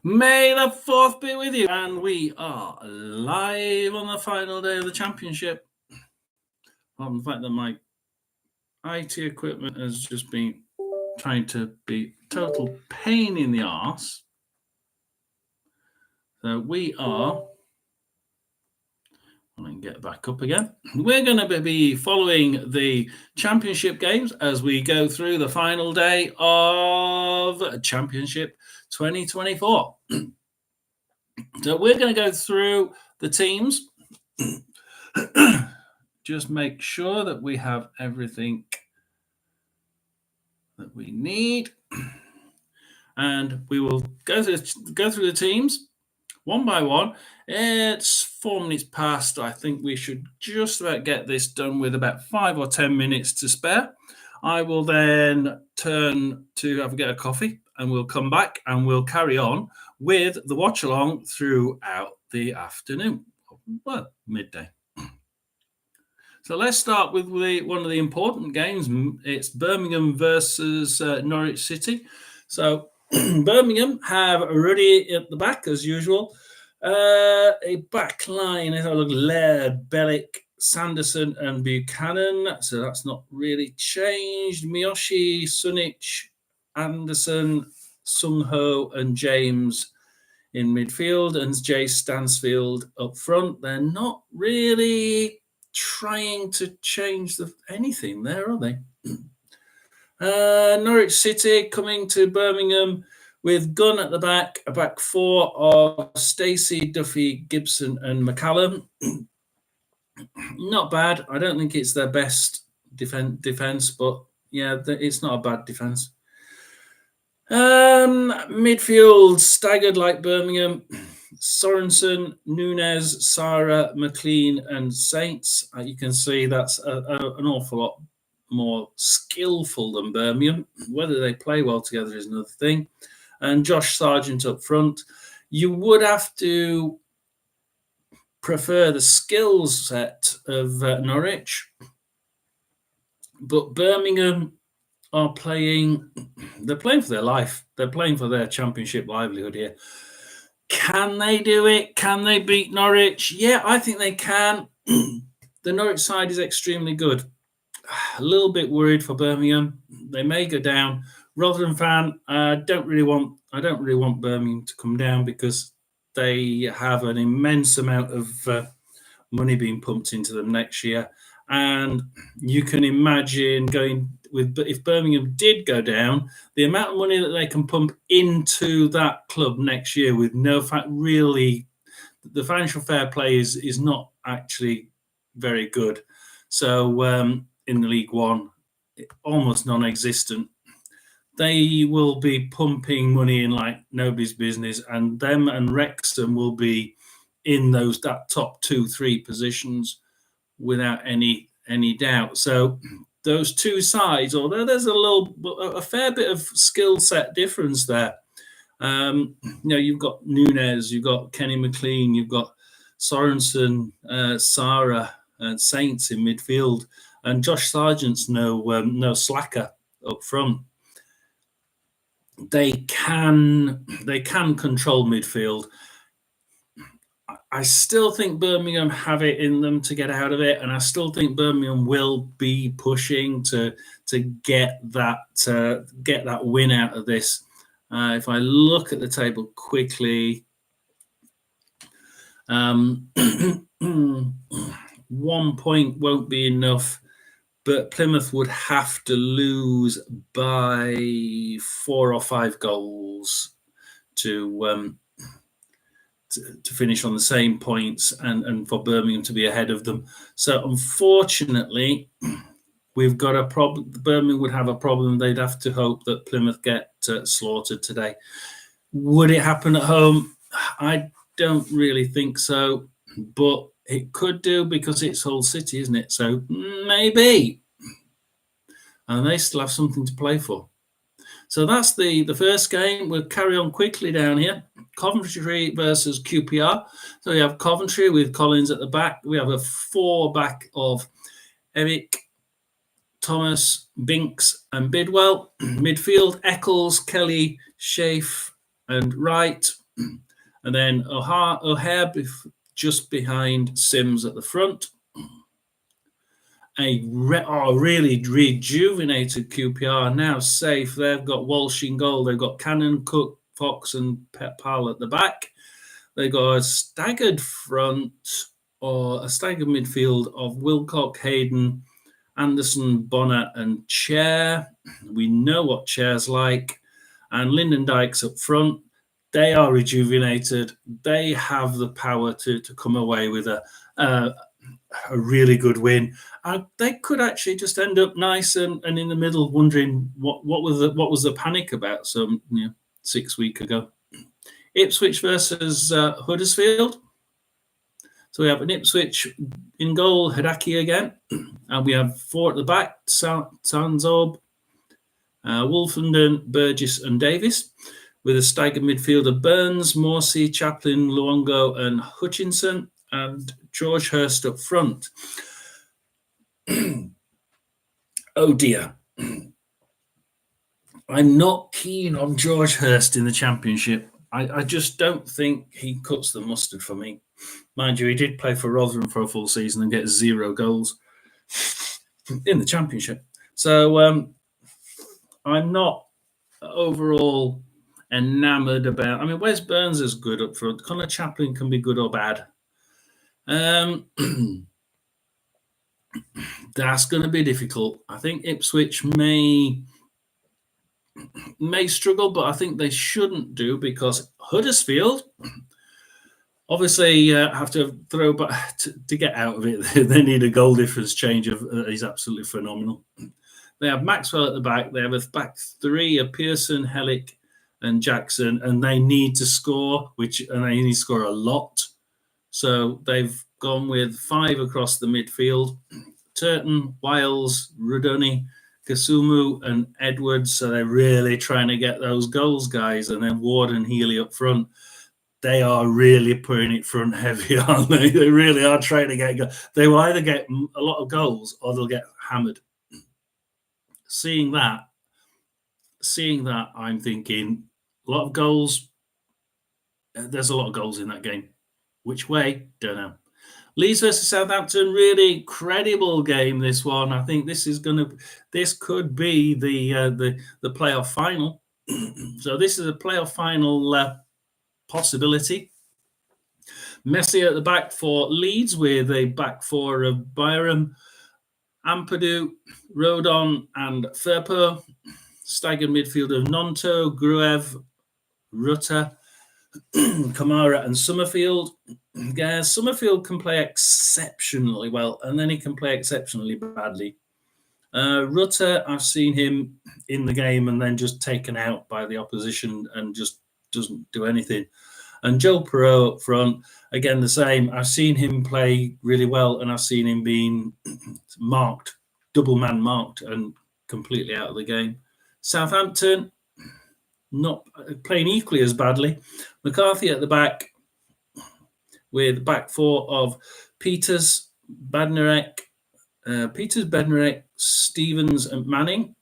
May the 4th be with you. And we are live on the final day of the championship. On the fact that my IT equipment has just been trying to be total pain in the arse. So we are, I can get back up again. We're going to be following the championship games as we go through the final day of Championship 2024. So we're going to go through the teams. Just make sure that we have everything that we need. And we will go through the teams one by one. It's 4 minutes past. I think we should just about get this done with about 5 or 10 minutes to spare. I will then turn to have a get of coffee and we'll come back and we'll carry on with the watch along throughout the afternoon. Well, midday. So let's start with one of the important games. It's Birmingham versus Norwich City. So Birmingham have Ruddy at the back as usual. A back line, if I look, Laird, Bellick, Sanderson and Buchanan. So that's not really changed. Miyoshi, Sunic, Anderson, Sung Ho and James in midfield and Jay Stansfield up front. They're not really trying to change anything there, are they? Norwich City coming to Birmingham with Gunn at the back, a back four of Stacey, Duffy, Gibson and McCallum. Not bad. I don't think it's their best defense, but yeah, it's not a bad defense. Midfield staggered like Birmingham. Sorensen, Nunes, Sarah, McLean, and Saints. You can see that's an awful lot more skillful than Birmingham. Whether they play well together is another thing. And Josh Sargent up front. You would have to prefer the skills set of Norwich, but Birmingham are playing. They're playing for their life. They're playing for their championship livelihood here. Can they do it? Can they beat Norwich? Yeah, I think they can. The Norwich side is extremely good. A little bit worried for Birmingham. They may go down. Rotherham fan, I don't really want Birmingham to come down because they have an immense amount of money being pumped into them next year. And you can imagine if Birmingham did go down, the amount of money that they can pump into that club next year with no fact really, the financial fair play is not actually very good. So in the League One, almost non-existent. They will be pumping money in like nobody's business, and them and Wrexham will be in that top 2-3 positions without any doubt. So those two sides, although there's a fair bit of skill set difference there. You've got Nunes, you've got Kenny McLean, you've got Sorensen, Sarah, and Saints in midfield, and Josh Sargent's no slacker up front. They can control midfield. I still think Birmingham have it in them to get out of it, and I still think Birmingham will be pushing to get that win out of this. If I look at the table quickly, 1 point won't be enough, but Plymouth would have to lose by 4 or 5 goals to finish on the same points and for Birmingham to be ahead of them. So unfortunately, we've got a problem. Birmingham would have a problem. They'd have to hope that Plymouth get slaughtered today. Would it happen at home? I don't really think so, but it could do because it's Hull City, isn't it? So maybe. And they still have something to play for. So that's the first game. We'll carry on quickly down here. Coventry versus QPR. So we have Coventry with Collins at the back. We have a 4 back of Eric, Thomas, Binks and Bidwell. Midfield, Eccles, Kelly, Schaaf and Wright. And then O'Hare just behind Sims at the front. Really rejuvenated QPR, now safe. They've got Walsh in goal. They've got Cannon, Cook, Fox, and Pal at the back. They've got a staggered front or a staggered midfield of Wilcock, Hayden, Anderson, Bonner, and Chair. We know what Chair's like. And Lyndon Dykes up front. They are rejuvenated. They have the power to come away with a really good win. They could actually just end up nice and in the middle, wondering what was the panic about 6 weeks ago. Ipswich versus Huddersfield. So we have an Ipswich in goal, Hidaki again, and we have 4 at the back: Sanzob, Wolfenden, Burgess, and Davis, with a staggered midfield of Burns, Morsey, Chaplin, Luongo, and Hutchinson, and George Hurst up front. Oh dear. I'm not keen on George Hurst in the Championship. I just don't think he cuts the mustard for me. Mind you, he did play for Rotherham for a full season and get 0 goals in the Championship. So I'm not overall enamoured about... I mean, Wes Burns is good up front. Connor Chaplin can be good or bad. That's going to be difficult. I think Ipswich may struggle, but I think they shouldn't do, because Huddersfield obviously have to throw back to get out of it. They need a goal difference change. He's absolutely phenomenal. They have Maxwell at the back. They have a back 3 of Pearson, Hellick, and Jackson, and they need to score, and they need to score a lot. So they've gone with 5 across the midfield: Turton, Wiles, Rudoni, Kasumu, and Edwards. So they're really trying to get those goals, guys. And then Ward and Healy up front. They are really putting it front heavy, aren't they? They really are trying to get goals. They will either get a lot of goals or they'll get hammered. Seeing that, I'm thinking a lot of goals. There's a lot of goals in that game. Which way? Don't know. Leeds versus Southampton, really credible game, this one. I think this could be the playoff final. So this is a playoff final possibility. Messi at the back for Leeds, with a back 4 of Byram, Ampadu, Rodon, and Firpo. Staggered midfield of Nonto, Gruev, Rutter, Kamara, and Summerfield. Summerfield can play exceptionally well, and then he can play exceptionally badly. Rutter, I've seen him in the game and then just taken out by the opposition and just doesn't do anything. And Joe Perreault up front, again, the same. I've seen him play really well, and I've seen him being marked, double man marked, and completely out of the game. Southampton, not playing equally as badly. McCarthy at the back, with back 4 of Peters, Bednarek, Stevens, and Manning.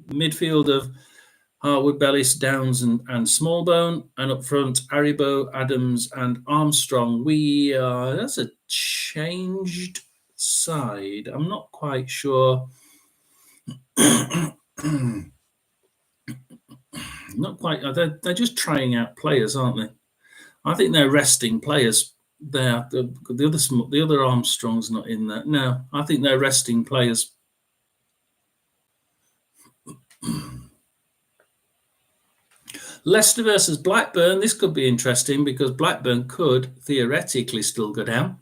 Midfield of Harwood, Bellis, Downs, and Smallbone. And up front, Aribo, Adams, and Armstrong. That's a changed side. I'm not quite sure. Not quite. They're just trying out players, aren't they? I think they're resting players. The other Armstrong's not in there. No, I think they're resting players. Leicester versus Blackburn. This could be interesting because Blackburn could theoretically still go down.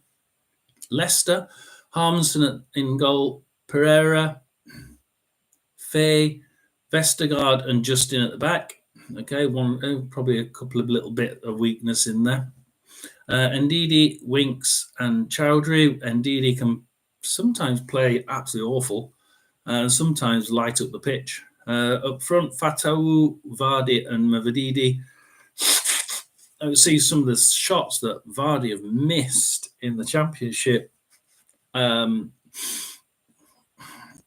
Leicester, Harmson in goal, Pereira, Fay, Vestergaard, and Justin at the back. Okay, probably a couple of little bit of weakness in there. Ndidi, Winks, and Chowdhury. Ndidi can sometimes play absolutely awful and sometimes light up the pitch. Up front, Fatau, Vardy, and Mavadidi. I would see some of the shots that Vardy have missed in the Championship.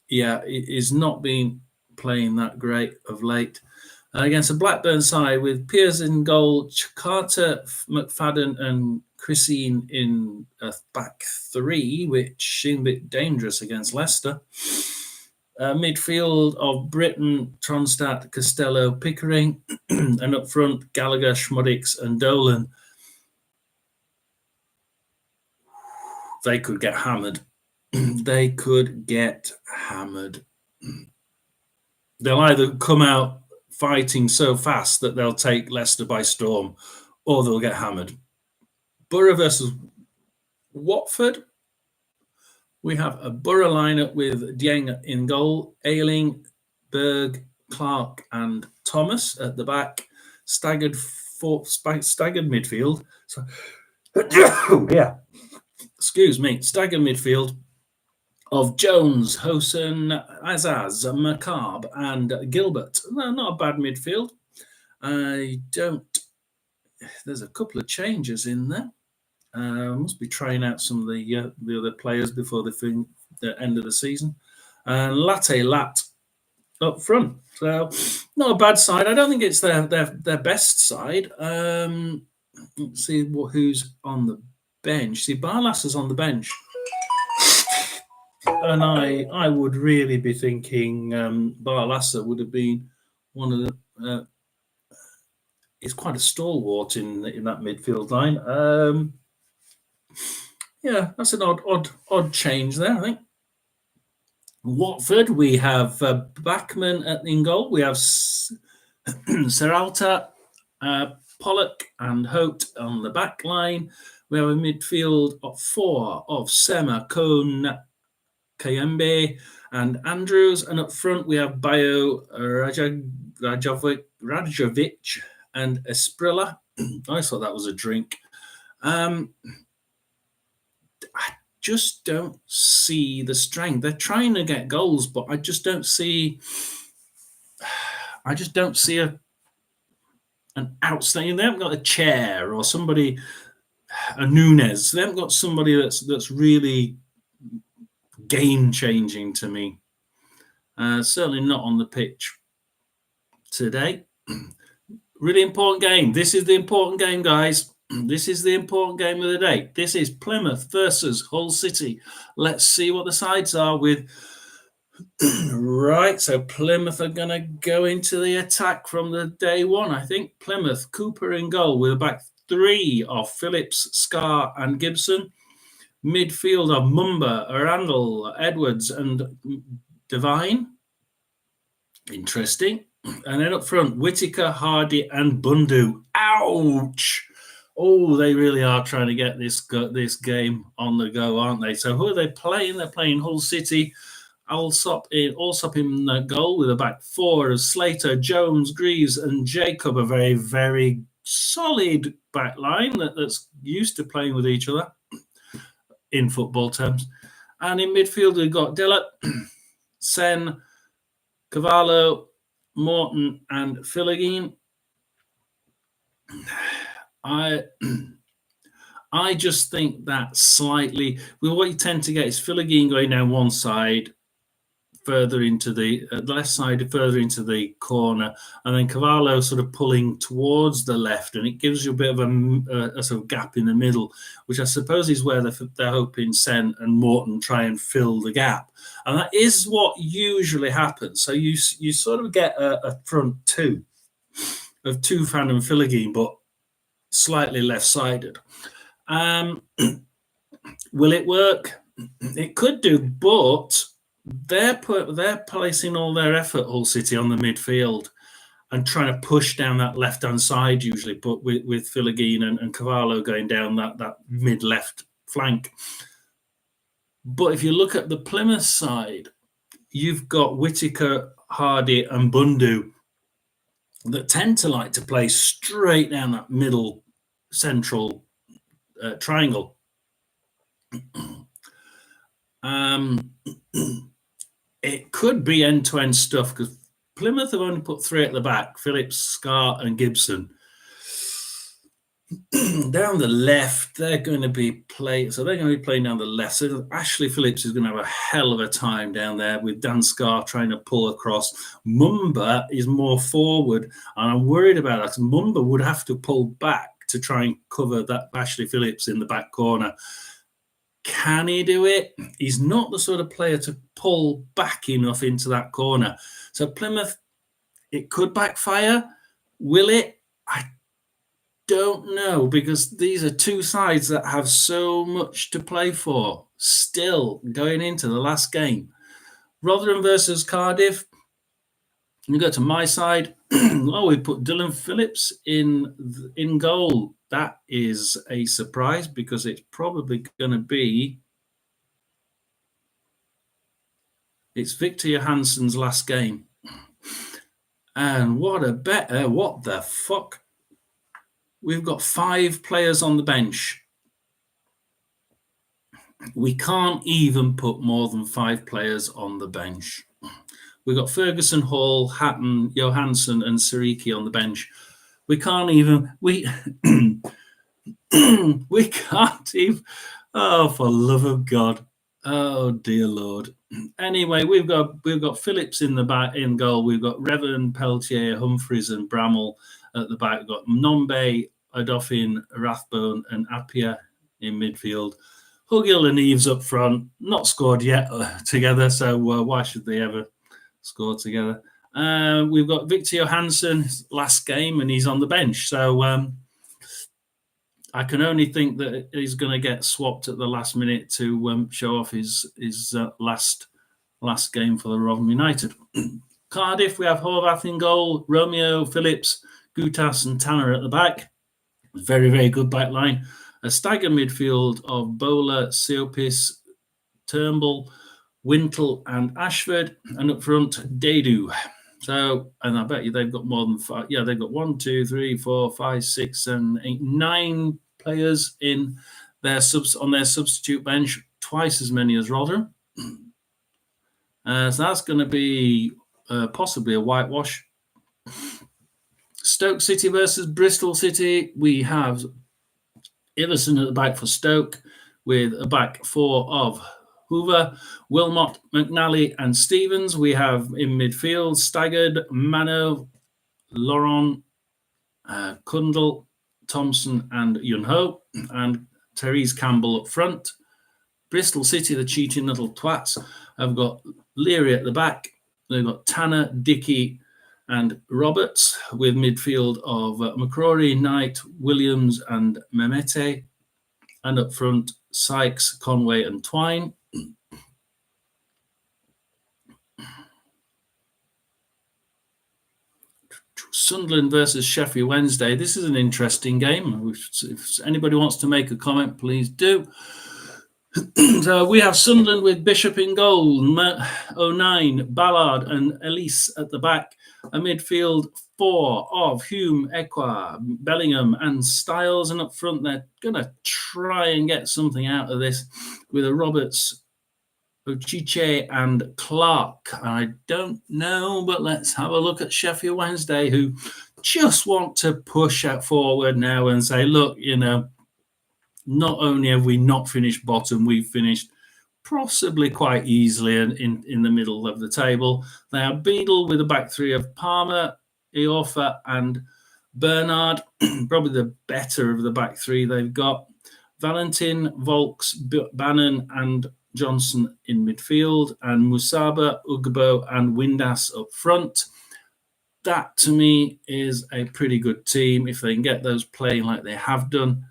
He's not been playing that great of late. against a Blackburn side with Piers in goal, Carter, McFadden and Christine in a back three, which seemed a bit dangerous against Leicester. Midfield of Britton, Tronstadt, Costello, Pickering, and up front, Gallagher, Schmodix and Dolan. They could get hammered. They could get hammered. They'll either come out fighting so fast that they'll take Leicester by storm, or they'll get hammered. Borough versus Watford. We have a Borough lineup with Dieng in goal, Ayling, Berg, Clark, and Thomas at the back. Staggered midfield. So, yeah. Excuse me. Staggered midfield of Jones, Hosen, Azaz, McCarb, and Gilbert. No, not a bad midfield. There's a couple of changes in there. Must be trying out some of the other players before the end of the season. And Latte Lat up front. So not a bad side. I don't think it's their best side. Let's see who's on the bench. See, Barlasser's on the bench. And I would really be thinking Barlasser would have been one of the... he's quite a stalwart in that midfield line. Yeah, that's an odd change there, I think. Watford, we have Bachmann in goal. We have Serralta, Pollock and Hote on the back line. We have a midfield of four of Sema, Kohn, Kayembe and Andrews. And up front, we have Bayo, Rajovic and Esprilla. I thought that was a drink. I just don't see the strength. They're trying to get goals, but I just don't see an outstanding. They haven't got a chair or somebody, a Nunes. They haven't got somebody that's really game changing to me. Certainly not on the pitch today. Really important game. This is the important game, guys. This is the important game of the day. This is Plymouth versus Hull City. Let's see what the sides are with. Right, so Plymouth are going to go into the attack from the day one, I think. Plymouth, Cooper in goal with a back three of Phillips, Scar and Gibson. Midfield of Mumba, Arundel, Edwards and Devine. Interesting. And then up front, Whitaker, Hardy and Bundu. Ouch! Oh, they really are trying to get this game on the go, aren't they? So who are they playing? They're playing Hull City. Allsop in the goal with a back four of Slater, Jones, Greaves and Jacob. A very, very solid back line that's used to playing with each other in football terms. And in midfield, we've got Dillett, Sen, Cavallo, Morton and Filligeen. I just think that slightly, what you tend to get is Filligeen going down one side, further into the left side, further into the corner, and then Cavallo sort of pulling towards the left, and it gives you a bit of a sort of gap in the middle, which I suppose is where they're hoping Sen and Morton try and fill the gap. And that is what usually happens. So you sort of get a front two of Tufan and Filligeen, but slightly left-sided. Will it work? It could do, but they're placing all their effort, Hull City, on the midfield and trying to push down that left-hand side usually, but with Filligeen and Cavallo going down that mid-left flank. But if you look at the Plymouth side, you've got Whitaker, Hardy and Bundu that tend to like to play straight down that middle central triangle. It could be end-to-end stuff because Plymouth have only put three at the back, Phillips, Scar and Gibson. Down the left, they're going to be playing down the left. So Ashley Phillips is going to have a hell of a time down there with Dan Scarr trying to pull across. Mumba is more forward, and I'm worried about that. Mumba would have to pull back to try and cover that Ashley Phillips in the back corner. Can he do it? He's not the sort of player to pull back enough into that corner. So Plymouth, it could backfire. Will it? I don't know, because these are two sides that have so much to play for still going into the last game. Rotherham versus Cardiff. You go to my side. Oh, we put Dylan Phillips in goal. That is a surprise, because it's probably going to be Victor Johansson's last game. And what the fuck? We've got 5 players on the bench. We can't even put more than 5 players on the bench. We've got Ferguson, Hall, Hatton, Johansson, and Siriki on the bench. We can't even. We can't even. Oh, for love of God! Oh dear Lord. Anyway, we've got Phillips in goal. We've got Revan, Peltier, Humphreys, and Bramall at the back. We've got Nombe, Adolfin, Rathbone, and Appiah in midfield. Hugill and Eves up front, not scored yet together, so why should they ever score together? We've got Victor Johansson's last game, and he's on the bench, so I can only think that he's going to get swapped at the last minute to show off his last game for the Rotherham United. Cardiff, we have Horvath in goal, Romeo, Phillips, Gutas, and Tanner at the back. Very, very good back line. A staggered midfield of Bowler, Seopis, Turnbull, Wintle, and Ashford, and up front, Dedu. So, and I bet you they've got more than 5. Yeah, they've got 1, 2, 3, 4, 5, 6, 7, 8, 9 players on their substitute bench, twice as many as Rotherham. So that's going to be possibly a whitewash. Stoke City versus Bristol City. We have Iverson at the back for Stoke, with a back 4 of Hoover, Wilmot, McNally, and Stevens. We have in midfield staggered Mano, Laurent, Kundal, Thompson, and Yunho, and Therese Campbell up front. Bristol City, the cheating little twats, have got Leary at the back. They've got Tanner, Dickey, and Roberts, with midfield of McCrory, Knight, Williams, and Mehmete, and up front Sykes, Conway, and Twine. Sunderland versus Sheffield Wednesday. This is an interesting game. If anybody wants to make a comment, please do. So we have Sunderland with Bishop in goal, O'Nien, Ballard, and Elise at the back. A midfield 4 of Hume, Ekwa, Bellingham, and Styles. And up front, they're going to try and get something out of this with a Roberts, Ochiche, and Clark. I don't know, but let's have a look at Sheffield Wednesday, who just want to push out forward now and say, look, not only have we not finished bottom, we've finished possibly quite easily in the middle of the table. They are Beadle with a back 3 of Palmer, Iorfa, and Bernard. Probably the better of the back 3 they've got. Valentin, Volks, Bannon, and Johnson in midfield, and Musaba, Ugbo, and Windass up front. That, to me, is a pretty good team. If they can get those playing like they have done,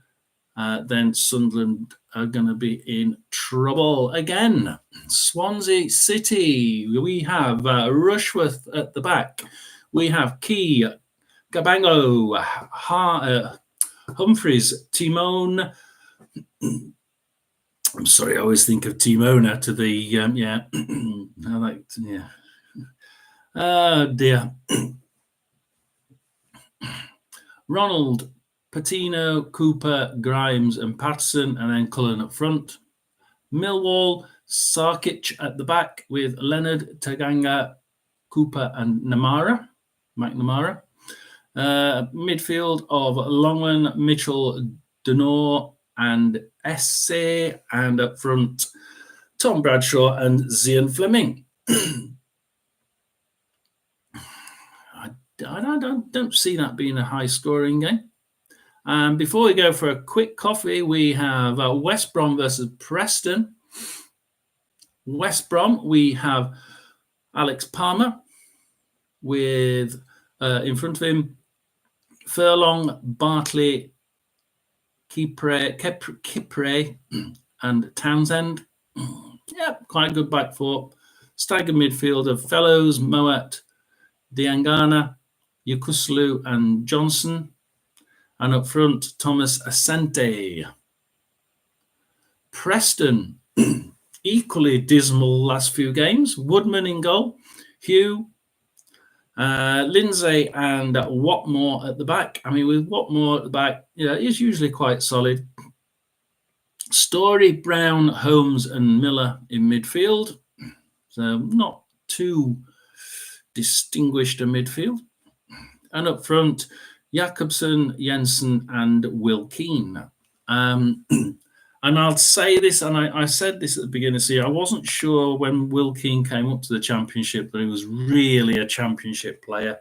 then Sunderland are going to be in trouble again. Swansea City, we have Rushworth at the back. We have Key, Gabango, Humphreys, Timon. I'm sorry, I always think of Timona to the, Oh, dear. Ronald, Patino, Cooper, Grimes, and Patterson, and then Cullen up front. Millwall, Sarkic at the back with Leonard, Taganga, Cooper, and McNamara. Midfield of Longman, Mitchell, Denor, and Esse, and up front, Tom Bradshaw and Zian Fleming. I don't see that being a high-scoring game. And before we go for a quick coffee, we have West Brom versus Preston. West Brom, we have Alex Palmer with, in front of him, Furlong, Bartley, Kipre, and Townsend. Yeah, quite a good back four. Staggered midfield of Fellows, Moet, Diangana, Yukuslu, and Johnson. And up front, Thomas Asante. Preston, equally dismal last few games. Woodman in goal, Hugh, Lindsay, and Watmore at the back. I mean, with Watmore at the back, he's usually quite solid. Story, Brown, Holmes, and Miller in midfield. So not too distinguished a midfield. And up front, Jakobsen, Jensen, and Will Keane. And I'll say this, and I said this at the beginning of the season, I wasn't sure when Will Keane came up to the Championship that he was really a Championship player.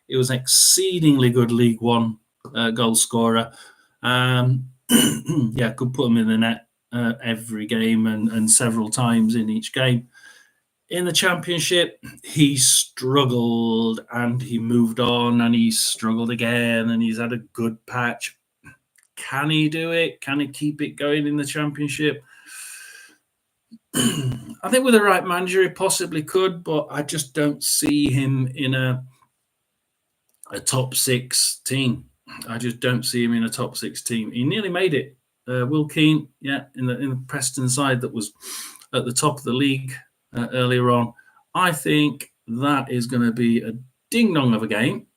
He was an exceedingly good League One goal scorer. Could put him in the net every game and several times in each game. In the Championship, he struggled and he moved on and he struggled again and he's had a good patch. Can he do it? Can he keep it going in the Championship? I think with the right manager, he possibly could, but I just don't see him in a top six team. I just don't see him in a top six team. He nearly made it. Will Keane, in the Preston side that was at the top of the league earlier on. I think that is going to be a ding-dong of a game.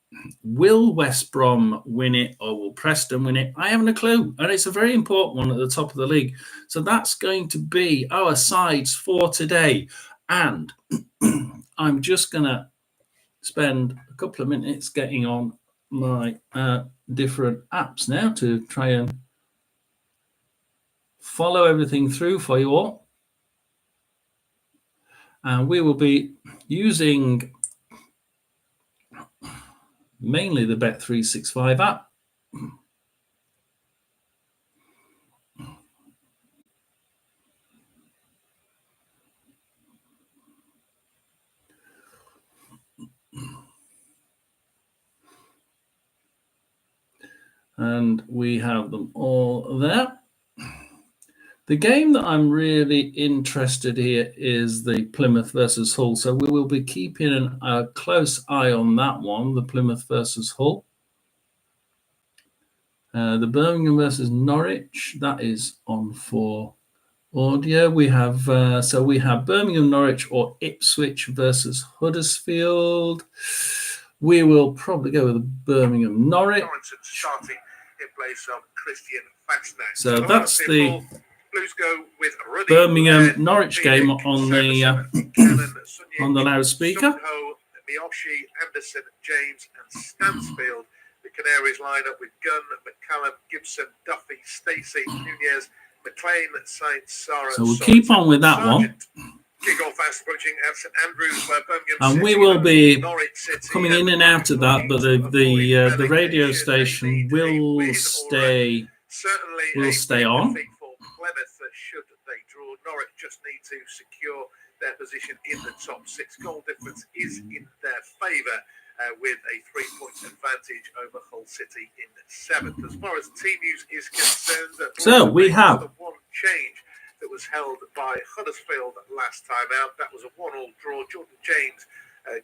Will West Brom win it or will Preston win it? I haven't a clue. And it's a very important one at the top of the league. So that's going to be our sides for today. And I'm just going to spend a couple of minutes getting on my different apps now to try and follow everything through for you all. And we will be using mainly the Bet365 app. And we have them all there. The game that I'm really interested here is the Plymouth versus Hull. So we will be keeping a close eye on that one, the Plymouth versus Hull. The Birmingham versus Norwich, that is on for audio. We have Birmingham, Norwich, or Ipswich versus Huddersfield. We will probably go with the Birmingham, Norwich. Starting in place of Christian Faxner. So that's the Birmingham Norwich game on the loudspeaker. Miyoshi, Anderson, James, and Stansfield. The Canaries line up with Gunn, McCallum, Gibson, Duffy, Stacey, Nunez, McLean, Saints, Sarah. So we'll keep on with that one. Kick-off fast approaching at St Andrews, where Birmingham and City we will be City, coming in and out of that, but the radio station will stay on. Should they draw, Norwich just need to secure their position in the top six. Goal difference is in their favour with a 3-point advantage over Hull City in seventh. As far as team news is concerned, so we have the one change that was held by Huddersfield last time out. That was a 1-1 draw. Jordan James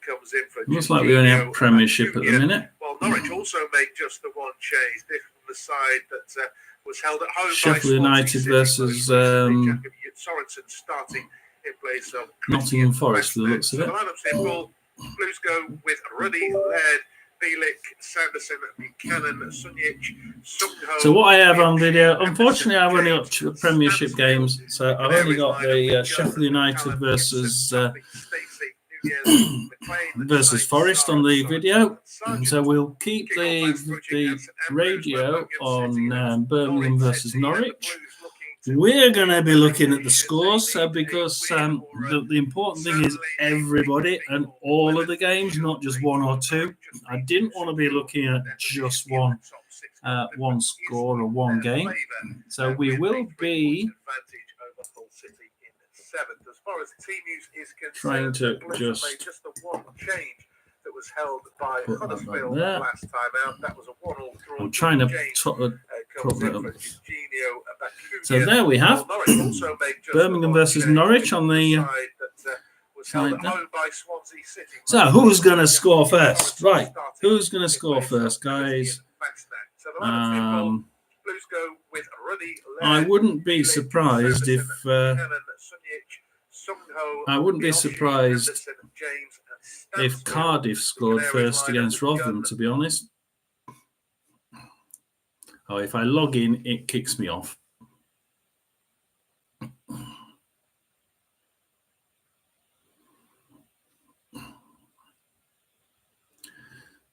comes in for. Looks like we only have Premiership at the minute. Well, Norwich also made just the one change. This from the side that was held at home. Sheffield United versus Sorensen starting in place of Nottingham Forest, for the looks of it. The lineup's simple. Blues go with Ruddy, Laird, Bielik, Sanderson, Buchanan, Sunjic, Sungho. So what I have on video, unfortunately, I've only got two Premiership games, so I've only got the Sheffield United versus versus Forest on the video. So we'll keep the radio on Birmingham versus Norwich. We're going to be looking at the scores, because the important thing is everybody and all of the games, not just one or two. I didn't want to be looking at just one score or one game. So we will be trying to just the one change that was held by Huddersfield last time out. That was a 1-1 draw. I'm trying to put that up. So there we have Birmingham versus Norwich on the side there. So who's going to score first? Right, who's going to score first, guys? I wouldn't be surprised if Cardiff scored first against Rotherham, to be honest. Oh, if I log in, it kicks me off.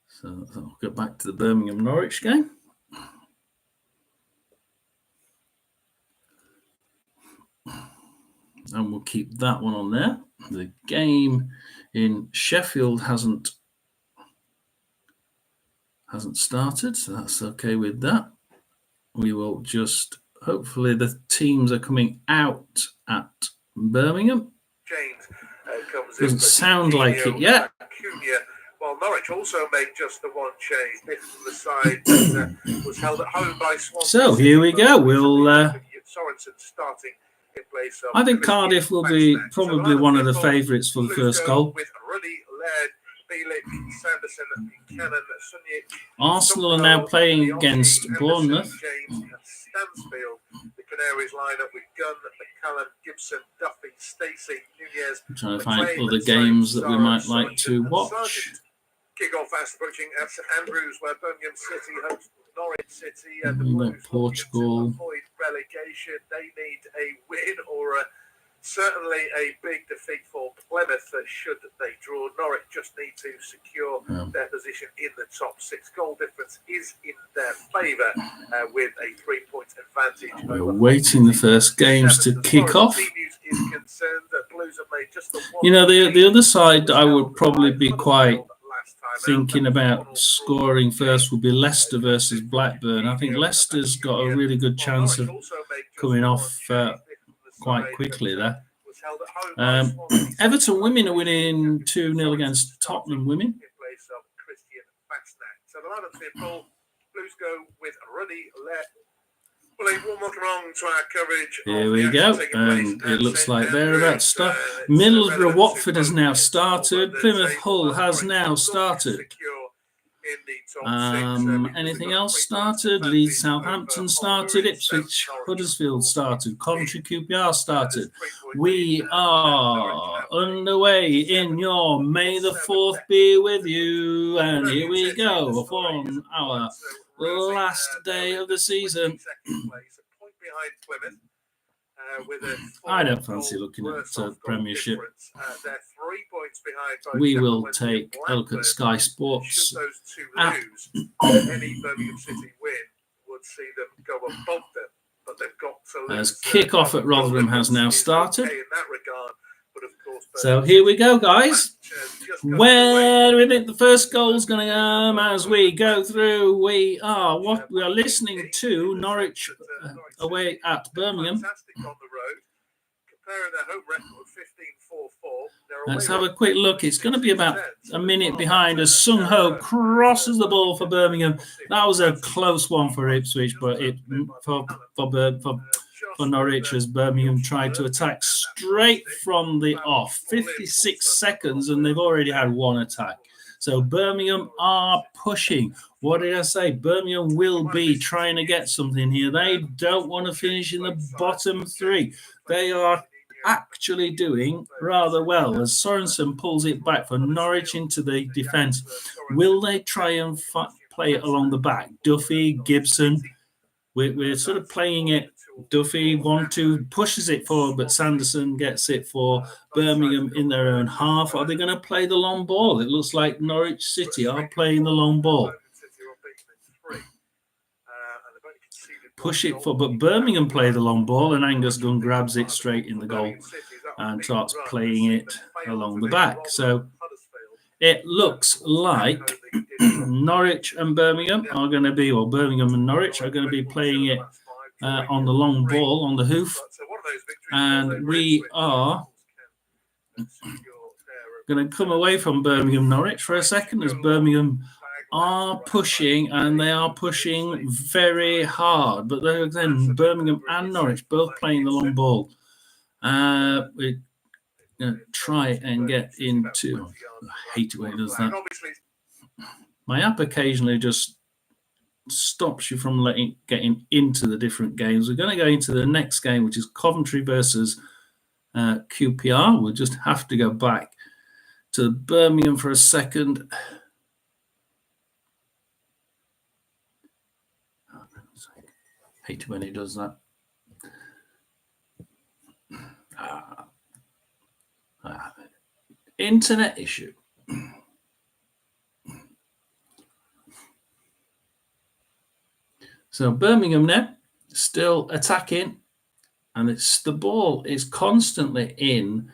So I'll go back to the Birmingham Norwich game. And we'll keep that one on there. The game in Sheffield hasn't started, so that's okay with that. We will just, hopefully the teams are coming out at Birmingham. Doesn't sound like it yet. Well, Norwich also made just the one change. This is the side that was held at home by Swansea. So here we go. We'll. Sorensen starting in place of I think Cardiff will be probably one of the favourites for the first goal. With Ruddy, Laird, Felix, Sanderson, Buchanan, Arsenal are now playing against Bournemouth. James and Stansfield. The Canaries line up with Gunn, McCallum, Gibson, Duffy, Stacey, Nunez. I'm trying to find other games that we might like to watch. Kick-off fast approaching at St Andrews, where Birmingham City hosts Norwich City, and the Blues Portugal. Avoid relegation. They need a win or certainly a big defeat for Plymouth. Should they draw, Norwich just need to secure their position in the top six. Goal difference is in their favour with a 3-point advantage. We're waiting the first games to kick off. You know, the other side I would probably be quite thinking about scoring first would be Leicester versus Blackburn. I think Leicester's got a really good chance of coming off quite quickly there. Everton women are winning 2-0 against Tottenham women. So the lineup here, Paul. Blues go with Ruddy, Laird. Well, a warm welcome along to our coverage. Here we go, and it looks like they're about to start. Middlesbrough Watford has now started. Plymouth Hull has now started. Anything else started? Leeds Southampton started. Ipswich Huddersfield started. Coventry QPR started. We are underway in your May the 4th be with you. And here we go on our last day of the season. I don't fancy looking at the Premiership. We will take a look at Sky Sports. Any Birmingham City win would see them go above them, but they've got to lose. As kick-off at Rotherham has now started. In that regard, but of course, so here we go, guys. Where do we think the first goal is going to come as we go through? We are listening to Norwich away at Birmingham. Let's have a quick look. It's going to be about a minute behind as Sung Ho crosses the ball for Birmingham. That was a close one for Ipswich, but for Norwich as Birmingham tried to attack straight from the off. 56 seconds and they've already had one attack. So Birmingham are pushing. What did I say? Birmingham will be trying to get something here. They don't want to finish in the bottom three. They are actually doing rather well as Sorensen pulls it back for Norwich into the defence. Will they try and play it along the back? Duffy, Gibson. we're sort of playing it. Duffy 1-2 pushes it forward, but Sanderson gets it for Birmingham in their own half. Are they going to play the long ball? It looks like Norwich City are playing the long ball. Push it for, but Birmingham play the long ball, and Angus Gunn grabs it straight in the goal and starts playing it along the back. So it looks like Norwich and Birmingham are going to be, or Birmingham and Norwich are going to be playing it on the long ball, on the hoof. And we are going to come away from Birmingham Norwich for a second, as Birmingham are pushing, and they are pushing very hard. But then Birmingham and Norwich both playing the long ball. We're going to try and get into... I hate it when it does that. My app occasionally just stops you from getting into the different games. We're going to go into the next game, which is Coventry versus QPR. We'll just have to go back to Birmingham for a second. Hate it when it does that. Internet issue. So Birmingham now still attacking, and it's the ball is constantly in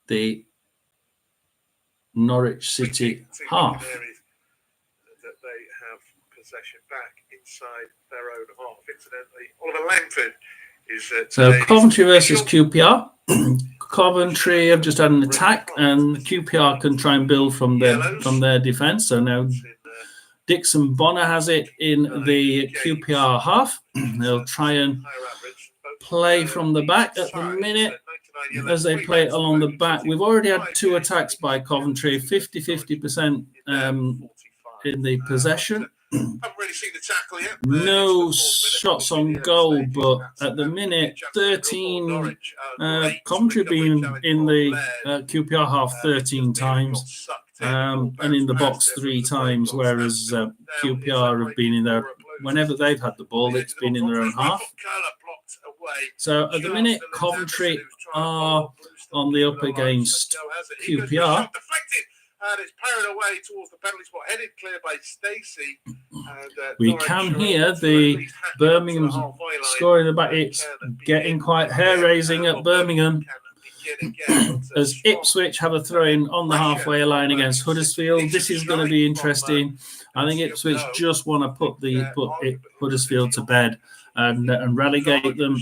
the Norwich City half. That they have possession back inside their own half. Incidentally, Oliver Langford is so Coventry versus QPR. Coventry have just had an attack, and QPR can try and build from their defence. So now Dixon Bonner has it in the QPR half. They'll try and play from the back at the minute as they play along the back. We've already had 2 attacks by Coventry, 50-50% in the possession. No shots on goal, but at the minute, 13 Coventry being in the QPR half 13 times, and in the box 3 times, whereas QPR have been in there whenever they've had the ball, it's been in their own half. So at the minute, Coventry are on the up against QPR. And it's parried away towards the penalty spot, headed clear by Stacey. We can hear the Birmingham score in the back. It's getting quite hair-raising at Birmingham as Ipswich have a throw-in on the halfway line against Huddersfield. This is going to be interesting. I think Ipswich just want to put Huddersfield to bed and relegate them.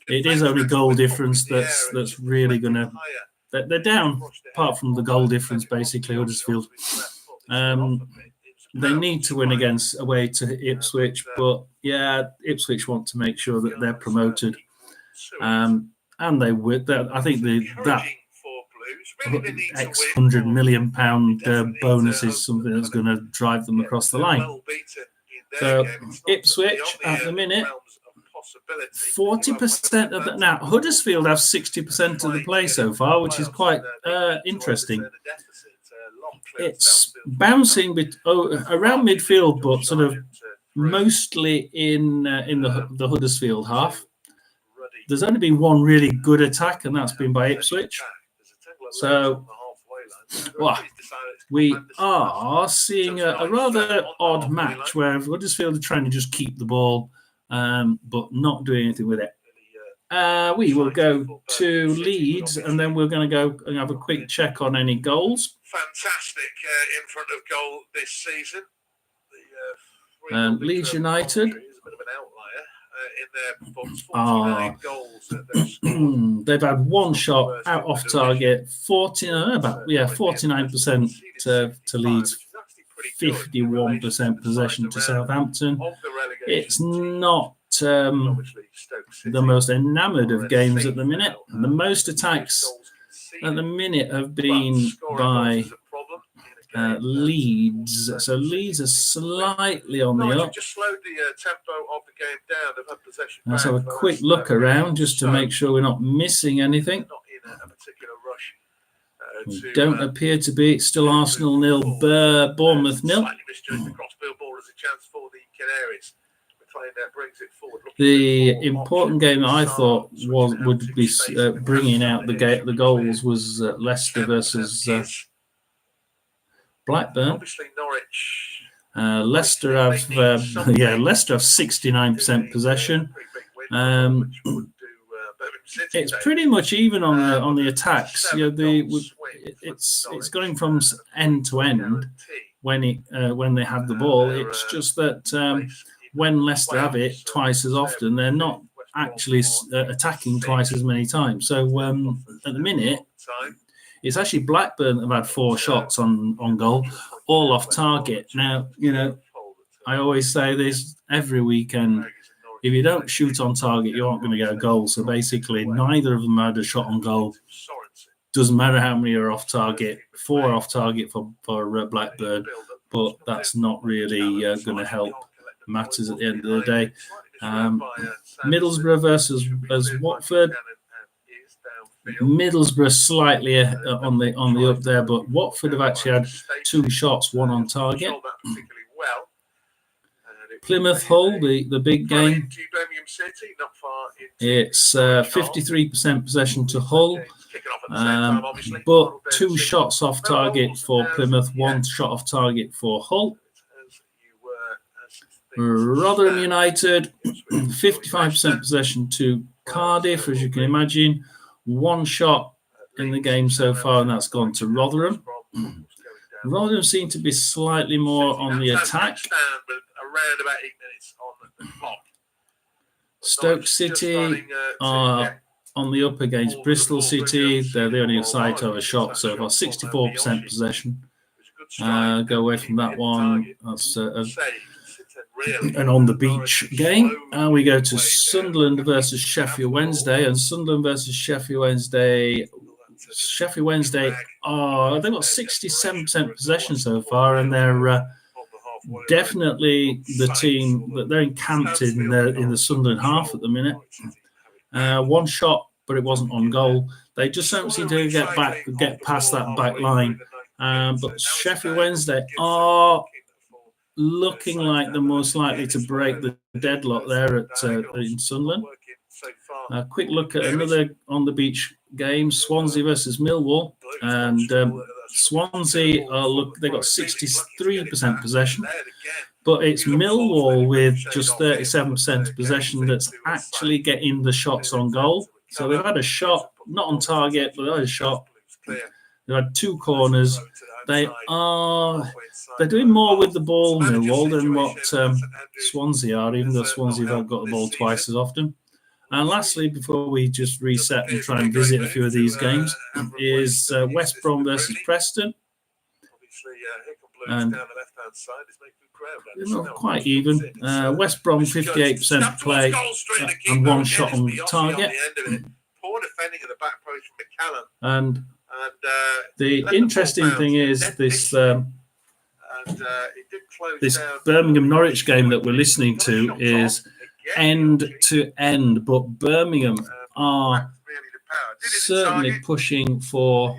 It is only goal difference that's really going to... They're down, apart from the goal difference, basically, Huddersfield. They need to win away to Ipswich, but yeah, Ipswich want to make sure that they're promoted. And they would. I think that X £100 million bonus is something that's going to drive them across the line. So Ipswich at the minute, 40% of that. Now Huddersfield have 60% of the play so far, which is quite interesting. It's bouncing around midfield, but sort of mostly in the Huddersfield half. There's only been one really good attack, and that's been by Ipswich. So, we are seeing a rather odd match where Huddersfield are trying to just keep the ball, but not doing anything with it. We will go to Leeds, and then we're going to go and have a quick check on any goals. Fantastic in front of goal this season. Leeds United. In their performance, 49 goals they've had one shot out off target, 49% to Leeds, 51% possession to Southampton. It's not the most enamoured of games at the minute. The most attacks at the minute have been by Leeds. So Leeds are slightly on the up. Just slowed the tempo of the game down. They've had possession. Let's have a quick look around just to make sure we're not missing anything. Not in a particular rush. We don't appear to be. It's still Arsenal 0, Bournemouth 0. Slightly misjudged the crossfield ball as a chance for the Canaries. brings it forward. The important game that I thought would be bringing out the goals was Leicester versus Blackburn. Obviously, Norwich. Leicester have 69% possession. It's pretty much even on the attacks. It's going from end to end when they have the ball. It's just that when Leicester have it twice as often, they're not actually attacking twice as many times. So at the minute, it's actually Blackburn that have had 4 shots on goal, all off target. Now, I always say this every weekend. If you don't shoot on target, you aren't going to get a goal. So basically, neither of them had a shot on goal. Doesn't matter how many are off target. 4 off target for Blackburn, but that's not really going to help matters at the end of the day. Middlesbrough versus Watford. Middlesbrough slightly on the up there, but Watford have actually had 2 shots, 1 on target. Plymouth Hull, the big game. It's 53% possession to Hull, but 2 shots off target for Plymouth, 1 shot off target for Hull. Rotherham United, 55% possession to Cardiff, as you can imagine. 1 shot in the game so far, and that's gone to Rotherham. Rotherham seem to be slightly more on the attack. Around about 8 minutes on the clock. Stoke City are on the up against Bristol City. They're the only side to have a shot so far. 64% possession. Go away from that one. That's an on the beach game. And we go to Sunderland versus Sheffield Wednesday. And Sunderland versus Sheffield Wednesday. Sheffield Wednesday they've got 67% possession so far, and they're definitely the team that they're encamped in the Sunderland half at the minute. 1 shot, but it wasn't on goal. They just don't seem to get past that back line. But Sheffield Wednesday are looking like the most likely to break the deadlock there in Sunderland. A quick look at another on the beach game: Swansea versus Millwall, and Swansea they got 63% possession, but it's Millwall with just 37% possession that's actually getting the shots on goal. So they've had a shot, not on target, but they had a shot. They've had 2 corners. They're doing more with the ball, Millwall, than what Swansea are, even though Swansea have got the ball twice as often. And lastly, before we just reset and try and visit a few of these games, is West Brom versus Preston. And they're not quite even. West Brom 58% play and 1 shot on target. And the interesting thing is this Birmingham Norwich game that we're listening to is end to end, but Birmingham are certainly pushing to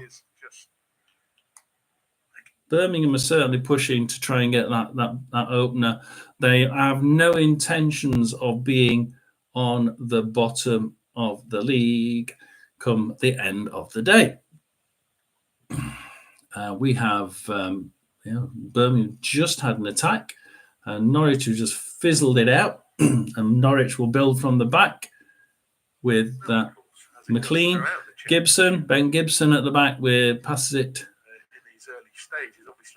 try and get that opener. They have no intentions of being on the bottom of the league come the end of the day. We have Birmingham just had an attack, and Norwich have just fizzled it out. And Norwich will build from the back with McLean, Ben Gibson at the back, passes it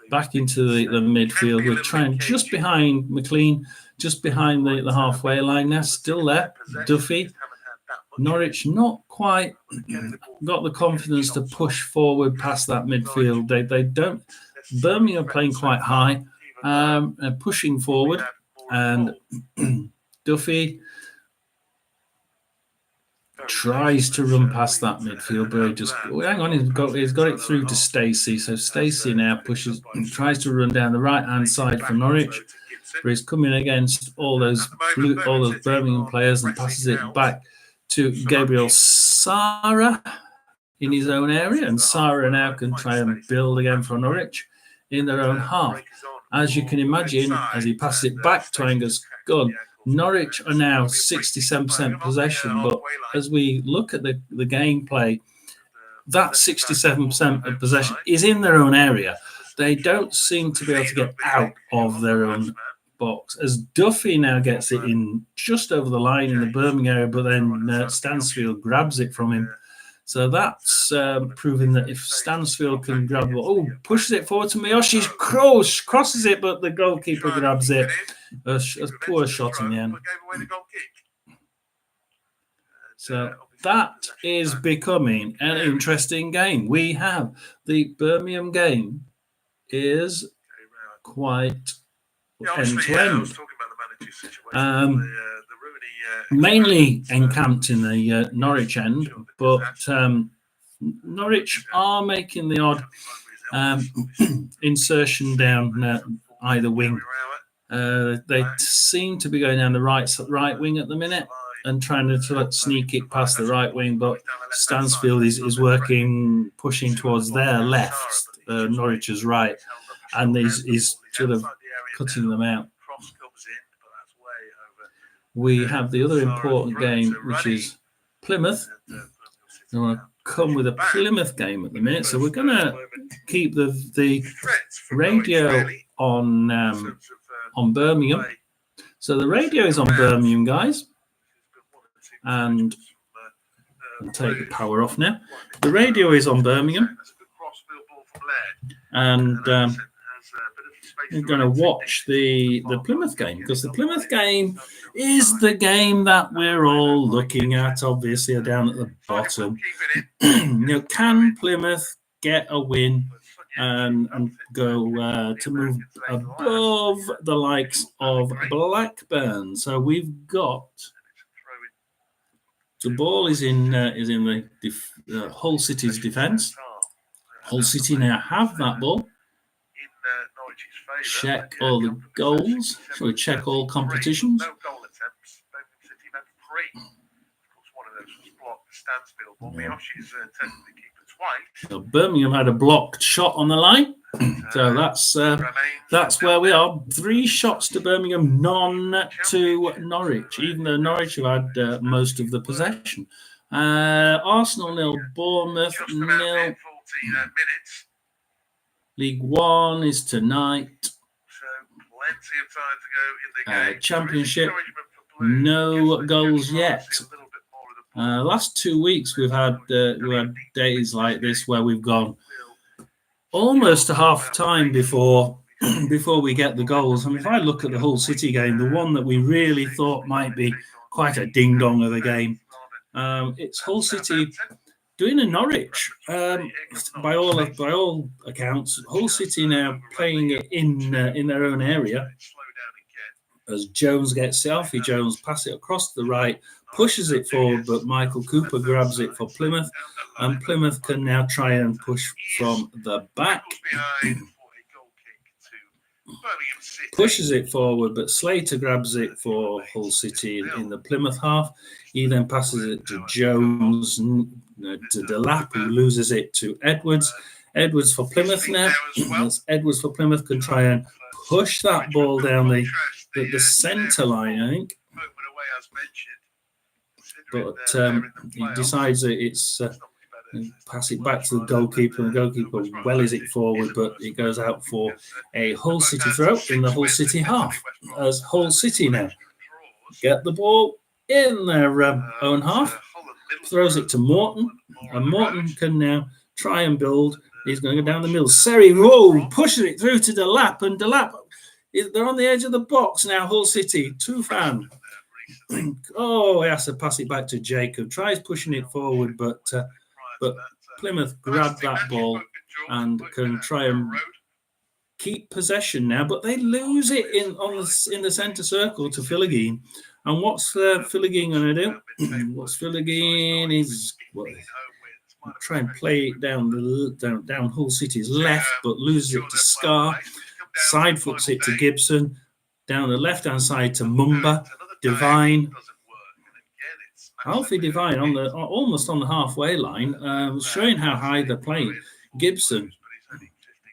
back into the midfield. We're trying just behind McLean, just behind the halfway line now, still there. Duffy. Norwich not quite got the confidence to push forward past that midfield. They don't. Birmingham are playing quite high, pushing forward. And Duffy tries to run past that midfield, but he's got it through to Stacey. So Stacey now tries to run down the right-hand side for Norwich, but he's coming against all those Birmingham players and passes it back to Gabriel Sara in his own area, and Sara now can try and build again for Norwich in their own half. As you can imagine, as he passes it back to Angus Gunn, Norwich are now 67% possession, but as we look at the gameplay, that 67% of possession is in their own area. They don't seem to be able to get out of their own box. As Duffy now gets it in just over the line in the Birmingham area, but then Stansfield grabs it from him. So that's proving that if Stansfield can grab it, pushes it forward to Miyoshi, crosses it, but the goalkeeper grabs it. A poor shot in the end. So that is becoming an interesting game. We have the Birmingham game is quite end-to-end. Mainly encamped in the Norwich end, but Norwich are making the odd insertion down either wing. They seem to be going down the right wing at the minute and trying to sneak it past the right wing, but Stansfield is working, pushing towards their left, Norwich's right, and is sort of cutting them out. We have the other important game, which is Plymouth. I want to come with a Plymouth game at the minute, so we're going to keep the radio on Birmingham. So the radio is on Birmingham, guys, and I'll take the power off now. The radio is on Birmingham, and we're going to watch the Plymouth game, because the Plymouth game is the game that we're all looking at, obviously, down at the bottom. Can Plymouth get a win and go to move above the likes of Blackburn? So we've got the ball is in the Hull City's defence. Hull City now have that ball. Check all the goals. Shall we check all competitions? No goal attempts. Birmingham City had 3. Of course, one of those was blocked. Stansfield, but Miyoshi's tested the keeper twice. So Birmingham had a blocked shot on the line. So that's where we are. 3 shots to Birmingham, none to Norwich, even though Norwich have had most of the possession. Arsenal 0, Bournemouth 0. 14 minutes. League One is tonight. So plenty of time to go in the game. Championship, no goals yet. Last 2 weeks we had days like this where we've gone almost to half time before we get the goals. And if I look at the Hull City game, the one that we really thought might be quite a ding dong of a game, it's Hull City doing a Norwich. By all accounts, Hull City now playing it in their own area. As Jones gets it off, Jones pass it across the right, pushes it forward, but Michael Cooper grabs it for Plymouth, and Plymouth can now try and push from the back. Pushes it forward, but Slater grabs it for Hull City in the Plymouth half. He then passes it to Jones, to Delap, who loses it to Edwards. Edwards for Plymouth now. Edwards for Plymouth can try and push that ball down the centre line, I think. But he decides that it's pass it back to the goalkeeper, and the goalkeeper wellies it forward, but it goes out for a Hull City throw in the Hull City half. As Hull City now get the ball in their own half, throws it to Morton, and Morton can now try and build. He's going to go down the middle. Seri, pushes it through to Delap, and Delap, they're on the edge of the box now, Hull City. Tufan. He has to pass it back to Jacob. Tries pushing it forward, but Plymouth grabbed that ball and can try and keep possession now, but they lose it in the centre circle to Philogene. And what's Philogene going to do? What's Philogene is try and play it down Hull City's left, but loses it to Scar. Side foots it to Gibson. Down the left-hand side to Mumba. Divine. Alfie Divine almost on the halfway line, showing how high they're playing. Gibson,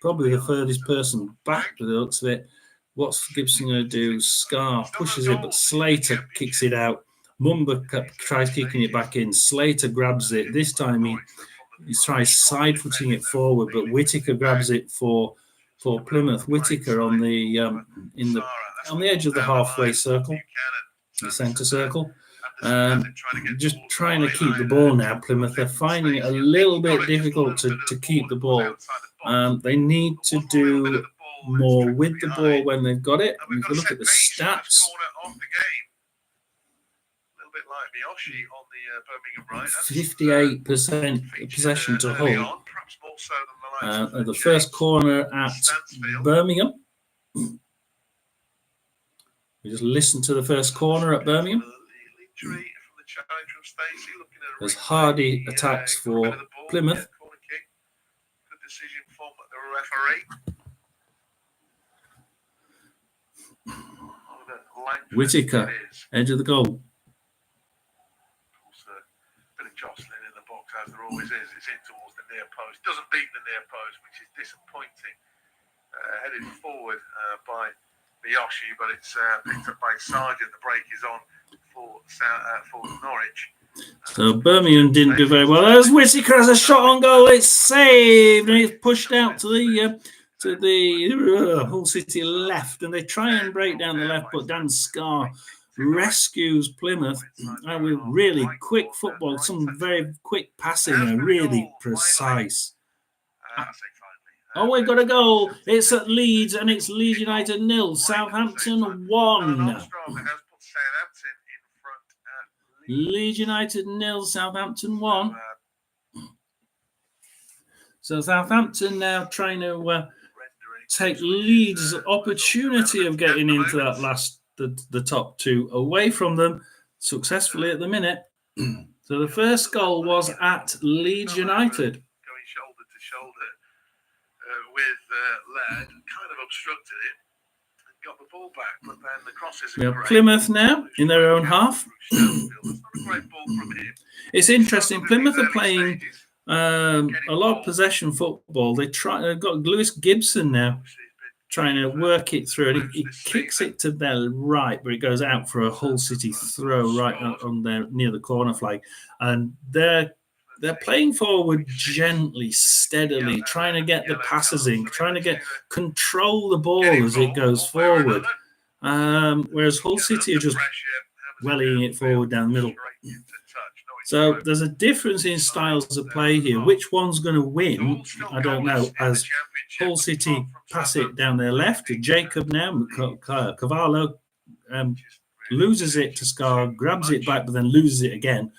probably the furthest person back by the looks of it. What's Gibson going to do? Scar pushes it, but Slater kicks it out. Mumba tries kicking it back in. Slater grabs it. This time he tries side-footing it forward, but Whittaker grabs it for Plymouth. Whittaker on the edge of the halfway circle, the centre circle. Just trying to keep the ball now, Plymouth. They're finding it a little bit difficult to keep the ball. They need to do more with the ball when they've got it. And if you look at the stats, 58% possession to Hull. The first corner at Birmingham. We just listen to the first corner at Birmingham. There's Hardy attacks for Plymouth. Good decision from the referee. Whittaker, edge of the goal. Of course, a bit of jostling in the box, as there always is. It's in towards the near post. Doesn't beat the near post, which is disappointing. Headed forward by Miyoshi, but it's picked up by Sargent. The break is on for Norwich. So Birmingham didn't do very well. As Whittaker has a shot on goal, it's saved and it's pushed out to the Hull City left, and they try and break down the left, but Dan Scar rescues Plymouth with really quick football, some very quick passing, and really precise. Oh, we've got a goal. It's at Leeds, and it's Leeds United 0, Southampton 1. Leeds United 0, Southampton 1. So Southampton now trying to take Leeds' opportunity of getting into that the top two away from them successfully at the minute. So the first goal was at Leeds United. Going shoulder to shoulder with Laird, kind of obstructed it. Got the ball back, but then the crosses. We have Plymouth now in their own half. It's interesting. Plymouth are playing a lot of possession football. They've got Lewis Gibson now trying to work it through, and he kicks it to their right, but it goes out for a Hull City throw right on there near the corner flag, and they're playing forward gently, steadily, trying to get the passes in, trying to control the ball as it goes forward. Whereas Hull City are just wellying it forward down the middle. So there's a difference in styles of play here. Which one's going to win? I don't know. As Hull City pass it down their left to Jacob now, Cavallo loses it to Scar, grabs it back, but then loses it again.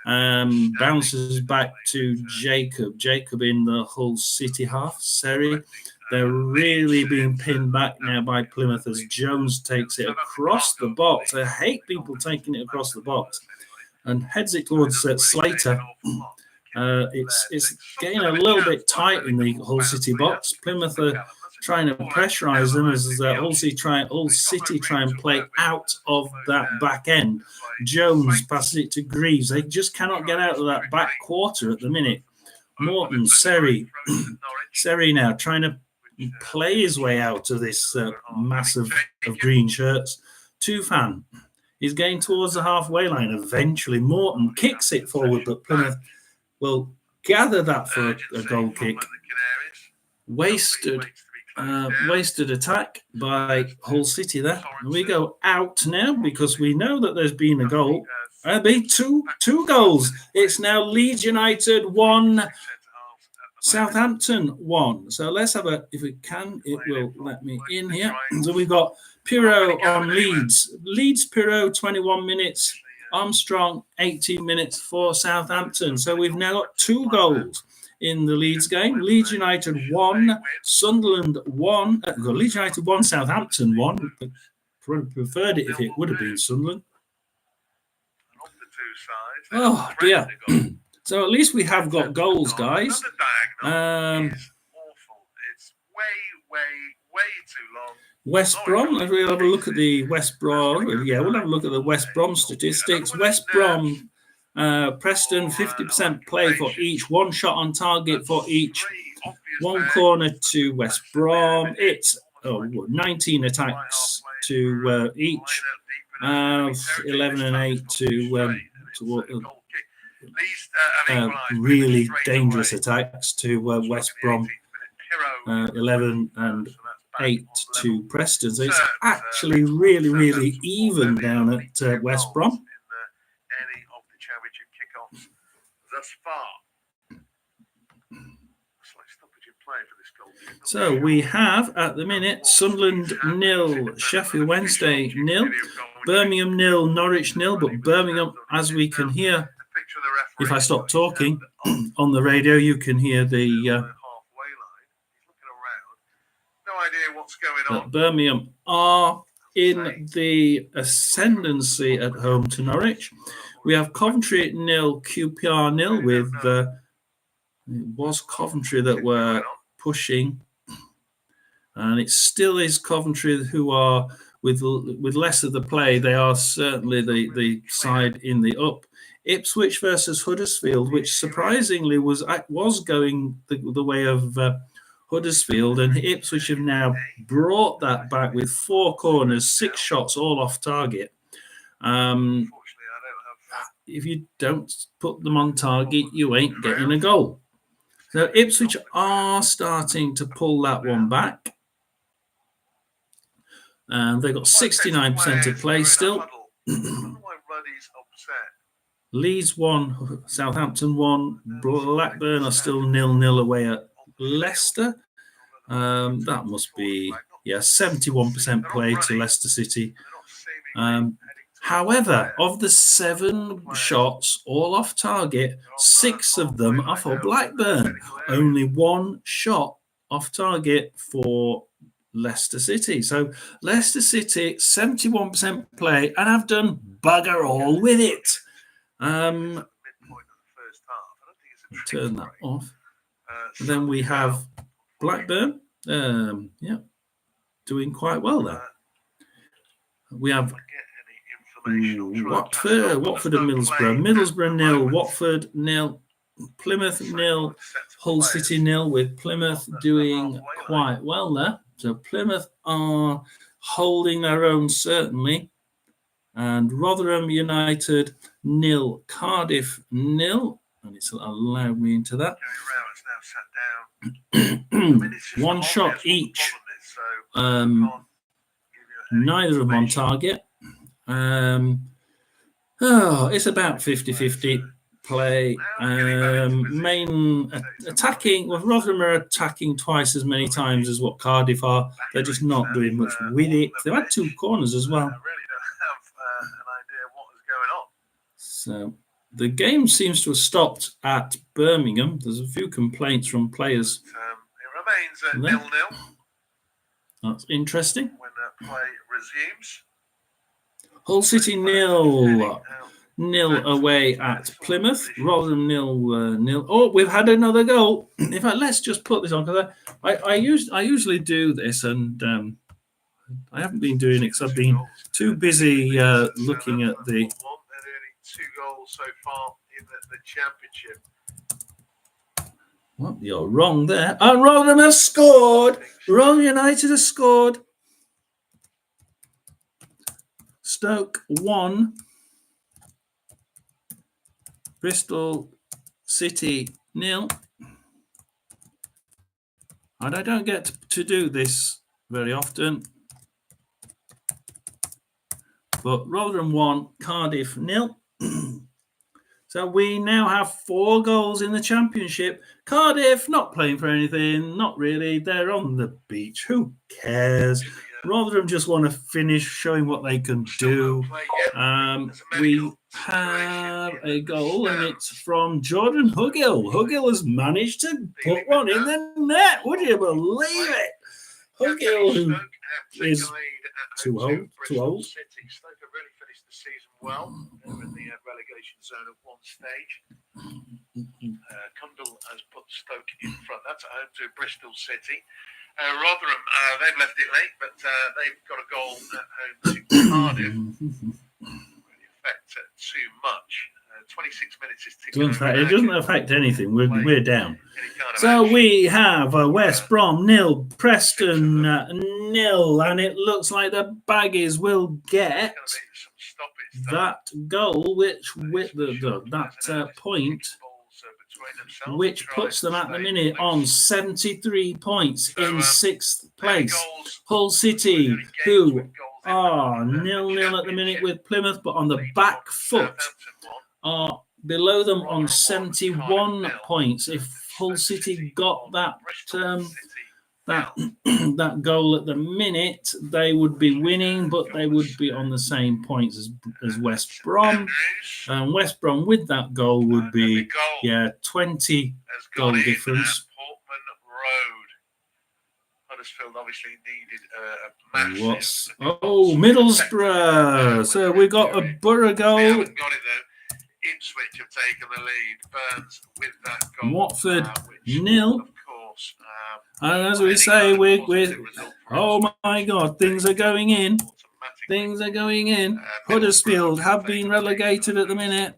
Bounces back to Jacob. Jacob in the Hull City half. Seri. They're really being pinned back now by Plymouth as Jones takes it across the box. I hate people taking it across the box. And heads it towards Slater. It's getting a little bit tight in the Hull City box. Plymouth are trying to pressurise them as Hull City try and play out of that back end. Jones passes it to Greaves. They just cannot get out of that back quarter at the minute. Morton, Seri now trying to play his way out of this mass of green shirts. Tufan. He's going towards the halfway line eventually. Morton kicks it forward, but Plymouth will gather that for a goal kick. Wasted attack by Hull City there. And we go out now because we know that there's been a goal. There'll be two goals. It's now Leeds United 1, Southampton 1. So let's have if we can, it will let me in here. So we've got Pirot on Leeds. Leeds Pirot 21 minutes. Armstrong 18 minutes for Southampton. So we've now got 2 goals in the Leeds game. Leeds United 1, Sunderland 1. Leeds United 1, Southampton 1. Preferred it if it would have been Sunderland. Oh dear. So at least we have got goals, guys. It's way too long. West Brom, we'll have a look at the West Brom. Yeah, we'll have a look at the West Brom statistics. West Brom, Preston, 50% play for each, 1 shot on target for each, 1 corner to West Brom. It's 19 attacks to each. 11 and 8 to really dangerous attacks to West Brom. 11 and 8 to Preston. So it's actually really even down at West Brom. Any of the championship kickoffs thus far. So we have at the minute Sunderland 0, Sheffield Wednesday 0, Birmingham 0, Norwich 0. But Birmingham, as we can hear, if I stop talking on the radio, you can hear the idea what's going on. Birmingham are in the ascendancy at home to Norwich. We have Coventry 0, QPR 0 with it was Coventry that were pushing, and it still is Coventry who are with less of the play. They are certainly the side in the up. Ipswich versus Huddersfield, which surprisingly was going the way of Huddersfield, and Ipswich have now brought that back with 4 corners, 6 shots, all off target. If you don't put them on target, you ain't getting a goal. So Ipswich are starting to pull that one back. And they've got 69% of play still. Leeds 1, Southampton 1, Blackburn are still 0-0 away at Leicester. That must be 71% play to Leicester City. However, of the 7 shots all off target, 6 of them are for Blackburn. Only 1 shot off target for Leicester City. So Leicester City 71% play and have done bugger all with it. Turn that off. And then we have Blackburn, doing quite well there. We have Watford and Middlesbrough 0, Watford 0, Plymouth 0, Hull City 0, with Plymouth doing quite well there. So Plymouth are holding their own certainly. And Rotherham United 0, Cardiff 0, and it's allowed me into that. 1 shot each. Neither of them on target. It's about 50-50 play. Main attacking. Well, Rotherham are attacking twice as many times as what Cardiff are. They're just not doing much with it. They've had 2 corners as well. So the game seems to have stopped at Birmingham. There's a few complaints from players. It remains 0-0. That's interesting. When play resumes. Hull City 0 away at Plymouth. Rotherham 0. Oh, we've had another goal. In fact, let's just put this on, because I usually do this, and I haven't been doing it because I've been too busy looking at the. They're only 2 goals so far in the championship. Well, you're wrong there. And Rotherham have scored. Rotherham United have scored. Stoke 1. Bristol City 0. And I don't get to do this very often. But Rotherham 1, Cardiff 0. So we now have 4 goals in the championship. Cardiff not playing for anything, not really. They're on the beach. Who cares? Rotherham just want to finish showing what they can do. We have a goal, and it's from Jordan Hugill. Hugill has managed to put one in the net. Would you believe it? Hugill, who is too old. Stoke have really finished the season well. They were in the relegation zone at one stage. Cundall has put Stoke in front. That's at home to Bristol City. Rotherham, they've left it late, but they've got a goal at home to Cardiff. Really affect too much. 26 minutes is ticking over. It doesn't affect anything. We're down. Kind of So action. we have West Brom 0, Preston 0, and it looks like the Baggies will get that goal, which with that point, which puts them at the minute on 73 points in 6th place. Hull City, who are 0-0 at the minute with Plymouth, but on the back foot, are below them on 71 points. If Hull City got that that goal at the minute, they would be winning, but they would be on the same points as West Brom. And West Brom with that goal would be 20 goal difference. Huddersfield obviously needed a massive. Middlesbrough. So we got a Borough goal. They haven't got it though. Ipswich have taken the lead. Burns with that goal. Watford which, 0. Of course. And as we say, oh my God, things are going in. Things are going in. Huddersfield have been relegated at the minute.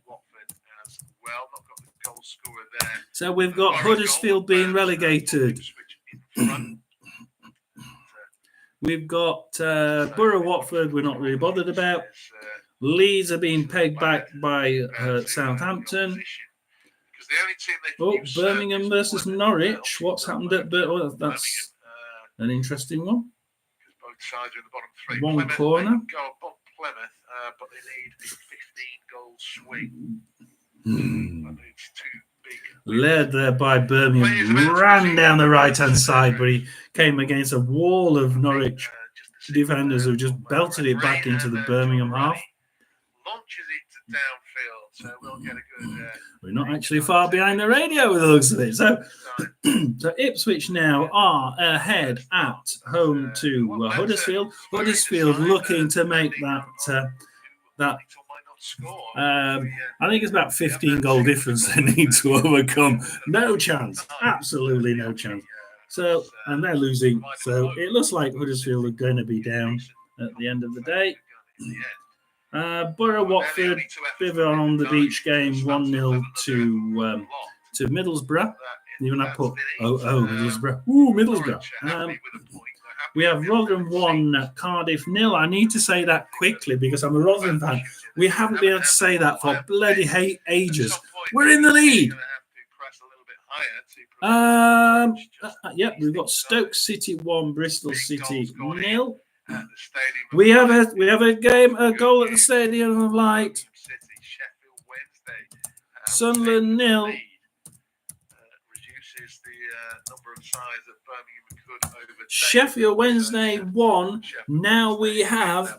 So we've got Huddersfield being relegated. We've got Borough Watford, we're not really bothered about. Leeds are being pegged back by Southampton. Birmingham versus Norwich. What's happened at Birmingham? That's an interesting one. Both sides are in the bottom three. One Plymouth, corner. They can go above Plymouth, but they need a 15-goal swing. It's too big. Led there by Birmingham, ran down the right-hand side, but he came against a wall of Norwich defenders who just belted it back into the Birmingham half. Launches it downfield, so we'll get a good. We're not actually far behind the radio with the looks of it. So, so Ipswich now are ahead at home to Huddersfield. Huddersfield looking to make that. I think it's about 15 goal difference they need to overcome. No chance, absolutely no chance. So, and they're losing. So it looks like Huddersfield are going to be down at the end of the day. Borough Watford, bit of an on the beach game, 1-0 to Middlesbrough. Even I put Middlesbrough. Middlesbrough. We have Rotherham 1, Cardiff 0. I need to say that quickly because I'm a Rotherham fan. We haven't been able to say that for bloody ages. We're in the lead. We've got Stoke City 1, Bristol City 0. We have a goal at the Stadium of Light. Sunderland 0. Reduces the number of sides that Birmingham could overtake. Sheffield Wednesday 1. Now we have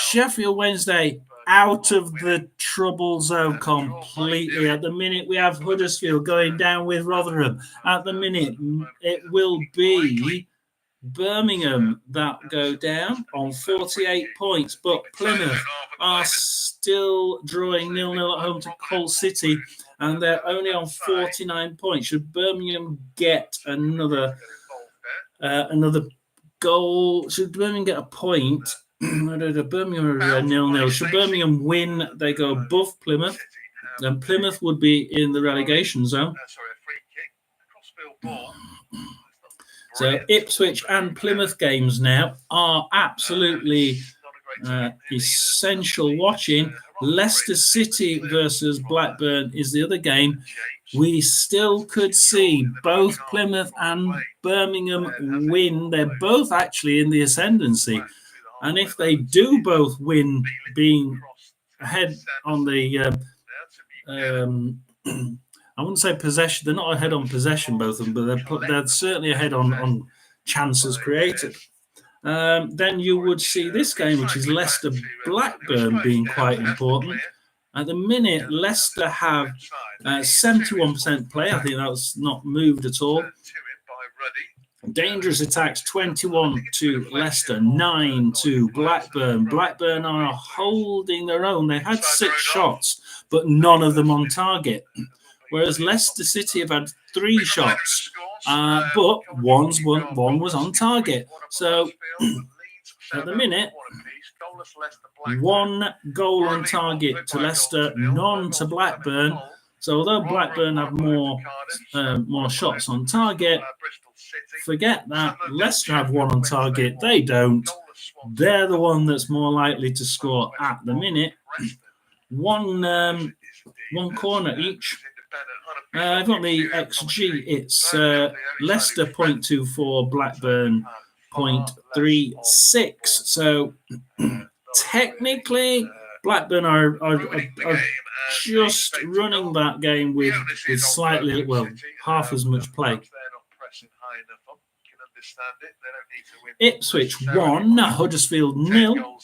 Sheffield Wednesday out of the trouble zone completely. At the minute, we have Huddersfield going down with Rotherham. At the minute, it will be Birmingham that go down on 48 points, but Plymouth are still drawing 0-0 at home to Hull City, and they're only on 49 points. Should Birmingham get another goal? Should Birmingham get a point? Birmingham are 0-0. Should Birmingham win, they go above Plymouth, and Plymouth would be in the relegation zone. So Ipswich and Plymouth games now are absolutely essential watching. Leicester City versus Blackburn is the other game. We still could see both Plymouth and Birmingham win. They're both actually in the ascendancy. And if they do both win, being ahead on the I wouldn't say possession. They're not ahead on possession, both of them, but they're certainly ahead on chances created. Then you would see this game, which is Leicester-Blackburn, being quite important. At the minute, Leicester have 71% play. I think that's not moved at all. Dangerous attacks, 21 to Leicester, 9 to Blackburn. Blackburn are holding their own. They had 6 shots, but none of them on target. Whereas Leicester City have had 3 shots, but one was on target. So at the minute, East. Goalless Leicester, Blackburn. 1 goal on target to Leicester, none to Blackburn. So although Blackburn have more shots on target, forget that. Leicester have 1 on target. They don't. They're the one that's more likely to score at the minute. One corner each. I've got the XG. It's Leicester 0.24, Blackburn 0.36. So technically, Blackburn are just running that game with slightly, well, half as much play. Ipswich 1, Huddersfield 0.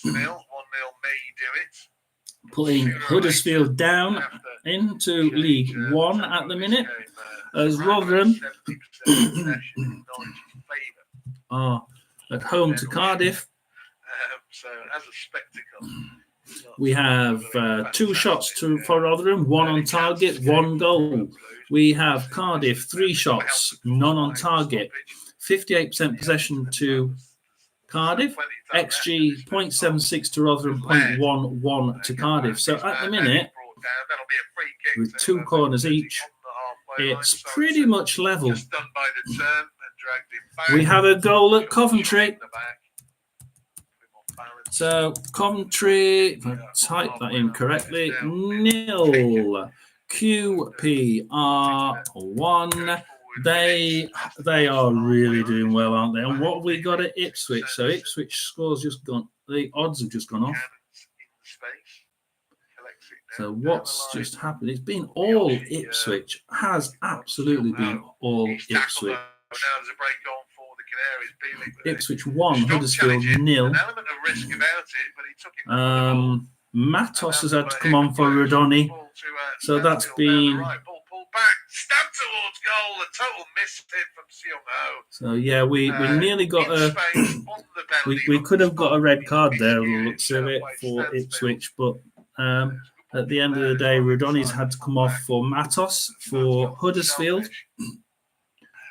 Putting Huddersfield down into League 1 at the minute, as Rotherham are at home to Cardiff. So as a spectacle, we have 2 shots for Rotherham, 1 on target, 1 goal. We have Cardiff 3 shots, none on target, 58% possession to Cardiff, XG 0.76 to Rotherham, 0.11 to Cardiff. So at the minute, with 2 corners each, it's pretty much level. We have a goal at Coventry. So Coventry, if I type that in correctly, 0. QPR 1. They are really doing well, aren't they? And what have we got at Ipswich? So Ipswich scores just gone. The odds have just gone off. So what's just happened? It's been all Ipswich. Has absolutely been all Ipswich. Ipswich 1, Huddersfield 0. Matos has had to come on for Rodoni. So that's been. Stab towards goal, a total mishit from Seong-ho. So yeah, we nearly got a. We could have got a red card there, looks of it, for Ipswich, but at the end of the day, Rodoni's had to come off for Matos for Huddersfield.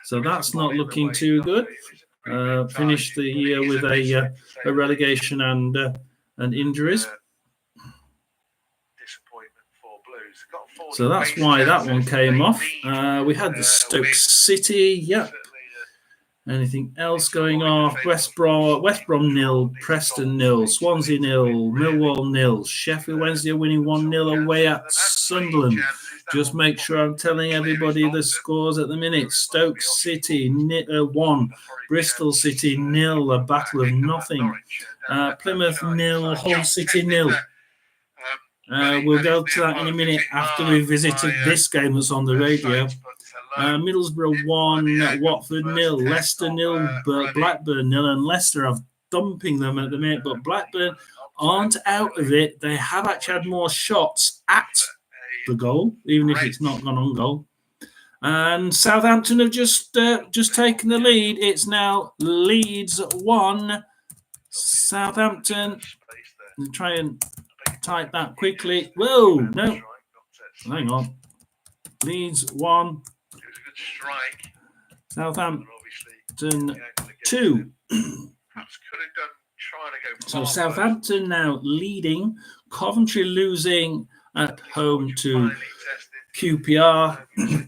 So that's not looking too good. Finished the year with a relegation and injuries. So that's why that one came off. We had the Stoke City. Yep. Anything else going off? West Brom 0, Preston 0, Swansea 0, Millwall 0, Sheffield Wednesday winning 1-0 away at Sunderland. Just make sure I'm telling everybody the scores at the minute. Stoke City 1, Bristol City 0, a battle of nothing. Plymouth 0, Hull City 0. We'll go to that in a minute after we've visited this game that's on the radio. Middlesbrough 1, Watford 0, Leicester 0, Blackburn 0, and Leicester are thumping them at the minute, but Blackburn aren't out of it. They have actually had more shots at the goal, even if it's not gone on goal. And Southampton have just taken the lead. It's now Leeds 1, Southampton. I'll try and type that quickly. Whoa, no. Hang on. Leeds 1. Southampton 2. So Southampton now leading. Coventry losing at home to QPR.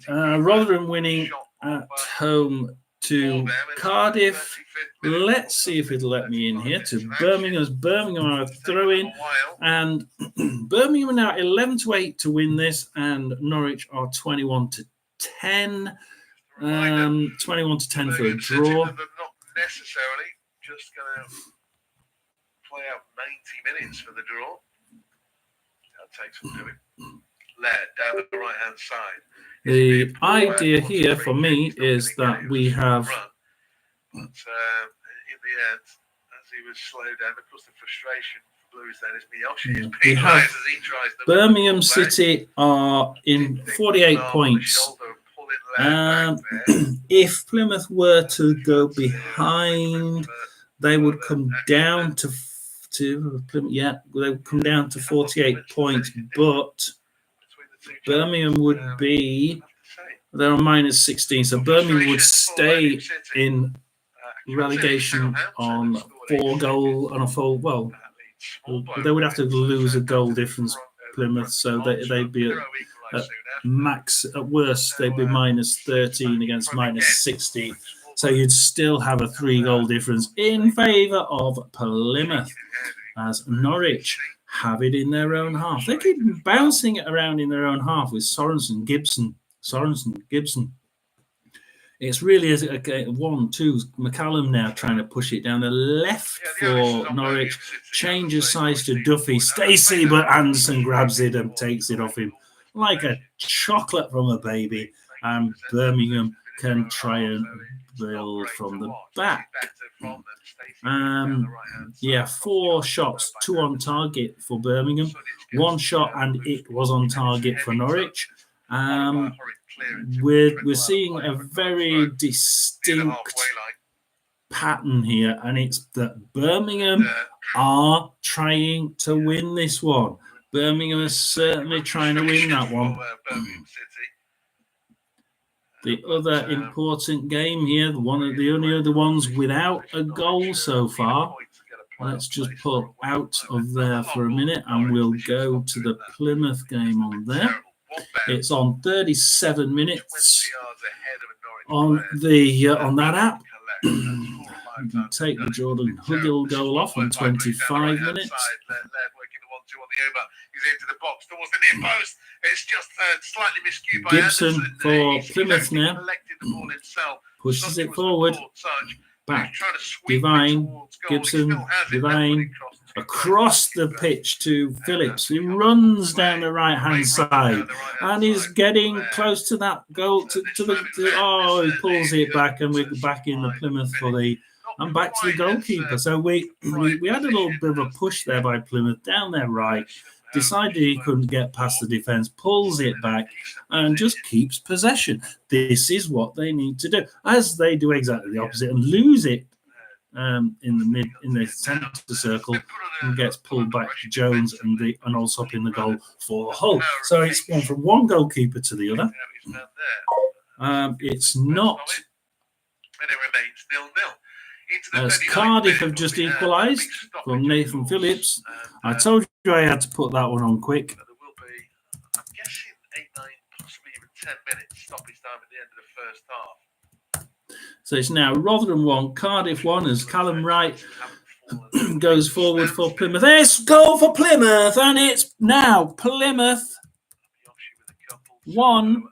Rotherham winning at home to Cardiff. Let's see if it'll let me in here to Birmingham. Birmingham are throwing, and Birmingham are now 11-8 to win this, and Norwich are 21-10. 21-10 for a draw. Not necessarily just going to play out 90 minutes for the draw. That takes some doing. Laird down the right hand side. The idea here for me is that we have. But in the end, as he was slowed down, of course, the frustration for Blues then is Miyoshi is penalised as he tries to. Birmingham City are in 48 points. If Plymouth were to go behind, they would come down to Plymouth. Yeah, they would come down to 48 points, but Birmingham would be. They're on minus 16, so Birmingham would stay in relegation on 4 goal on a full. Well, They would have to lose a goal difference, Plymouth, so they'd be at max, at worst, they'd be minus 13 against minus 16. So you'd still have a 3-goal difference in favour of Plymouth, as Norwich have it in their own half. They keep bouncing it around in their own half with Sorensen, Gibson. It's really a 1-2. McCallum now trying to push it down the left for Norwich. Changes size to Duffy. Stacey, but Anderson grabs it and takes it off him like a chocolate from a baby. And Birmingham can try and build from the back. 4 shots, 2 on target for Birmingham. 1 shot and it was on target for Norwich. We're seeing a very distinct pattern here, and it's that Birmingham are trying to win this one. Birmingham is certainly trying to win that one. The other important game here, one of the only other ones without a goal so far. Let's just pull out of there for a minute and we'll go to the Plymouth game on there. It's on 37 minutes on that app. You can take the Jordan Hugill goal off on 25 minutes. Gibson for Plymouth now. Pushes it forward. Back. Divine. Gibson. Divine. Across the pitch to Phillips, who runs down the right-hand side and is getting close to that goal. He pulls it back, and we're back in the Plymouth and back to the goalkeeper. So we had a little bit of a push there by Plymouth down their right. Decided he couldn't get past the defence, pulls it back, and just keeps possession. This is what they need to do, as they do exactly the opposite and lose it in the centre circle, and gets pulled back to Jones and Allsop in the goal for Hull. So it's gone from one goalkeeper to the other. It's not. And it remains 0-0. As Cardiff have just equalised from Nathan Phillips. I told you I had to put that one on quick. There will be, I'm guessing, 8, 9, possibly even 10 minutes stoppage time at the end of the first half. So it's now Rotherham 1, Cardiff 1, as Callum Wright goes forward for Plymouth. It's goal for Plymouth, and it's now Plymouth 1. Not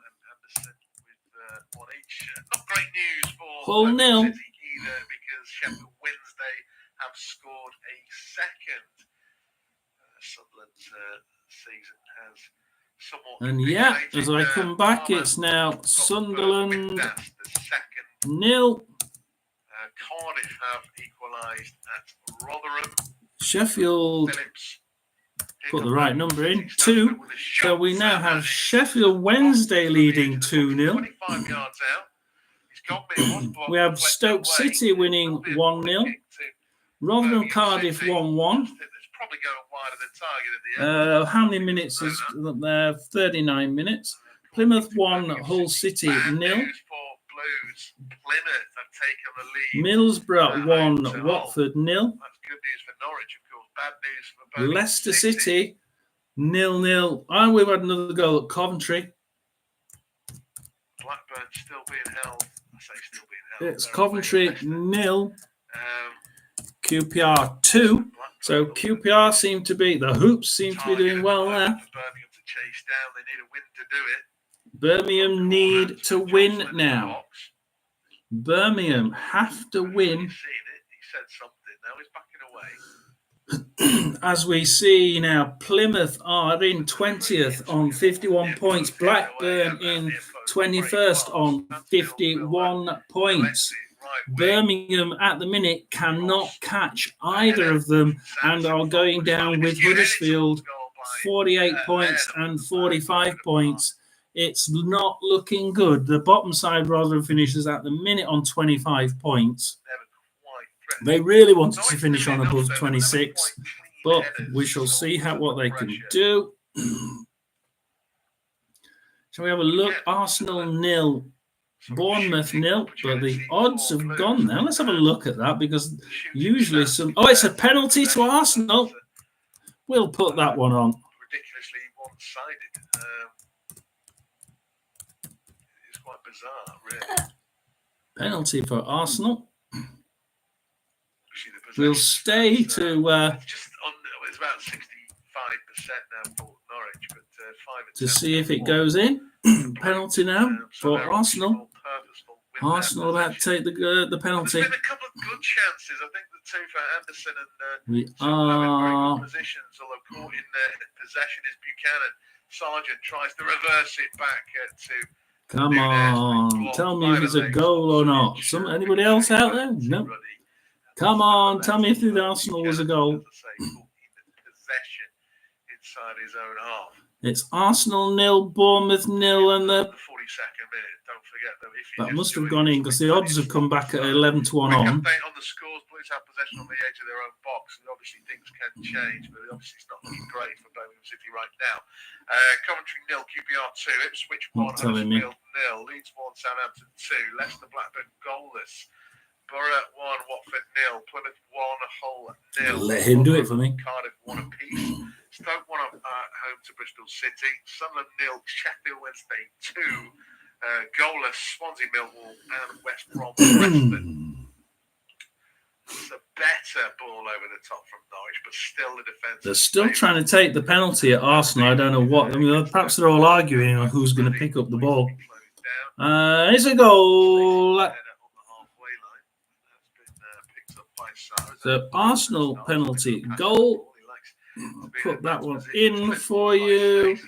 great news for Hull 0. City either, because Sheffield Wednesday have scored a second. Sunderland's season has somewhat. And as I come back, it's now Sunderland 0. Cardiff have equalised at Rotherham. Sheffield put the right number in, 2. So we now have Sheffield Wednesday leading 2-0. 25 yards out. We have Stoke City winning 1-0. Rotherham Cardiff 1-1. How many minutes is there? 39 minutes. Plymouth 1, Hull City 0. Middlesbrough 1, Watford 0. That's good news for Norwich, of course. Bad news for Birmingham Leicester City 0-0. And we've had another goal at Coventry. Blackburn still being held. I say still being held. It's Coventry 0. QPR 2. So QPR seem to be, the Hoops seem to be doing well there. Birmingham to chase down. They need a win to do it. Birmingham need to win now. Birmingham have to win. He said something. Now he's backing away. As we see now, Plymouth are in 20th on 51 points. Blackburn in 21st on 51 points. Birmingham at the minute cannot catch either of them and are going down with Huddersfield 48 points and 45 points. It's not looking good. The bottom side Rotherham finishes at the minute on 25 points. They really wanted to finish on above 26, but we shall see what they can do. Shall we have a look? Arsenal 0, Bournemouth 0, but the odds have gone now. Let's have a look at that, because usually it's a penalty to Arsenal. We'll put that one on. Ridiculously one-sided. It's quite bizarre, really. Penalty for Arsenal. We'll stay to it's about 65% now for Norwich, but 5 to see if it goes in. Penalty now for Arsenal. Arsenal about to take the penalty. There's been a couple of good chances. I think the two for Anderson and We some have in very are. good positions, although caught in possession is Buchanan. Sargent tries to reverse it back to. Come on, tell me if it's a goal or not. Anybody else out there? No. Come on, tell me if the Arsenal was a goal. Possession inside his own half. It's Arsenal 0, Bournemouth 0, and the 42nd minute. Don't forget though, if that must have gone in because the odds have come back at 11 to 1 on. Update on the scores. Blues have possession on the edge of their own box, and obviously things can change, but obviously it's not looking great for Birmingham City right now. Coventry 0, QPR 2, Ipswich 1, Huddersfield 0, Leeds 1, Southampton 2, Leicester Blackburn goalless. Borough 1, Watford 0, Plymouth 1, Hull 0. Let him do it for me. Cardiff 1 apiece. Stoke 1 home to Bristol City. Sunderland 0, Sheffield Wednesday 2. Goalless, Swansea, Millwall, and West Brom, Preston. It's a better ball over the top from Norwich, but still the defence. They're still trying to take the penalty at Arsenal. I don't know what. I mean, perhaps they're all arguing on who's going to pick up the ball. It's a goal. So Arsenal penalty goal. I'll put that one in for you.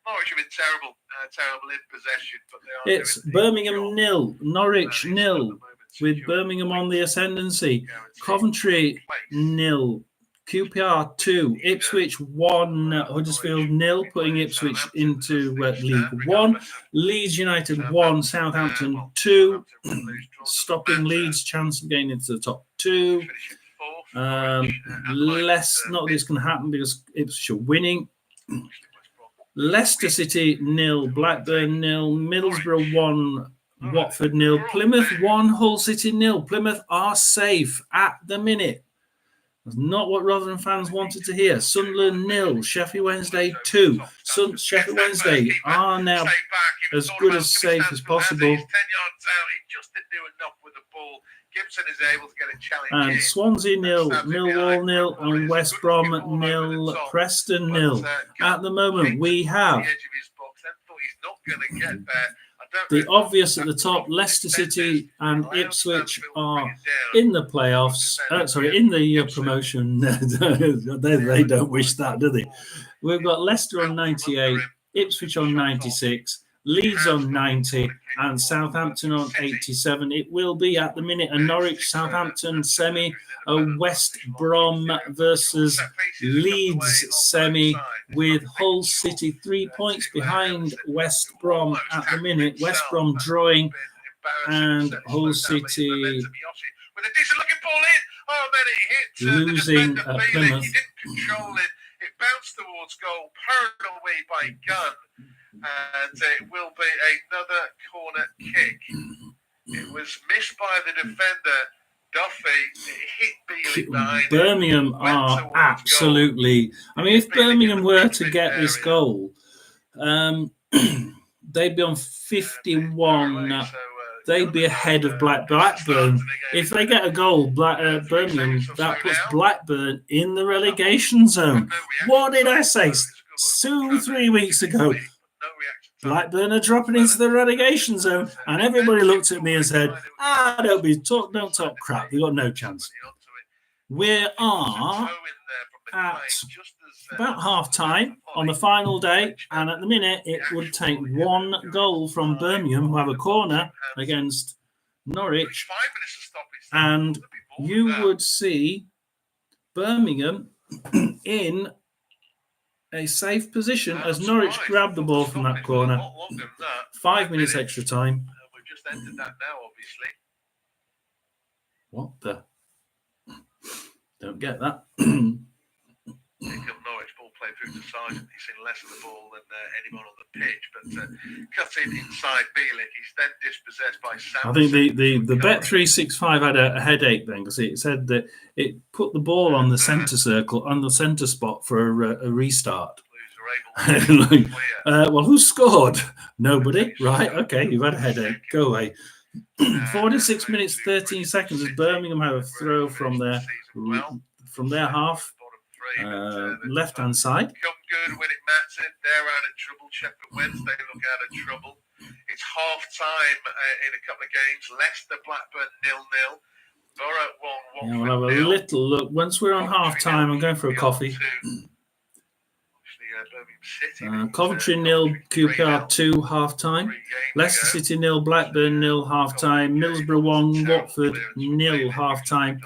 Norwich have been terrible in possession, but they are. It's Birmingham 0, Norwich 0, with Birmingham on the ascendancy. Coventry 0, QPR 2, Ipswich 1, Huddersfield 0, putting Ipswich into League 1. Leeds United 1, Southampton 2, stopping Leeds' chance of getting into the top 2. Less, not that it's going to happen because Ipswich are winning. Leicester City 0, Blackburn 0, Middlesbrough 1, Watford 0, Plymouth 1, Hull City 0. Plymouth are safe at the minute. That's not what Rotherham fans wanted to hear. Sunderland 0, Sheffield Wednesday 2. Sheffield Wednesday are now as good as safe as possible. 10 yards out, he just didn't do enough with the ball. Gibson is able to get a challenge. And Swansea 0, Millwall 0, and West Brom 0, Preston 0. At the moment, we have the obvious at the top. Leicester City and Ipswich are in the playoffs. In the promotion. They don't wish that, do they? We've got Leicester on 98, Ipswich on 96, Leeds on 90, and Southampton on 87. It will be at the minute a Norwich-Southampton semi, a West Brom versus Leeds semi, with Hull City 3 points behind West Brom at the minute. West Brom drawing and Hull City with a decent looking ball in. Oh, then it hit losing the at Bailey. Plymouth. He didn't control it. It bounced towards goal, purred away by Gunn. And it will be another corner kick. It was missed by the defender, Duffy. It hit Bealey behind. Birmingham are absolutely. Goal. I mean, if Birmingham were to get this goal, they'd be on 51. They'd be ahead of Blackburn. If they get a goal, Birmingham, that puts Blackburn in the relegation zone. What did I say 2-3 weeks ago? Blackburn are dropping into the relegation zone, and everybody looked at me and said, don't talk crap. They've got no chance. We are at about half-time on the final day, and at the minute, it would take one goal from Birmingham, who have a corner against Norwich, and you would see Birmingham in a safe position as Norwich grabbed the ball from that corner. 5 minutes extra time. We've just entered that now, obviously. What the? Don't get that. Norwich ball played through to Sargent. He's seen less of the ball than anyone on the pitch, but cutting inside Bielik, he's then dispossessed by Samson. I think the Bet365 had a headache then, because it said that it put the ball on the centre circle, on the centre spot for a restart. Well, who scored? Nobody. Right, okay, you've had a headache. Go away. 46 minutes 13 seconds as Birmingham have a throw from their half, left hand side. Come good when it mattered. They're out of trouble. Sheffield Wednesday look out of trouble. It's half time in a couple of games. Leicester, Blackburn 0-0. Borough 1-1. Yeah, we'll have a little look. Once we're on half time, I'm going for a coffee. Coventry 0, QPR 2, half time. Leicester City 0, Blackburn 0, half time. Middlesbrough 1, Watford 0, half time.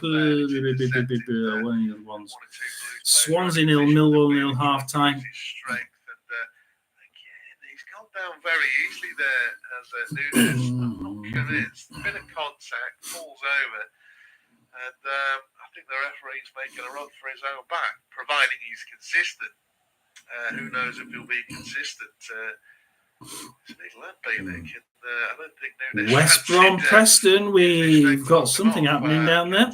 Swansea 0, Millwall 0, half time. He's gone down very easily there as Nunes. I'm not convinced. A bit of contact, falls over, and I think the referee's making a run for his own back, providing he's consistent. Who knows if he'll be consistent? I don't think Nunes. West Brom, Preston, we've got something happening down there.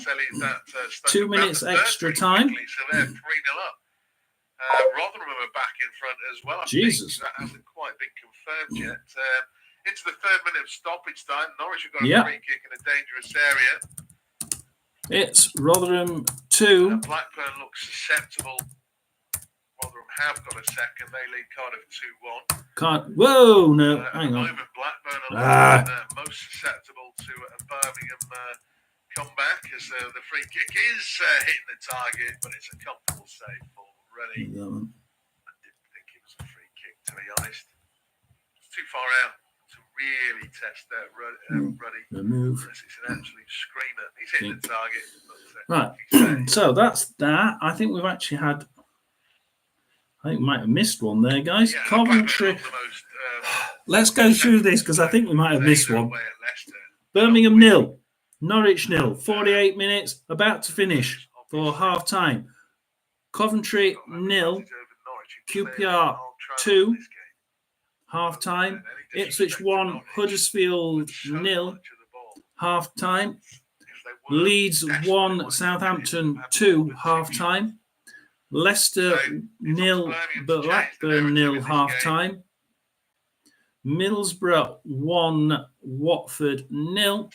2 minutes extra time. So they're 3-0 up. Rotherham are back in front as well. Jesus. That hasn't quite been confirmed yet. Into the 3rd minute of stoppage time. Norwich have got a free kick in a dangerous area. It's Rotherham 2. Blackburn looks susceptible. Rotherham have got a second. They lead Cardiff 2-1. Whoa, no, hang on. At the moment, Blackburn are most susceptible to a Birmingham comeback, as the free kick is hitting the target, but it's a comfortable save for Ruddy. I didn't think it was a free kick, to be honest. It's too far out to really test Ruddy. The move. It's an absolute screamer. He's hitting the target. Right, so that's that. I think we've actually had... I think we might have missed one there, guys. Yeah, Coventry. Let's go through this, because I think we might have missed one. Birmingham 0, Norwich 0, 48 minutes, about to finish for half time. Coventry 0, QPR 2, half time. Ipswich 1, Huddersfield 0, half time. Leeds 1, Southampton 2, half time. Leicester 0, Blackburn 0, half time. Middlesbrough 1, Watford 0,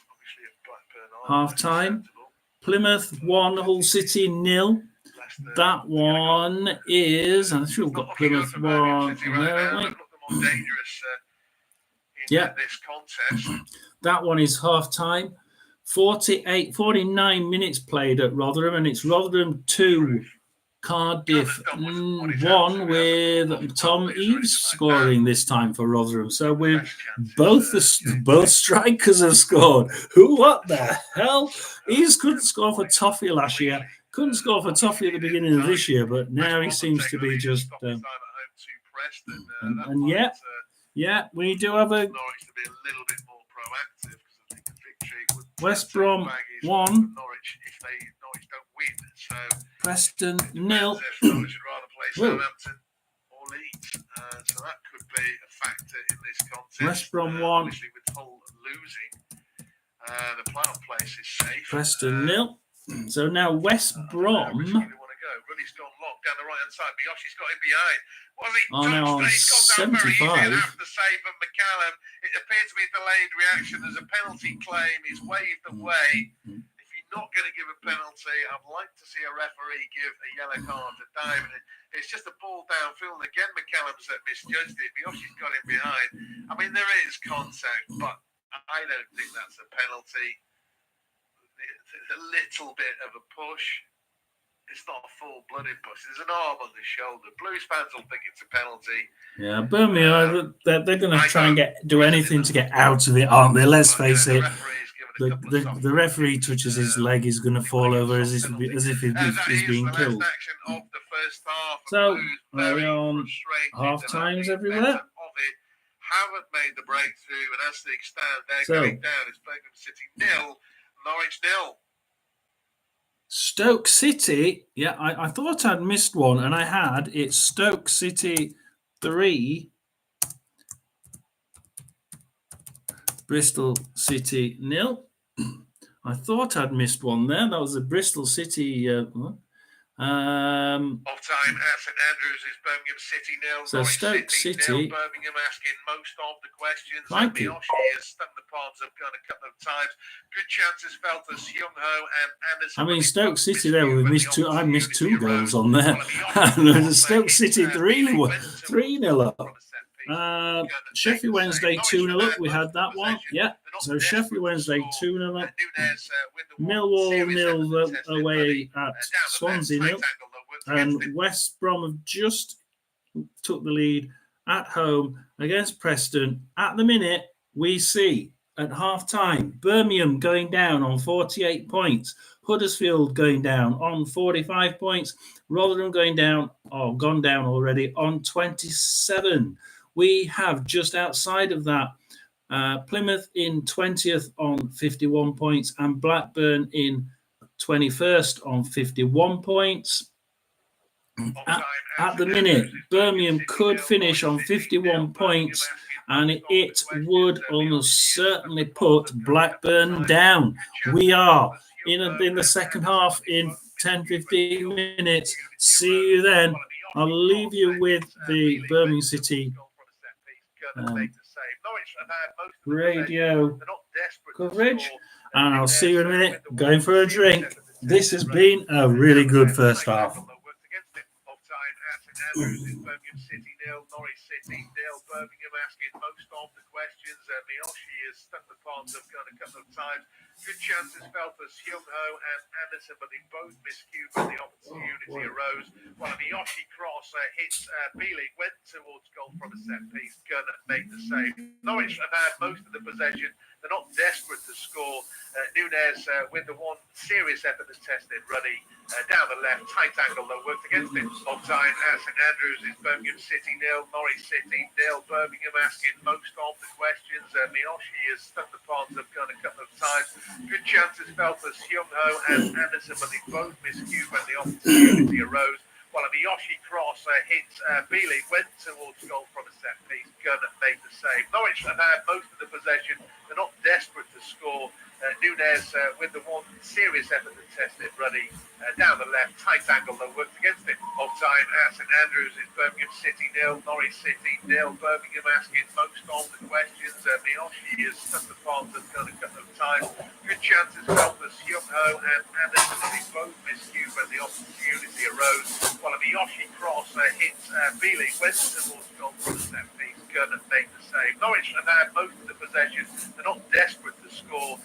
half time. Plymouth 1, Hull City 0. That one is, I'm sure we've got Plymouth 1 there. Yeah, that one is half time. 49 minutes played at Rotherham, and it's Rotherham 2. Cardiff 1 with Tom Eves scoring this time for Rotherham. So we're both strikers have scored. What the hell? Eves couldn't score for Toffee last year. Couldn't score for Toffee at the beginning of this year, but now he seems to be just. And yeah, we do have a West Brom 1. Preston 0. Should rather play Southampton or Leeds, so that could be a factor in this contest. West Brom 1. Obviously, with Hull losing, the playoff place is safe. Preston 0. So now West Brom. Ruddy's gone locked down the right hand side. Miyoshi's got him behind. Now on 75. After save of McCallum, it appears to be a delayed reaction. There's a penalty claim. It's waved away. Not going to give a penalty. I'd like to see a referee give a yellow card to Diamond. It's just a ball downfield. Again, McCallum's misjudged it. Miyoshi's got him behind. I mean, there is contact, but I don't think that's a penalty. It's a little bit of a push. It's not a full-blooded push. There's an arm on the shoulder. Blues fans will think it's a penalty. Yeah, Birmingham, they're going to try and do anything to get out of it, aren't they? Let's face it. The referee touches his leg, he's going to fall over as if he's being killed. So, we're on half times everywhere. Haven't made the breakthrough, and as things stand, they're going down. It's Birmingham City 0, Norwich 0. Stoke City. Yeah, I thought I'd missed one, and I had. It's Stoke City 3, Bristol City 0. I thought I'd missed one there. That was the Bristol City. Off time at St Andrews is Birmingham City 0, So Norwich Stoke City 0. City. Birmingham asking most of the questions. Crikey. Miyoshi has stung the palms of gun a couple of times. Good chances felt as Young Ho and Anderson. I mean, Stoke City there, we missed two. I missed 2 goals on there. Stoke City 3-0 up. Sheffield Wednesday 2-0 up. We had that one. Yeah. So Sheffield Wednesday 2-0 up. Millwall 0 away at Swansea 0. And West Brom have just took the lead at home against Preston. At the minute, we see at half-time Birmingham going down on 48 points, Huddersfield going down on 45 points, Rotherham going down, or gone down already, on 27. We have just outside of that Plymouth in 20th on 51 points and Blackburn in 21st on 51 points. At the minute, Birmingham could finish on 51 points, and it would almost certainly put Blackburn down. We are in the second half in 10-15 minutes. See you then. I'll leave you with the Birmingham City radio coverage, and I'll see you in a minute. Going for a drink. This has been a really good first half. Birmingham City 0, Norwich City 0. Birmingham asking most of the questions. Miyoshi has stung the palms of gun a couple of times. Good chances felt for Young Ho and Anderson, but they both miscued when the opportunity arose. While a Miyoshi cross hits Beeley, went towards goal from a set piece. Gunner made the save. Norwich have had most of the possession. They're not desperate to score. Nunez with the one serious effort that's tested. Ruddy down the left, tight angle though, worked against him. Offside at St Andrews is Birmingham City 0, Norwich City 0. Birmingham asking most of the questions. Miyoshi has stung the palms of gun a couple of times. Good chances felt for Young Ho and Anderson, but they both miscued when the opportunity arose. While a Miyoshi cross hits Beeley, went towards goal from a set piece. Gunner made the save. Norwich have had most of the possession. They're not desperate to score. Nunez with the one serious effort that tested. Ruddy down the left, tight angle though, worked against him. Off time at St Andrews is Birmingham City 0, Norwich City 0. Birmingham asking most of the questions. Miyoshi has stuck the palms of gun a couple of times. Good chances felt for Young Ho and Anderson, but they both miscued when the opportunity arose. While a Miyoshi cross hits Beeley, went towards goal from a set piece. Gunner made the save. Norwich have had most of the possession. They're not desperate to score.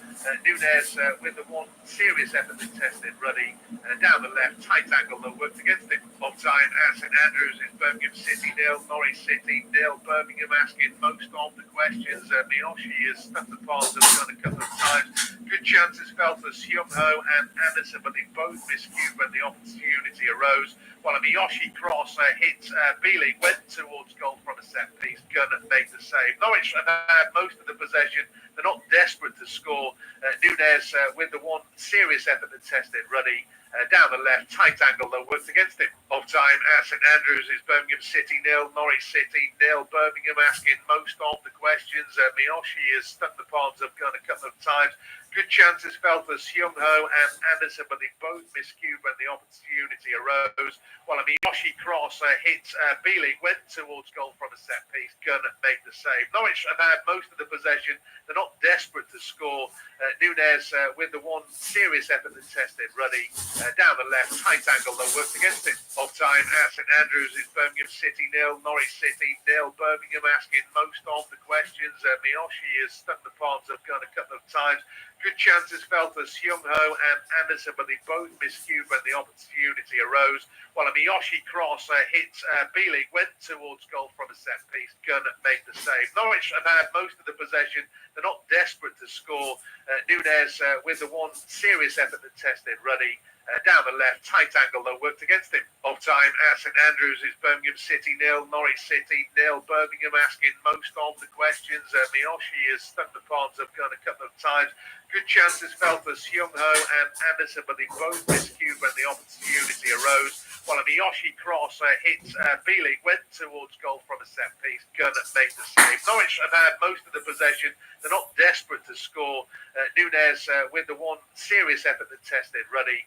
Nunez with the one serious effort that tested. Ruddy down the left, tight angle though, worked against him. Off time at St Andrews is Birmingham City 0, Norwich City 0. Birmingham asking most of the questions. Miyoshi has stuck the palms of gun a couple of times. Good chances felt for Young Ho and Anderson, but they both miscued when the opportunity arose. While a Miyoshi cross hits Beeley, went towards goal from a set piece. Gunner made the save. Norwich have had most of the possession. They're not desperate to score. Nunez with the one serious effort that tested. Ruddy down the left, tight angle though, worked against him. Off time at St Andrews is Birmingham City 0, Norwich City 0. Birmingham asking most of the questions. Miyoshi has stuck the palms of gun a couple of times. Good chances felt for Young Ho and Anderson, but they both miscued when the opportunity arose. While a Miyoshi cross hits Beeley, went towards goal from a set piece. Gunner made the save. Norwich have had most of the possession. They're not desperate to score. Nunez with the one serious effort that tested. Ruddy down the left, tight angle though, worked against him. Off time at St Andrews is Birmingham City 0, Norwich City 0. Birmingham asking most of the questions. Miyoshi has stuck the palms of gun a couple of times. Good chances felt for Young Ho and Anderson, but they both miscued when the opportunity arose. While a Miyoshi cross hits Beeley, went towards goal from a set piece. Gunner made the save. Norwich have had most of the possession. They're not desperate to score. Nunez with the one serious effort that tested. Ruddy Down the left, tight angle though, worked against him. Off time at St Andrews is Birmingham City 0, Norwich City 0. Birmingham asking most of the questions. Miyoshi has stuck the palms up gun a couple of times. Good chances felt for Seung Ho and Anderson, but they both miscued when the opportunity arose. While a Miyoshi cross hits Beeley, went towards goal from a set piece. Gunn made the save. Norwich have had most of the possession. They're not desperate to score. Nunez with the one serious effort that tested Ruddy.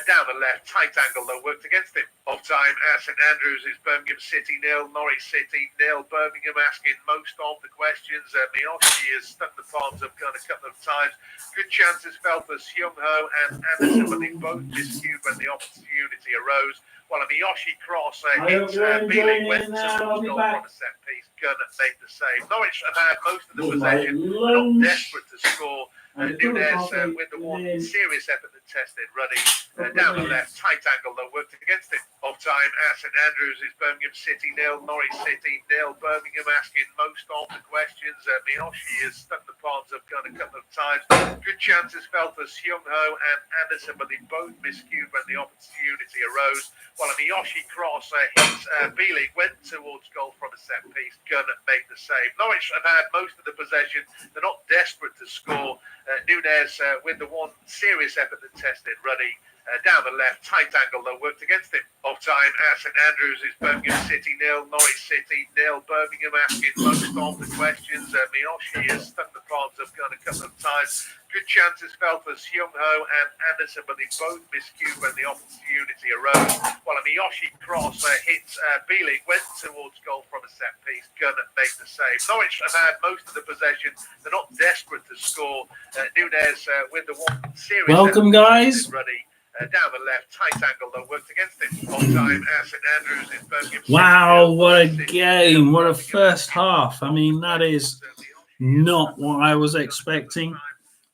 Down the left, tight angle though, worked against him. Off time at St Andrews is Birmingham City 0, Norwich City 0. Birmingham asking most of the questions. Miyoshi has stuck the palms up gun a couple of times. Good chances fell for Seung Ho and Anderson, but they both miscued when the opportunity arose. While a Miyoshi cross hits Beeley, went towards goal from a set piece. Gunn made the save. Norwich have had most of the possession. They're not desperate to score. Nunez with the one serious effort that tested Ruddy. Down the left, tight angle though, worked against it. Off time at St Andrews is Birmingham City 0, Norwich City 0. Birmingham asking most of the questions. Miyoshi has stuck the palms up gun a couple of times. Good chances fell for Seung Ho and Anderson, but they both miscued when the opportunity arose. While a Miyoshi cross hits Beeley, went towards goal from a set piece. Gunn made the save. Norwich have had most of the possession. They're not desperate to score. Nunez with the one serious effort that tested Ruddy. Down the left, tight angle though, worked against him. Off time at St Andrews is Birmingham City 0, Norwich City 0. Birmingham asking most of the questions. Miyoshi has stuck the palms up gun a couple of times. Good chances fell for Seung Ho and Anderson, but they both miscued when the opportunity arose. While a Miyoshi cross hits Beeley, went towards goal from a set piece. Gunn made the save. Norwich have had most of the possession. They're not desperate to score. Nunez with the one serious. Welcome, guys. Ruddy. Down the left, tight angle though, worked against him. Off time at St Andrews is Birmingham. Wow, what a game. What a first half. I mean, that is not what I was expecting.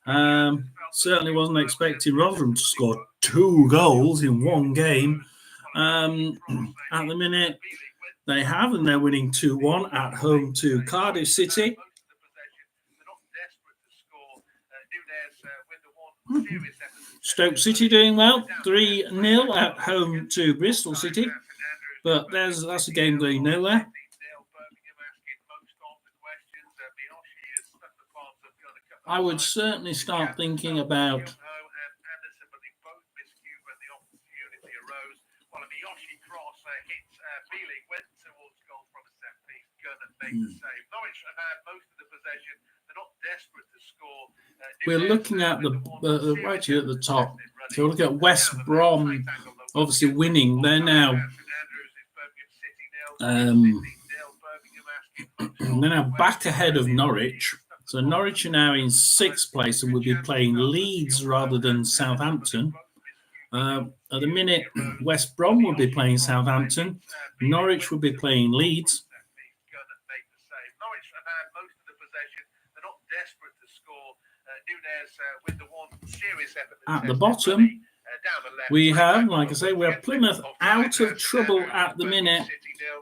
Certainly wasn't expecting Rotherham to score 2 goals in one game. At the minute, they have, and they're winning 2-1 at home to Cardiff City. Stoke City doing well, 3-0 at home to Bristol City. But that's a game going nowhere. I would certainly start thinking about we're looking at the right here at the top. So look at West Brom, obviously winning. They're now back ahead of Norwich. So Norwich are now in 6th place and will be playing Leeds rather than Southampton. At the minute, West Brom will be playing Southampton. Norwich will be playing Leeds. At the bottom, we have, like I say, we have Plymouth out of trouble at the minute.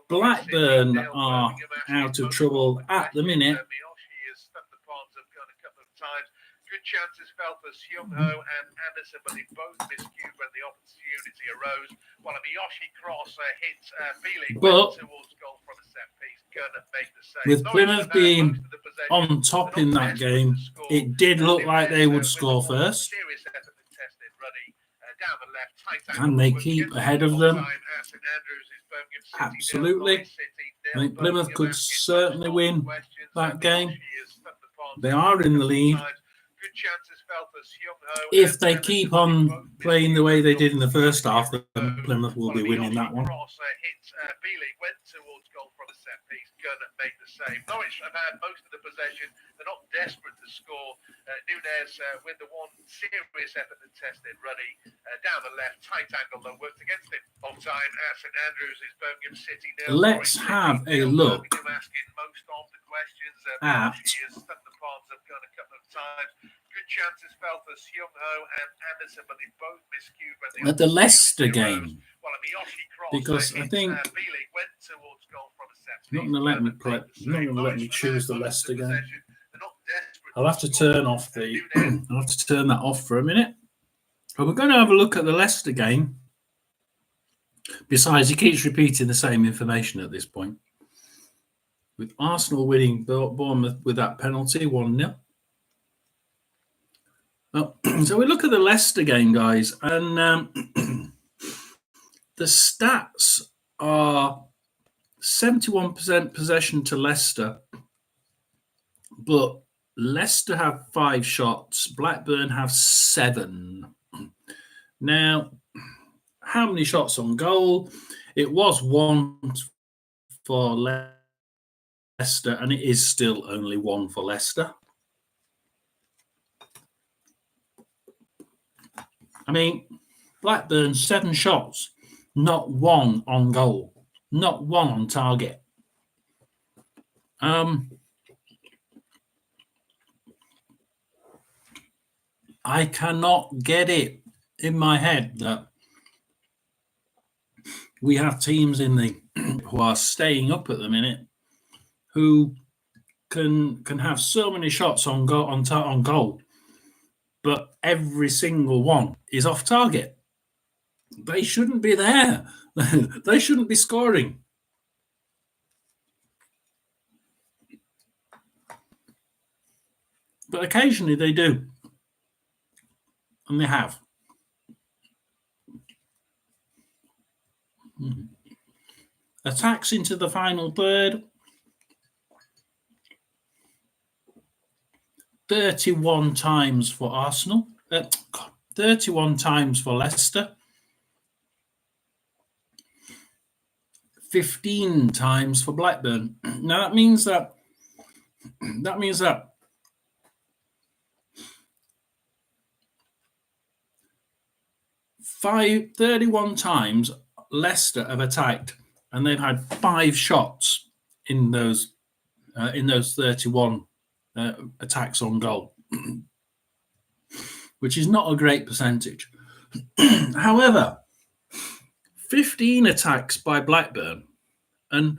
Blackburn are out of trouble at the minute. Good chances fell for Seung Ho and Anderson, but they both miscued when the opportunity arose. While a Miyoshi cross hits Beeley, went towards goal from a set piece. Gunn made the save. With Plymouth being on top in that game, it did look like they would score first. Can they keep ahead of them? Absolutely. I think Plymouth could certainly win that game. They are in the lead. If they keep on playing the way they did in the first half, then Plymouth will be winning that one. Norwich have had most of the possession. They're not desperate to score. Nunez with the one serious effort that tested Ruddy. Down the left, tight angle though, worked against him. Off time at St Andrews is Birmingham City. Let's have a look at the Leicester game, because I think not going to let me play. Not going to let me choose the Leicester game. I'll have to turn off the. I'll have to turn that off for a minute. But we're going to have a look at the Leicester game. Besides, he keeps repeating the same information at this point. With Arsenal winning Bournemouth with that penalty, 1-0. Well, so we look at the Leicester game, guys, and the stats are 71% possession to Leicester, but Leicester have 5 shots, Blackburn have 7. Now, how many shots on goal? It was 1 for Leicester, and it is still only 1 for Leicester. I mean, Blackburn 7 shots, not 1 on goal, not 1 on target. I cannot get it in my head that we have teams in the who are staying up at the minute who can have so many shots on goal, but every single one is off target. They shouldn't be there. They shouldn't be scoring. But occasionally they do. And they have. Attacks into the final third. 31 times for Arsenal. 31 times for Leicester. 15 times for Blackburn. Now that means that 31 times Leicester have attacked, and they've had 5 shots in those 31 attacks on goal, which is not a great percentage. However, 15 attacks by Blackburn, and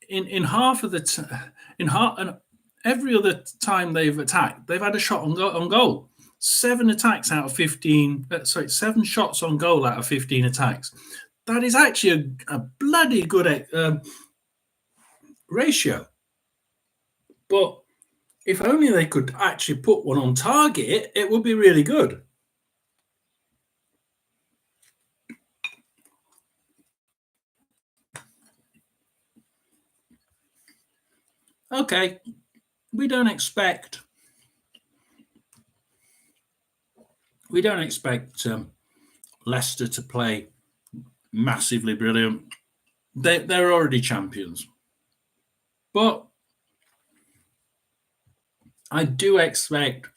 in half of the and every other time they've attacked, they've had a shot on goal. 7 attacks out of 15. 7 shots on goal out of 15 attacks. That is actually a bloody good ratio. But if only they could actually put one on target, it would be really good. Okay, we don't expect Leicester to play massively brilliant. They're already champions. But I do expect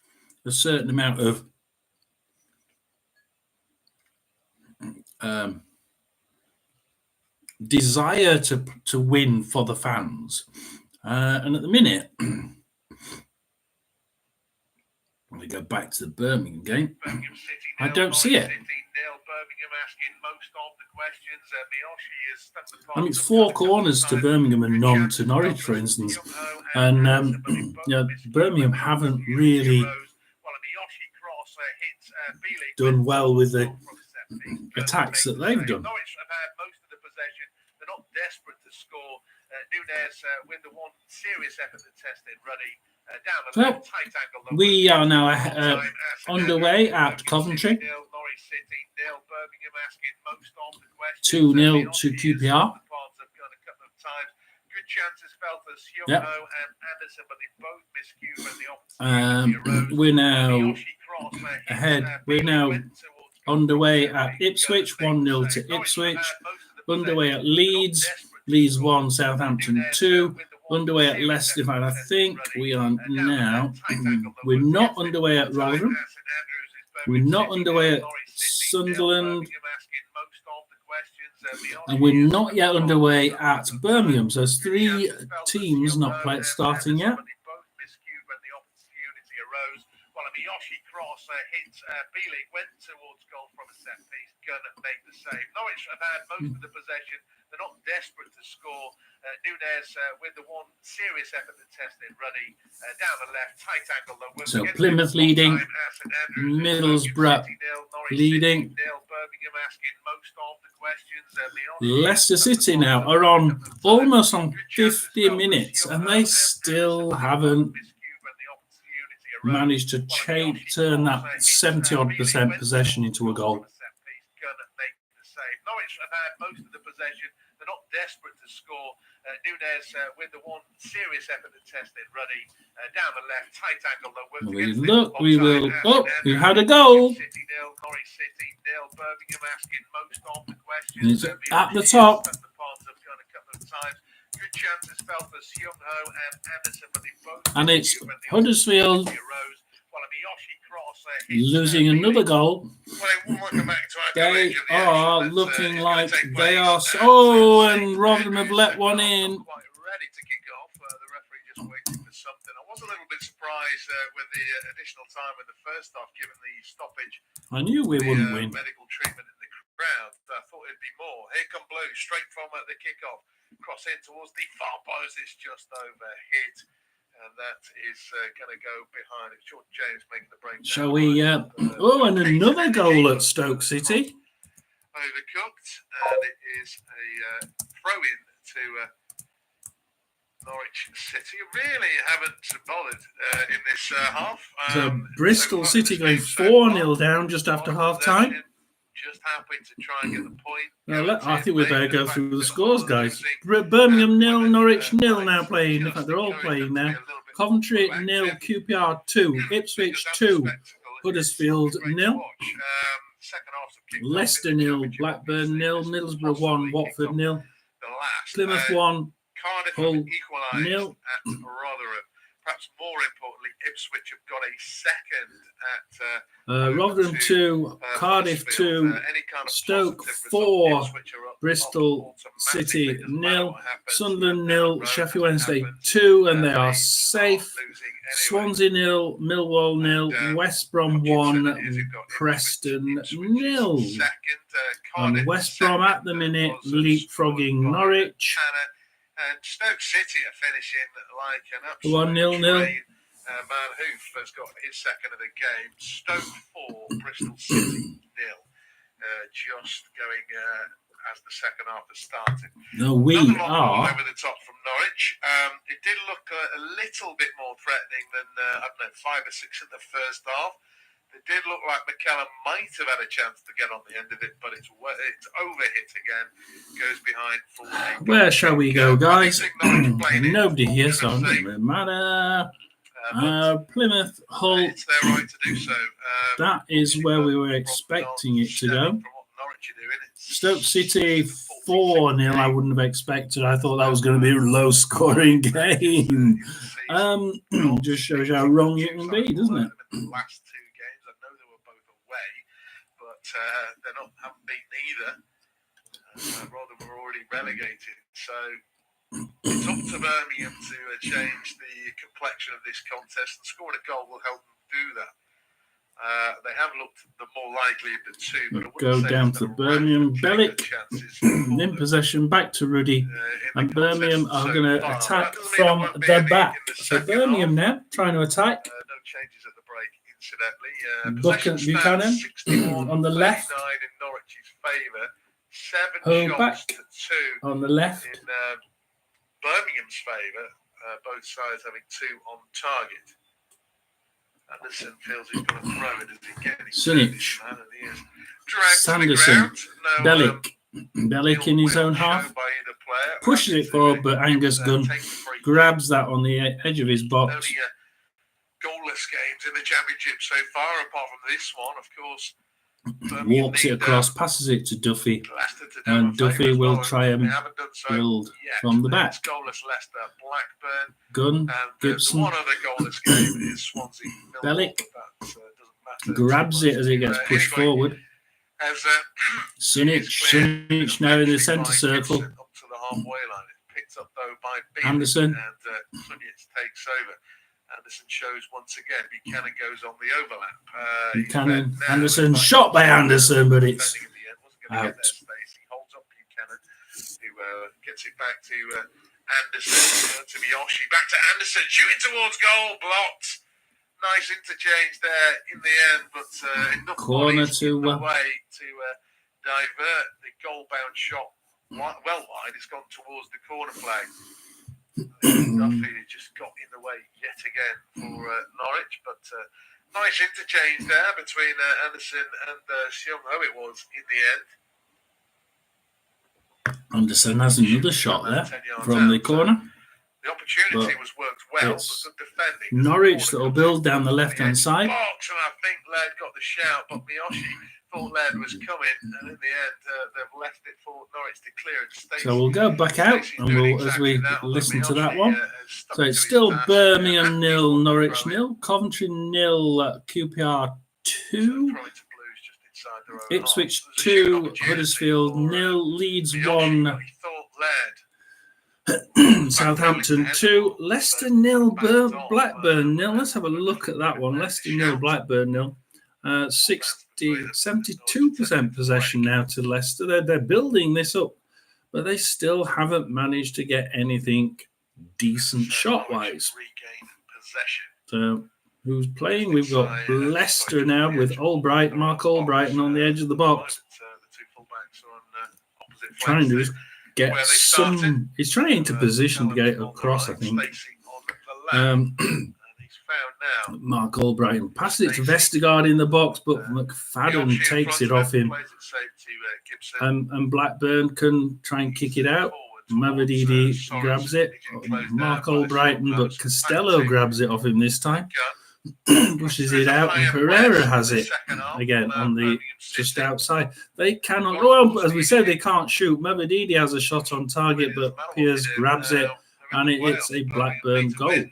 a certain amount of desire to win for the fans. And at the minute, when we go back to the Birmingham game, I don't see it. I mean, it's 4 corners to Birmingham and none to Norwich, for instance. And Birmingham haven't really done well with the attacks that they've done. Norwich have had most of the possession. They're not desperate to score. Nunes with the one serious effort that tested Ruddy down the tight angle. We are now underway at Coventry. 2-0 to QPR. Good chances felt as Hyunho and Anderson, but they both miscued when the opportunity arose. We're now ahead. We're now underway at Ipswich, 1-0 to Ipswich. Underway at Leeds. Leeds 1, Southampton 2. Underway at Leicester, and I think we are now. We're not underway at Rotherham. We're not underway at Sunderland. And we're not yet underway at Birmingham. So there's 3 teams not starting yet. Miyoshi cross hit Bielik, went towards goal from a set piece. going to make the save. Norwich have had most of the possession. They're not desperate to score. Nunes with the one serious effort to test it. Ruddy down the left, tight angle. So Plymouth leading, Middlesbrough leading. Birmingham asking most of the questions. Leicester City now are on almost on 50 minutes, and they still haven't managed to turn that 70-odd% possession into a goal. Norwich have had most of the possession. They're not desperate to score. Nunes with the one serious effort to test it. Ruddy down the left, tight angle. We had a goal. City nil, Norwich City nil. Birmingham asking most of the questions. At the top. Good chances fell for Seung-ho and Anderson, but they both. And it's Huddersfield losing another goal. They are looking like they are. Oh, and Rotherham have let one in. Quite ready to kick off. The referee just waiting for something. I was a little bit surprised with the additional time in the first half, given the stoppage. I knew we wouldn't win. Medical treatment in the crowd. I thought it'd be more. Here come Blue, straight from the kickoff. Cross in towards the far post. It's just over hit. And that is going to go behind. It's George James making the break. Shall we? And another goal at Stoke City. Overcooked. And it is a throw-in to Norwich City. Really haven't bothered in this half. So Bristol City going 4-0 down just after half-time. Just happy to try and get the point. I think we better go through the scores, guys. Birmingham 0, Norwich 0 now playing. In fact, they're all playing now. Coventry 0, QPR 2, Ipswich 2, Huddersfield 0, Leicester 0, Blackburn 0, Middlesbrough 1, Watford 0, Plymouth 1, Hull 0. Perhaps more importantly, Ipswich have got a second at Rotherham 2, Cardiff 2, Stoke 4, Bristol City 0, Sunderland 0, Sheffield Wednesday 2, and they are safe. Swansea 0, Millwall 0, West Brom 1, Preston 0. And West Brom at the minute leapfrogging Norwich. And Stoke City are finishing like an absolute 1-0. Man Hoof has got his second of the game. Stoke 4, Bristol City 0. Just going as the second half has started. No, we are over the top from Norwich. It did look a little bit more threatening than 5 or 6 in the first half. It did look like McCallum might have had a chance to get on the end of it, but it's overhit again. Goes behind full. Where shall we go, guys? Nobody here, so it doesn't really matter. Plymouth, Hull. It's their right to do so. That is where we were expecting it to go. Stoke City 4-0. I wouldn't have expected. I thought that was going to be a low-scoring game. Just shows how wrong you can be, doesn't it? Last 2 games, I know they were both away, but haven't beaten either. Rather, we're already relegated. So it's up to Birmingham to change the complexion of this contest, and scoring a goal will help them do that. They have looked the more likely of the two. But go down to Birmingham. Bellick in possession, back to Ruddy. And Birmingham are going to attack from the back. So Birmingham now trying to attack. No changes at the break, incidentally. Buchanan on the left. In Norwich's favour. 7 Home shots back to 2 on the left. in Birmingham's favour. Both sides having 2 on target. Anderson feels he's going to throw it as he gets Sunic, Sanderson, Bellick. Bellick in his own half. Pushes it forward, but Angus Gunn grabs that on the edge of his box. Only goalless games in the Championship so far, apart from this one, of course. Walks it across, passes it to Duffy, and Duffy will try and build from the back. Gunn, Gibson, Bellick grabs it as he gets pushed forward. Sunic now in the centre circle. Anderson. Takes over. Anderson shows once again. Buchanan goes on the overlap. Anderson shot by Anderson, but it's out. Stacey holds up Buchanan, who gets it back to Anderson, to Miyoshi, back to Anderson, shooting towards goal, blocked. Nice interchange there in the end, but enough Corner bodies to in the way to divert the goal-bound shot well wide. It's gone towards the corner flag. Duffy just got in the way yet again for Norwich, but nice interchange there between Anderson and Seung-ho it was in the end. Anderson has another shot there from the corner. The opportunity was worked well, but good defending. Norwich that will build down the left-hand side. Box, and I think Laird got the shout, but Miyoshi thought Laird was coming, and in the end, they've left it for Norwich to clear it. So we'll go back out, and we'll, as we listen to that one. So it's still Birmingham 0, Norwich 0, Coventry 0, QPR 2, Ipswich 2, Huddersfield 0, Leeds 1. Southampton 2, Leicester 0, Blackburn 0. Let's have a look at that one. Leicester 0, Blackburn 0. 72% possession now to Leicester. They're building this up, but they still haven't managed to get anything decent shot-wise. So who's playing? We've got Leicester now with Mark Albrighton on the edge of the box. Trying to get some. He's trying to position to get it across, I think. Mark Albrighton passes it to Vestergaard in the box, but McFadden takes it off him. And Blackburn can try and kick it out. Mavididi grabs it. Mark Albrighton, but Costello grabs it off him this time. Pushes it out, and Pereira has it again on the just outside. They cannot. Well, as we said, they can't shoot. Mavididi has a shot on target, but Piers grabs it, and it's a Blackburn goal.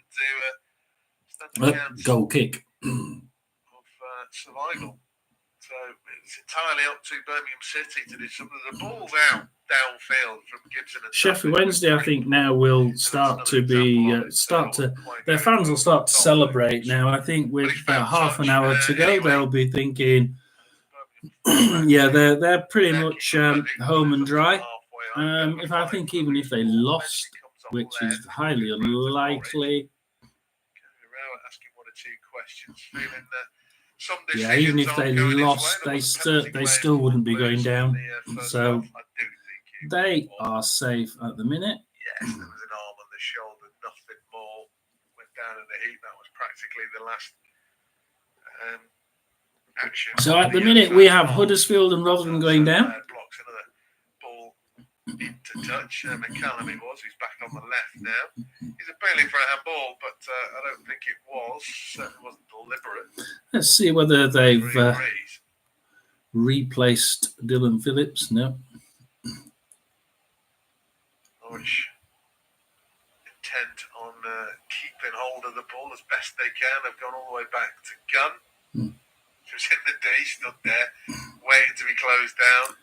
Goal kick. Survival. So it's entirely up to Birmingham City to do something. The ball's out downfield from Gibson. And Sheffield Wednesday, I think, now will start to be their fans will start to celebrate now. I think with about half an hour to go, they'll be thinking, yeah, they're pretty much home and dry. If I think even if they lost, which is highly unlikely. Yeah, even if they lost, they still wouldn't be going down. So they are safe at the minute. Yes, there was an arm on the shoulder, nothing more. Went down in the heat. That was practically the last action. So at the minute, we have Huddersfield and Rotherham going down. Blocks another ball into touch. McCallum it was, who's back on the left now. He's appealing for a handball, but I don't think it was. Certainly wasn't deliberate. Let's see whether they've replaced Dylan Phillips. No. Norwich intent on keeping hold of the ball as best they can. They've gone all the way back to Gunn. Just hit the D, stood there, waiting to be closed down.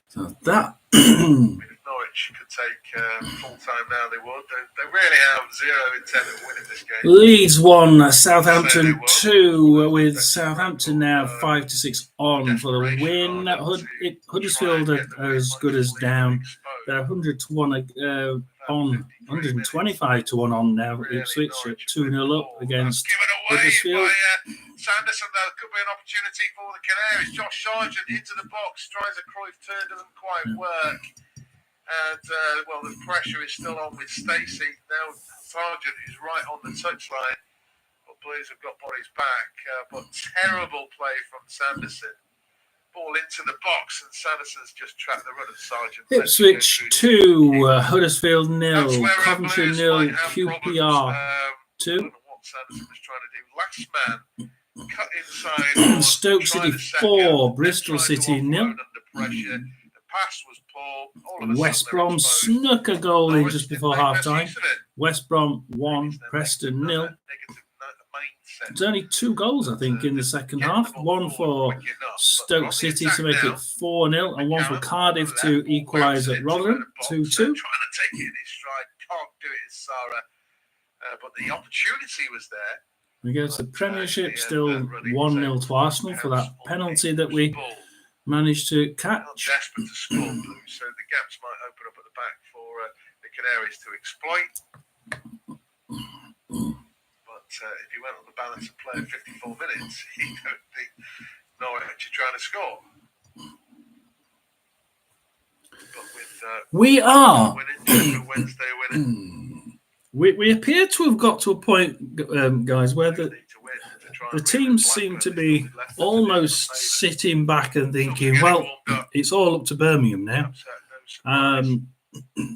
So that. If Norwich could take full time now, they would. They really have 0 intent of winning this game. Leeds 1, Southampton 2, with Southampton now 5-6 on for the win. Huddersfield are as good as down. They're 100-1 on, 125-1 on now. Ipswich at 2-0 up against Huddersfield. Sanderson, though, could be an opportunity for the Canaries. Josh Sargent into the box, tries a Cruyff turn, doesn't quite work. And, the pressure is still on with Stacey. Now, Sargent is right on the touchline. But Blues have got bodies back. But terrible play from Sanderson. Ball into the box, and Sanderson's just trapped the run of Sargent. Ipswich 2, Huddersfield 0, Coventry 0, QPR 2. What Sanderson was trying to do. Last man cut inside. Stoke City 4, Bristol City 0. Under pressure. The pass was poor. West Brom snuck a goal in just before half time. West Brom 1, Preston 0. There's only 2 goals, I think, in the second half. One for Stoke City to make it 4-0, and one for Cardiff to equalise at Rotherham 2-2. Trying to take it in his stride, can't do it as Sarah, but the opportunity was there. We go to the Premiership, still 1-0 to Arsenal for that penalty that we managed to Not catch. desperate to score Blues, so the gaps might open up at the back for the Canaries to exploit. But if you went on the balance of play in 54 minutes, you don't think Norwich are trying to score. But with We are. winning, Wednesday winning. We appear to have got to a point, guys, where the teams seem to be almost sitting back and thinking, well, it's all up to Birmingham now.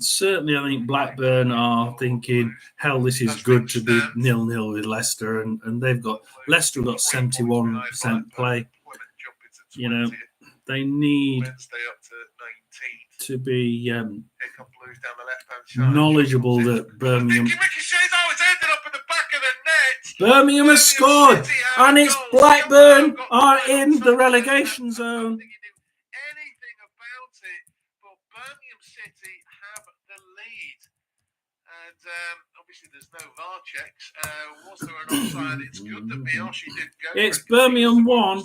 Certainly, I think Blackburn are thinking, hell, this is good to be 0-0 with Leicester, and Leicester have got 71% play. You know, they need to be knowledgeable that Birmingham has scored, and it's Blackburn are in the relegation zone. Anything about it, but Birmingham City have the lead, and obviously there's no VAR checks. Was there an offside? It's good that Miyoshi did go. It's Birmingham 1,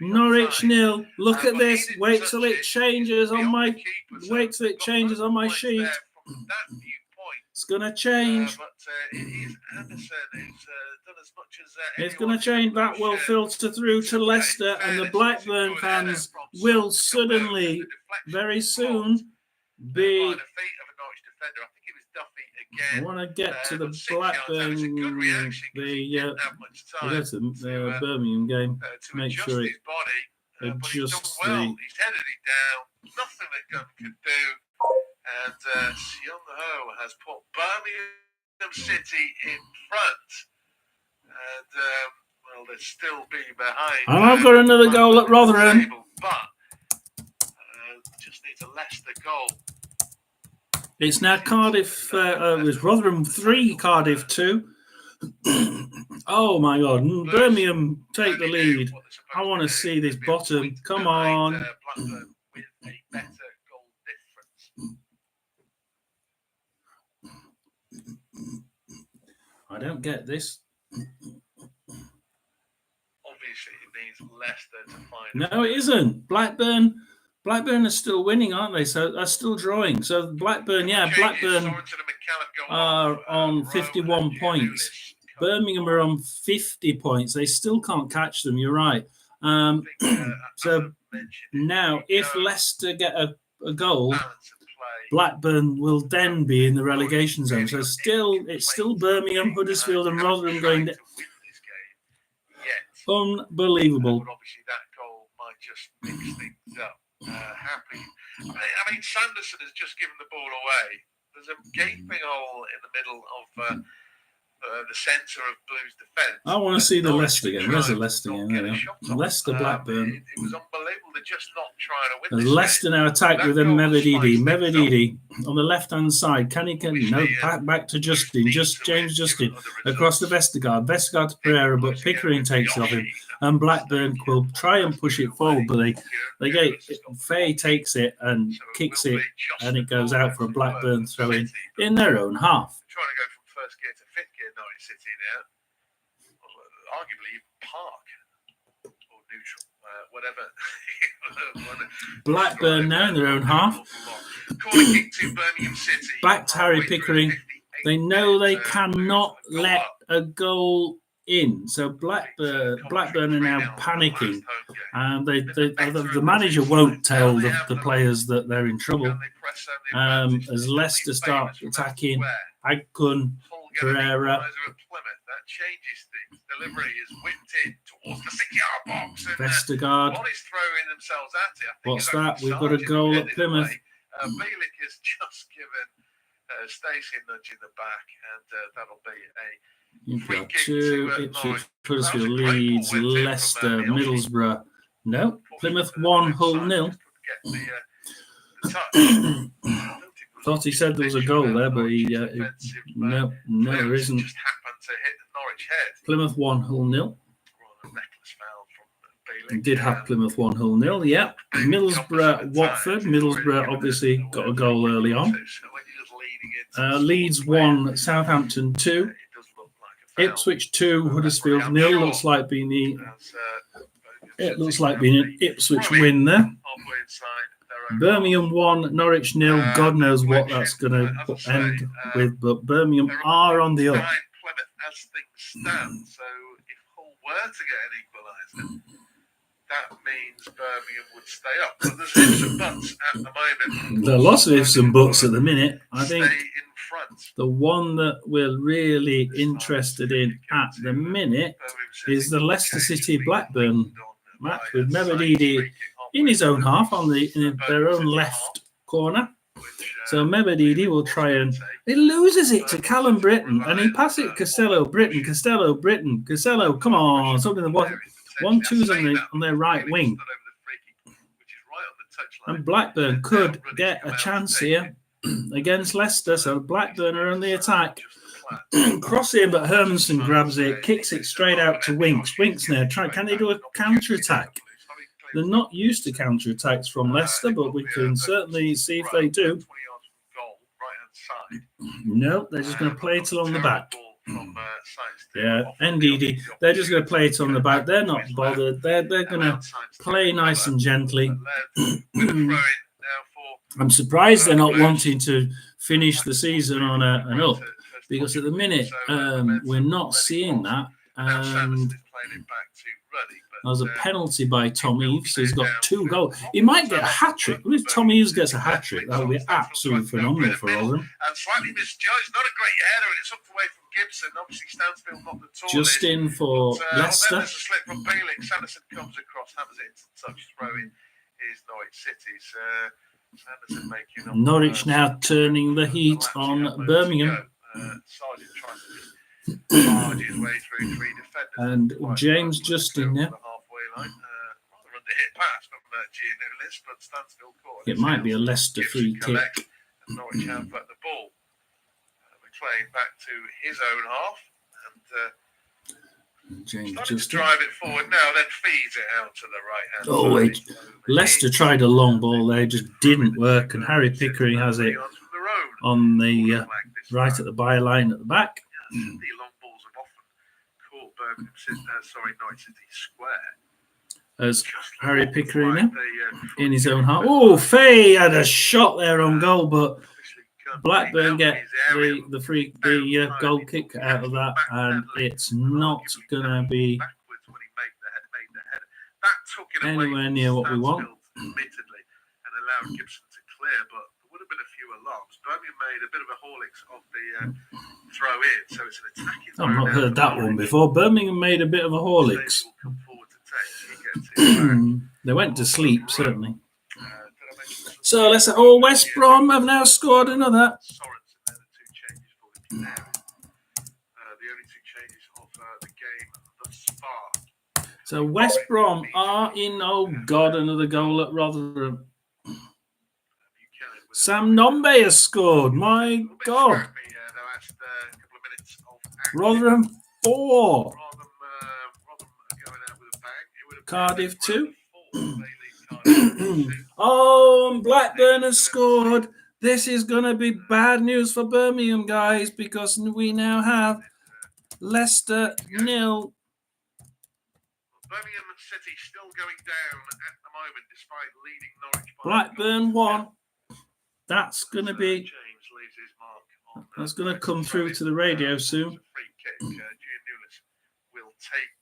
Norwich 0. Look at this. Wait till it changes on my. Wait till it changes on my sheet. It's gonna change. But it is Anderson who's done as much as it's gonna change. That will filter through to Leicester, and the Blackburn fans will suddenly, very soon, be. I want to get to the Blackburn, the Birmingham game. Make sure it adjusts the. He's headed it down. Nothing that Gunn could do. And Seung Ho has put Birmingham City in front. And, well, they'll still be behind. And I've got another goal at Rotherham. But just needs a Leicester goal. It's now Cardiff. It was Rotherham 3, Cardiff 2. Oh, my God. Birmingham take the lead. I want to see this bottom. Come on. Blackburn with a better goal difference. I don't get this. Obviously, it needs Leicester to find. No, it isn't. Blackburn are still winning, aren't they? So they're still drawing. So Blackburn are on 51 points. Birmingham are on 50 points. They still can't catch them. You're right. So now, if Leicester get a goal, Blackburn will then be in the relegation zone. So it's still Birmingham, Huddersfield, and Rotherham going down. Unbelievable. But obviously, that goal might just mix things up. Happy. I mean, Sanderson has just given the ball away. There's a gaping hole in the middle of the centre of Blues defence. I want to see the Leicester game. Where's the Leicester game? There we go. Leicester Blackburn. It was unbelievable. They're just not trying to win. As Leicester now attacked with Mevedidi on the left-hand side. Back to Justin. James Justin across to Vestergaard. Vestergaard to Pereira, but Pickering takes it off him. And Blackburn will try and push it forward, but Faye takes it and kicks it, and it goes out for a Blackburn throw-in in their own half. Trying to go from first gear to fifth gear, Norwich City now. Arguably park or neutral, whatever. Blackburn now in their own half. Corner kick to Birmingham City. Back to Harry Pickering. They know they cannot let a goal in, so Blackburn are now panicking, and the manager won't tell the players that they're in trouble. As Leicester start attacking, Agkun, Pereira. That changes things. Delivery is whipped in towards the 6-yard box. Vestergaard. What is throwing themselves at it? What's that? We've got a goal at Plymouth. Bielik has just given Stacey a nudge in the back, and that'll be a. You've got 2, Ipswich, Huddersfield, Leeds, Leicester, Middlesbrough. No, Plymouth 1, Hull 0. Thought he said there was a goal there, but no, there isn't. Just happened to hit the Norwich head. Plymouth 1, Hull 0. He did have Plymouth 1, Hull 0, yeah. Middlesbrough, Watford. Middlesbrough obviously got a goal early on. Leeds 1, Southampton 2. Ipswich 2, Huddersfield 0. Looks like being the It looks like being an Ipswich win there. Halfway inside their own Birmingham 1, Norwich 0. God knows what that's going to end with, but Birmingham are on the up. behind Plymouth as things stand. So if Hull were to get an equaliser, that means Birmingham would stay up. But there's ifs and buts at the moment. There are lots of ifs and buts at the minute. I think Stay in front. the one that we're really interested in at the minute is the Leicester City Blackburn match with Mebedidi in his own half in their own left corner. So Mebedidi will try and he loses it to Callum Britton and he passes it Costello, Britton, Costello. Come on, something that 1-2's on their right wing. And Blackburn could get a chance here against Leicester. So Blackburn are on the attack. Cross here, but Hermanson grabs it, kicks it straight out to Winks. Winks now, can they do a counter-attack? They're not used to counter-attacks from Leicester, but we can certainly see if they do. No, they're just going to play it along the back. Yeah, NDD, they're just going to play it on the back. They're not bothered. They're going to play nice and gently. I'm surprised they're not wanting to finish the season on an up, because at the minute we're not seeing that. And there's a penalty by Tom Eves, so he's got 2 goals. He might get a hat-trick. If Tom Eves gets a hat-trick, that would be absolutely phenomenal for Rotherham. And slightly misjudged, not a great header, and it's up away from Gibson. Obviously, Stansfield not the tallest. Just in for Leicester. Then there's a slip from Bielik. Sanderson comes across, hammers it into touch, throwing is Norwich City's. Sanderson making Norwich now turning the heat on Birmingham. Sargent tries to charge his way through 3 defenders. And James Justin now. Rather under hit pass from Giannoulis, but Stansfield caught. It might be a Leicester free kick. And Norwich have the ball. McLean back to his own half, and James starting Justin to drive it forward now, then feeds it out to the right hand side. Leicester tried a long ball there, just didn't work, and Harry Pickering has it on the right at the byline at the back. The long balls have often caught Norwich City square. As Harry Pickering now in his own half. Oh, Faye had a shot there on goal, but Blackburn get the goal kick out of that, and it's not going to be anywhere near what we want. Admittedly, and allowed Gibson to clear, but there would have been a few alarms. Birmingham made a bit of a Horlicks of the throw in, so it's an attacking. I've not heard that one before. Birmingham made a bit of a Horlicks. They went to sleep, certainly. So let's. West Brom have now scored another. The only 2 changes of the game thus far. So West Brom are in. Oh God, another goal at Rotherham. Sam Nombe has scored. My God. Rotherham 4. Cardiff 2. Oh, and Blackburn has scored. This is going to be bad news for Birmingham, guys, because we now have Leicester 0. Birmingham City still going down at the moment, despite leading Norwich. Blackburn 1. That's going to be. That's going to come through to the radio soon. Free kick. Giannoulis will take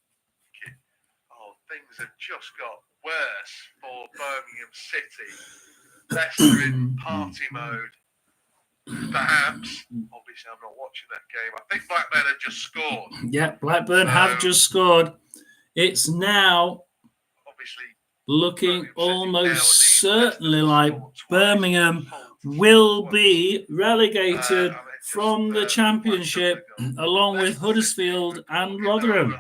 it. Oh, things have just got worse for Birmingham City. Leicester in party mode. Perhaps. Obviously, I'm not watching that game. I think Blackburn have just scored. Yeah, Blackburn have just scored. It's now obviously looking almost certainly like Birmingham will be relegated from the Championship along with Huddersfield and Rotherham.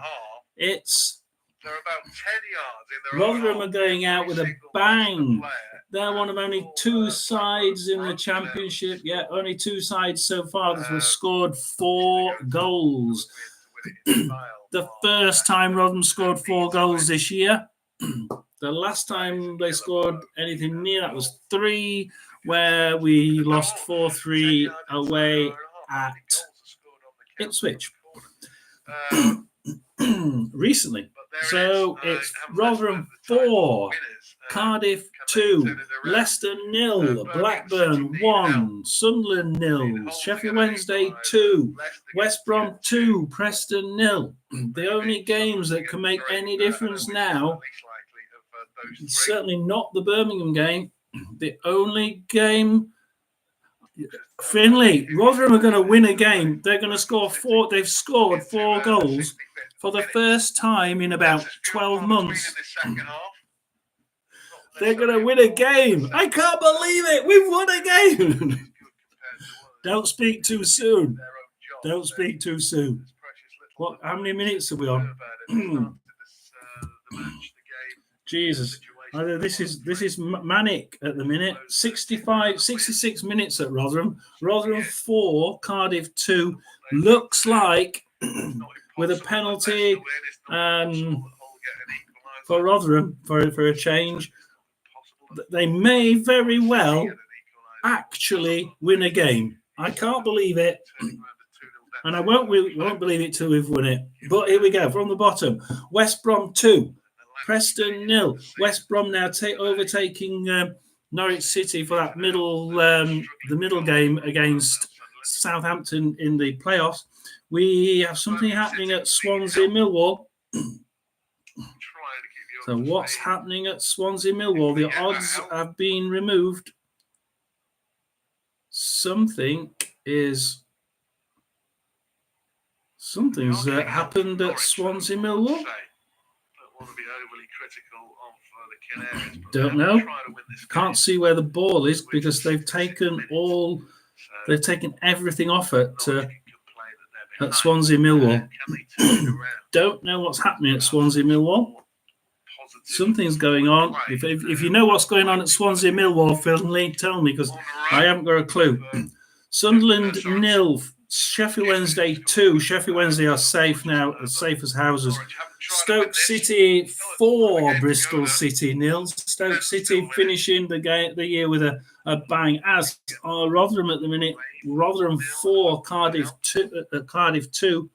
It's they're about 10 yards in their Rotherham are going out with a bang. They're one of only 2 sides in the Championship. Yeah, only 2 sides so far that have scored 4 goals. The first time Rotherham scored 4 goals this year. The last time they scored anything near that was 3, where we lost 4-3 away at Ipswich recently. So it's Rotherham 4, Cardiff 2, Leicester 0, Blackburn 1, Sunderland 0, Sheffield Wednesday 2, West Brom 2, Preston 0. The only games that can make any difference now, certainly not the Birmingham game. The only game, Finley, Rotherham are going to win a game. They're going to score 4. They've scored 4 goals for the first time in about 12 months. They're going to win a game. I can't believe it. We've won a game. Don't speak too soon. Don't speak too soon. What? How many minutes are we on? Jesus. This is manic at the minute. 66 minutes at Rotherham. Rotherham 4, Cardiff 2. Looks like with a penalty for Rotherham for a change, they may very well actually win a game. I can't believe it. And I won't believe it till we've won it. But here we go. From the bottom. West Brom 2. Preston 0. West Brom now overtaking Norwich City for that the middle game against Southampton in the playoffs. We have something happening at Swansea Millwall. So what's happening at Swansea Millwall? The odds have been removed. Something's happened at Swansea Millwall. Want to be overly critical of the Canaries. Don't know. Can't see where the ball is because they've taken everything off at Swansea Millwall. Don't know what's happening at Swansea Millwall. Something's going on. If you know what's going on at Swansea Millwall, Finley, tell me because I haven't got a clue. Sunderland 0, Sheffield Wednesday 2. Sheffield Wednesday are safe now, as safe as houses. Stoke City 4, Bristol City 0. Stoke City finishing the year with a bang, as are Rotherham at the minute. Rotherham 4, Cardiff 2.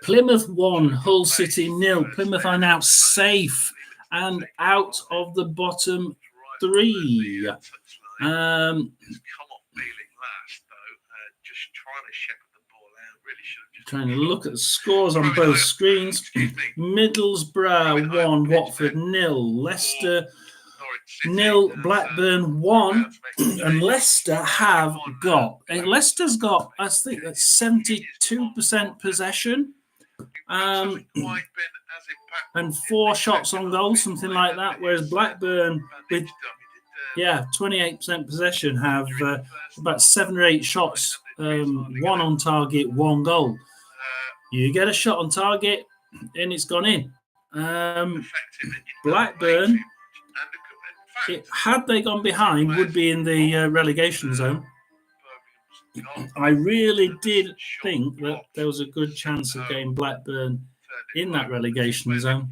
Plymouth 1, Hull City 0. Plymouth are now safe and out of the bottom 3. Trying to look at the scores on both screens. Middlesbrough 1, Watford 0, Leicester 0, Blackburn 1, and Leicester's got, I think that's 72% possession, and 4 shots on goal, something like that, whereas Blackburn with 28% possession have about 7 or 8 shots, 1 on target, 1 goal. You get a shot on target and it's gone in. Blackburn, had they gone behind, would be in the relegation zone. I really did think that there was a good chance of getting Blackburn in that relegation zone.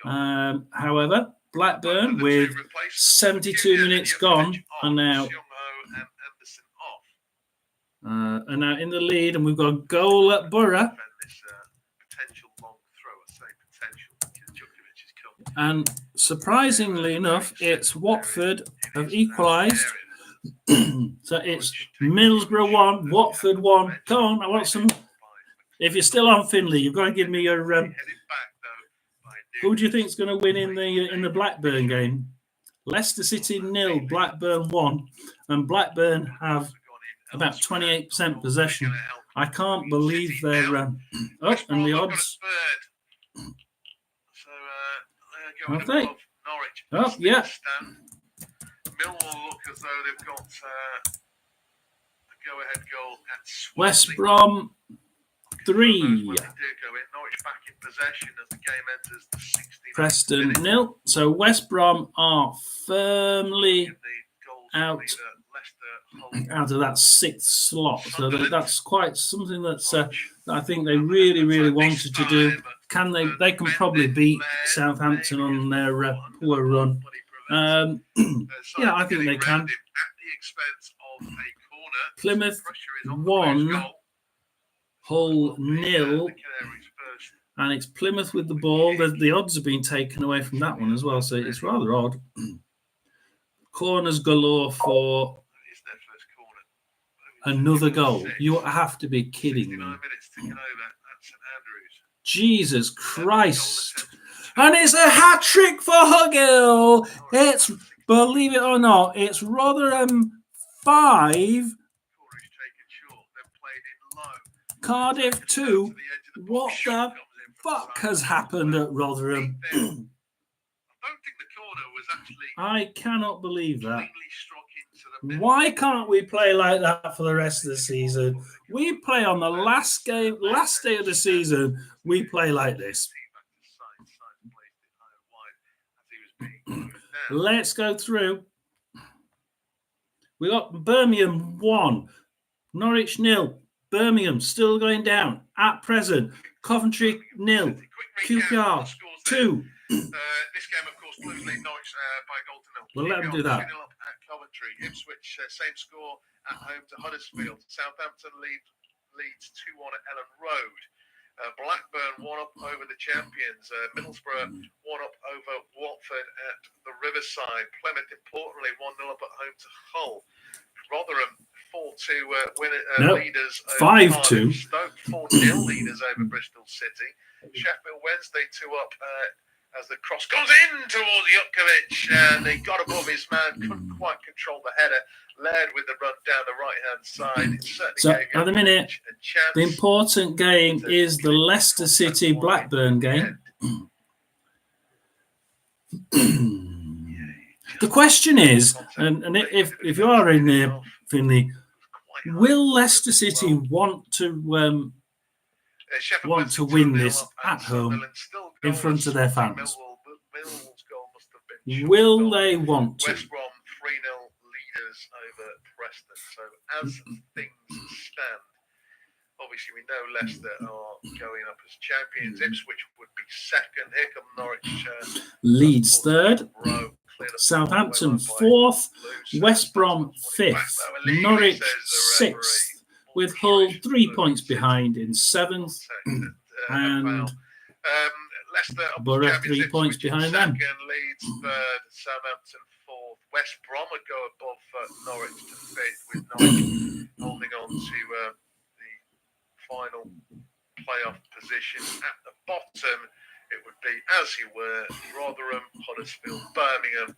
However, Blackburn, with 72 minutes gone, are now in the lead, and we've got a goal at Borough. And surprisingly enough, it's Watford have equalised. So it's Middlesbrough 1, Watford 1. Come on, I want some. If you're still on, Finley, you've got to give me your. Who do you think is going to win in the Blackburn game? Leicester City 0, Blackburn 1, and Blackburn have about 28% possession. I can't believe they're and the odds. Have they? Oh, yeah. Millwall look as though they've got a go-ahead goal at Swansea. West Brom 3. Norwich back in possession as the game enters the 60th Preston 0. So West Brom are firmly out of that 6th slot. So that's quite something that's I think they really, really wanted to do. They can probably beat Southampton on their poor run. I think they can. Plymouth 1, Hull 0. The Canaries first. And it's Plymouth with the ball. The odds have been taken away from that one as well, so it's rather odd. Corners galore for It's their first corner. another goal. You have to be kidding me. 69 minutes ticking over at St Andrews. Jesus Christ. And it's a hat-trick for Hugill. It's, believe it or not, it's Rotherham 5, Corner is taken short, then played in low. Cardiff 2. What the fuck has happened at Rotherham? I don't think the corner was actually I cannot believe that. cleanly struck into the middle. Why can't we play like that for the rest of the season? We play on the last day of the season. We play like this. Let's go through. We got Birmingham 1, Norwich 0. Birmingham still going down at present. Coventry 0, QPR 2. This game, of course, Blues lead Norwich by a goal to 0. We'll let them do that. 2-0 up at Coventry. Ipswich, same score at home to Huddersfield. Southampton leads 2-1 at Ellen Road. Blackburn 1 up over the champions. Middlesbrough 1 up over Watford at the Riverside. Plymouth, importantly, 1-0 up at home to Hull. Rotherham 4-2 leaders over 5-2. Stoke 4-0 leaders over Bristol City. Sheffield Wednesday 2 up as the cross goes in towards Jutkovic, and he got above his man, couldn't quite control the header. Laird with the run down the right-hand side. It certainly So gave at the minute, a chance. the important game is the Leicester City Blackburn game. The question is, and if you are in there, Finley, will Leicester City want to win this at home in front of their fans? Will they want to? West Brom 3-0 leaders over Preston. So as things stand, obviously we know Leicester are going up as champions. Ipswich would be second. Here come Norwich. Leeds third. Southampton 4th. West Brom 5th. Norwich 6th. With Hull 3 points behind in 7th. And Leicester Borough 3 points behind them. Second, Leeds third, Southampton 4th. West Brom would go above Norwich to 5th, with Norwich holding on to the final playoff position. At the bottom, it would be, as you were, Rotherham, Huddersfield, Birmingham,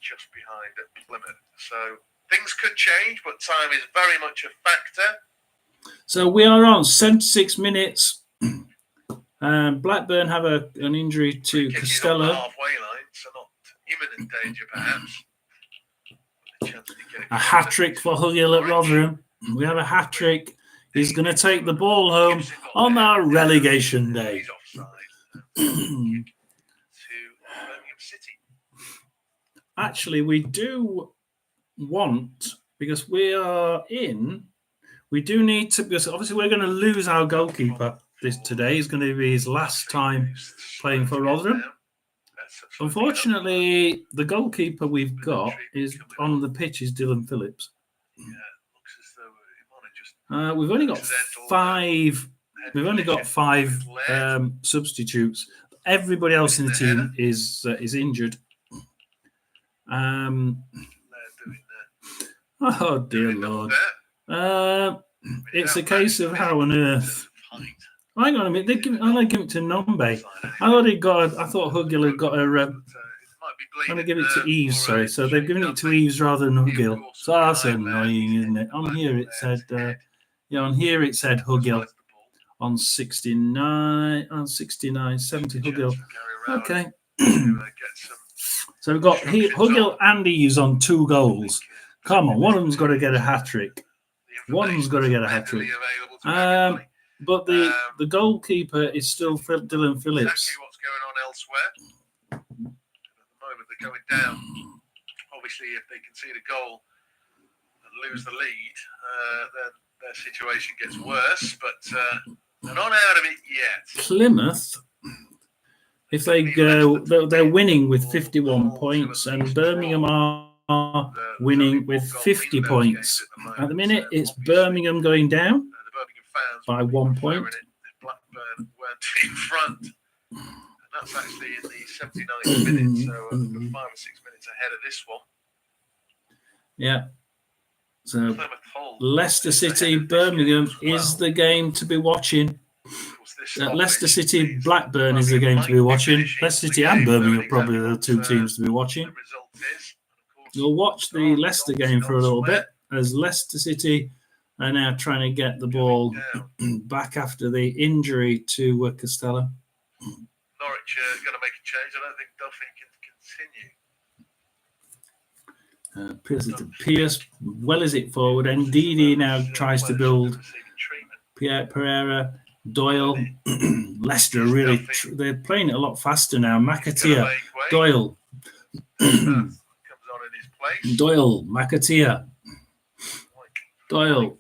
just behind at Plymouth. So things could change, but time is very much a factor. So we are on 76 minutes. Blackburn have an injury to Costello. Halfway line, so not imminent danger, perhaps. A hat-trick for Hugill at Rotherham. We have a hat-trick. He's going to take the ball home on our relegation day. Actually, we do want, because we are in, we do need to, because obviously we're going to lose our goalkeeper today. Is going to be his last time playing for Rotherham. Unfortunately, the goalkeeper we've got is on the pitch is Dylan Phillips. We've only got five. We've only got five substitutes. Everybody else in the team is injured. Oh dear Lord! It's a case of how on earth. Hang on a minute. I'm going to give it to Nombe. I thought Hugill had got a. I'm going to give it to Eves. Sorry, so they've given it to Eves rather than Hugill. So that's annoying, isn't it? On here it said. On here it said Hugill. On 69, 70 Hugill. Okay. So we've got Hugill and Eves on 2 goals. Come on, one of them's got to get a hat trick. One of them's got to get a hat trick. But the goalkeeper is still Dylan Phillips. Exactly what's going on elsewhere. At the moment, they're going down. Obviously, if they concede a goal and lose the lead, then their situation gets worse. But they're not out of it yet. Plymouth, if they go, they're winning with 51 points, and Birmingham are winning with 50 points. At the minute, it's Birmingham going down. fans by 1 point. preferring it if Blackburn weren't in front. And that's actually in the 79th minute, so 5 or 6 minutes ahead of this one. Yeah. So Plymouth Hull Leicester is ahead City, of this game Birmingham as well. is the game to be watching. Of course, this Leicester stoppage City, means Blackburn is the Birmingham game to be might watching. finishing Leicester the City and game Birmingham knowing are probably exactly the two what, teams to be watching. the result is. And of course, We'll watch the Leicester game for a little bit as Leicester City are now trying to get the ball back after the injury to Costello. Norwich are going to make a change. I don't think Duffy can continue. Pierce, well is it forward. Ndidi now tries to build. Pereira, Doyle, Leicester really, they're playing it a lot faster now. McAteer, Doyle, Doyle, McAteer, Doyle,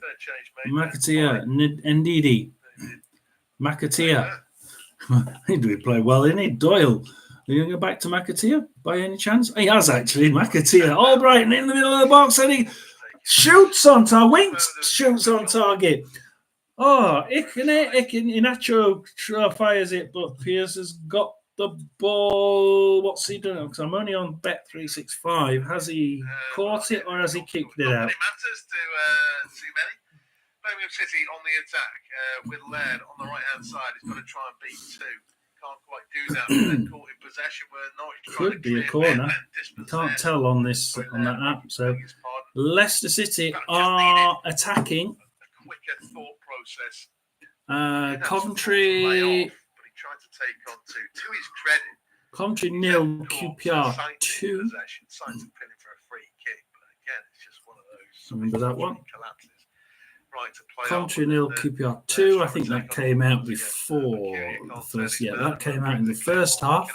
McAteer, Ndidi, McAteer. Did we play well in it? Doyle. Are you going to go back to McAteer by any chance? He has actually. McAteer. Albright in the middle of the box and he shoots on target. Winks shoots on target. Oh, Inacho fires it, but Pierce has got the ball. What's he done? Because I'm only on Bet365. Has he caught it or has he kicked it out? It matters to many. Birmingham City on the attack with Laird on the right-hand side. He's got to try and beat two. Can't quite do that. Then caught in possession where Norwich could be a corner. You can't tell on that app. So Leicester City are attacking. A quicker thought process. Coventry. But he tried to take on two. To his credit. Coventry 0, QPR 2. Signed to pin him for a free kick, but again, it's just one of those. Remember that one? Collapses. Right to play Coventry 0, QPR 2. I think that came out before the first. Yeah, that came out in the first half.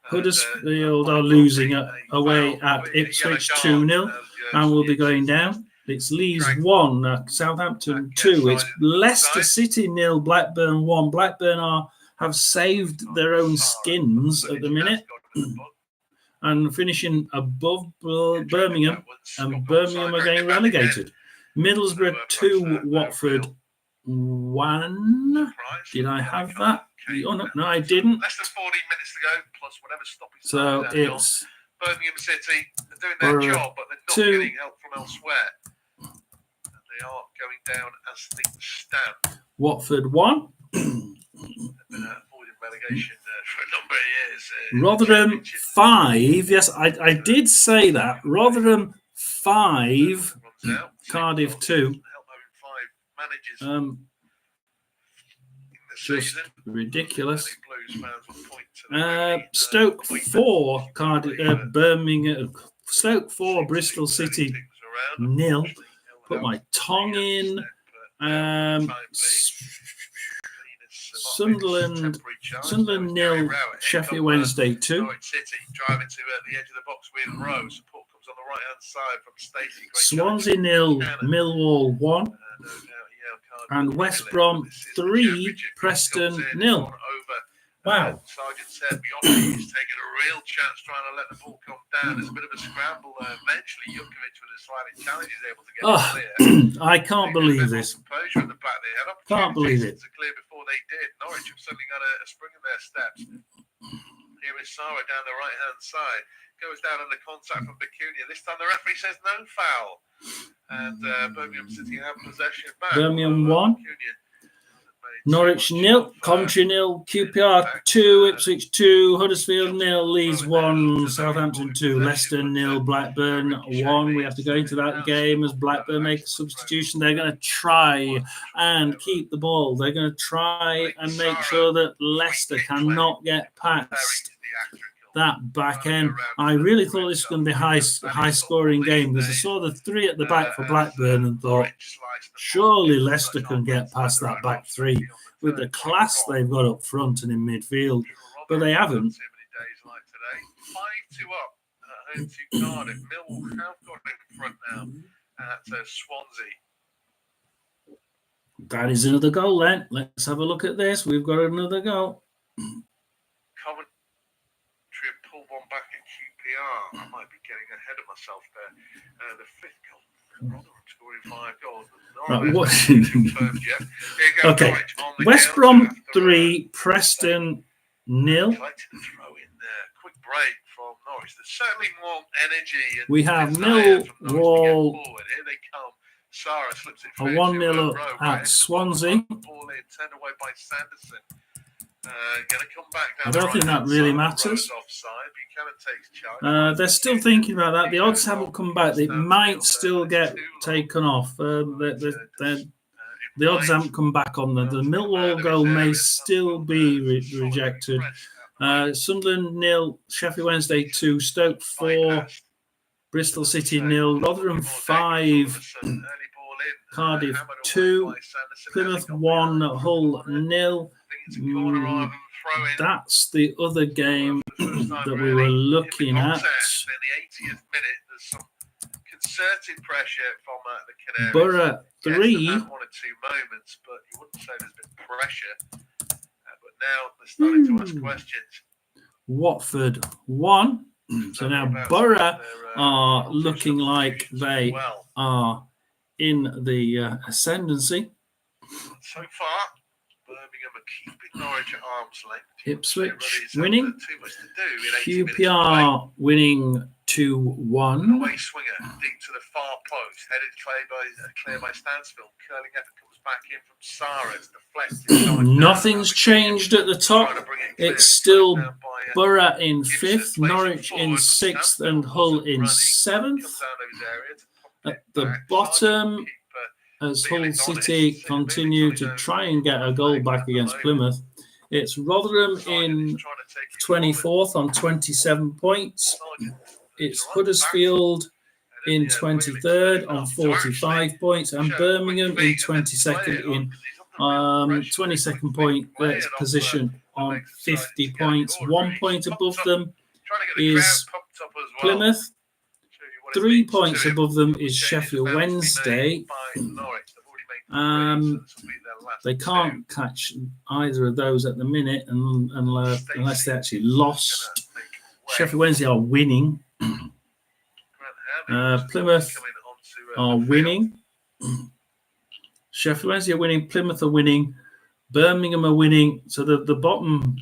Huddersfield are losing away at Ipswich 2-0 and will be going down. It's Leeds 1, Southampton 2. It's Leicester City 0, Blackburn 1. Blackburn have saved their own skins at the minute and finishing above Birmingham, and Birmingham are getting relegated. Middlesbrough 2, Watford 1. Did I have that? Oh, no, I didn't. Less than 14 minutes to go, plus whatever stoppage. So it's Birmingham City are doing their job, but they're not getting help from elsewhere. And they are going down as things stand. Watford 1. Relegation for a number of years. Rotherham 5. Yes, I did say that. Rotherham 5. Cardiff 2. Just ridiculous. Stoke 4. Birmingham. Stoke 4. Bristol City 0. Put my tongue in. Sunderland 0, Sheffield Wednesday 2. City driving to the edge of the box with Rowe. Support comes on the right hand side from Stacey. Swansea 0, Millwall 1. And West Brom 3, Preston 0. Wow. Sergeant said Beyond is taking a real chance trying to let the ball come down. There's a bit of a scramble. Eventually, Jukovic with a sliding challenge is able to get it clear. I can't believe this. Composure at the back. They had Can't believe it. to clear before they did. Norwich have suddenly got a spring in their steps. Here is Sarah down the right-hand side. Goes down under contact from Bacunia. This time the referee says no foul. And Birmingham City have possession back. Birmingham 1. Norwich 0, Coventry 0, QPR 2, Ipswich 2, Huddersfield 0, Leeds 1, Southampton 2, Leicester 0, Blackburn 1. We have to go into that game as Blackburn make a substitution. They're going to try and keep the ball. They're going to try and make sure that Leicester cannot get past that back end. I really thought this was going to be a high scoring game because I saw the 3 at the back for Blackburn and thought surely Leicester can get past that back 3 with the class they've got up front and in midfield, but they haven't. 5-2 up at home to Cardiff. Millwall have got in front now at Swansea. That is another goal then. Let's have a look at this. We've got another goal. Coventry pulled one back at QPR. I might be getting ahead of myself there. The 5th goal. Scoring 5 goals. Right, what? Okay, West Brom 3, Preston 0. Collecting a throw in there. Quick break from Norwich. There's certainly more energy. And We have Millwall. Here they come. Sarah slips it A 1-0 up at Swansea. Ball in, turned away by Sanderson. Going to come back down. I don't think that really matters. They're still thinking about that. The odds haven't come back. They might still get taken off. The odds haven't come back on them. The Millwall goal may still be rejected. Sunderland 0, Sheffield Wednesday 2, Stoke 4, Bristol City 0, Rotherham 5, Cardiff 2, Plymouth 1, Hull 0. That's the other game that we were looking at. In the 80th minute, there's some concerted pressure from the Canaries. Borough 3. Yes, 1 or 2 moments, but you wouldn't say there's been pressure. But now they're starting to ask questions. Watford 1. So now Borough are looking like they are in the ascendancy. So far, Birmingham are keeping Norwich at arm's length. Ipswich winning. QPR winning 2-1. Away swinger deep to the far post, headed clear by Stansfield. Curling effort comes back in from Sarah. It's deflected. Nothing's changed at the top. It's still Borough in 5th, Norwich in 6th, and Hull in 7th. At the bottom, as Hull City continue to try and get a goal back against Plymouth, it's Rotherham in 24th on 27 points. It's Huddersfield in 23rd on 45 points, and Birmingham in 22nd in 22nd point position on 50 points. 1 point above them is Plymouth. 3 points above them is Sheffield Wednesday. They can't catch either of those at the minute unless they actually lost. Sheffield Wednesday are winning. Plymouth are winning. Sheffield Wednesday are winning. Plymouth are winning. Birmingham are winning. So the bottom,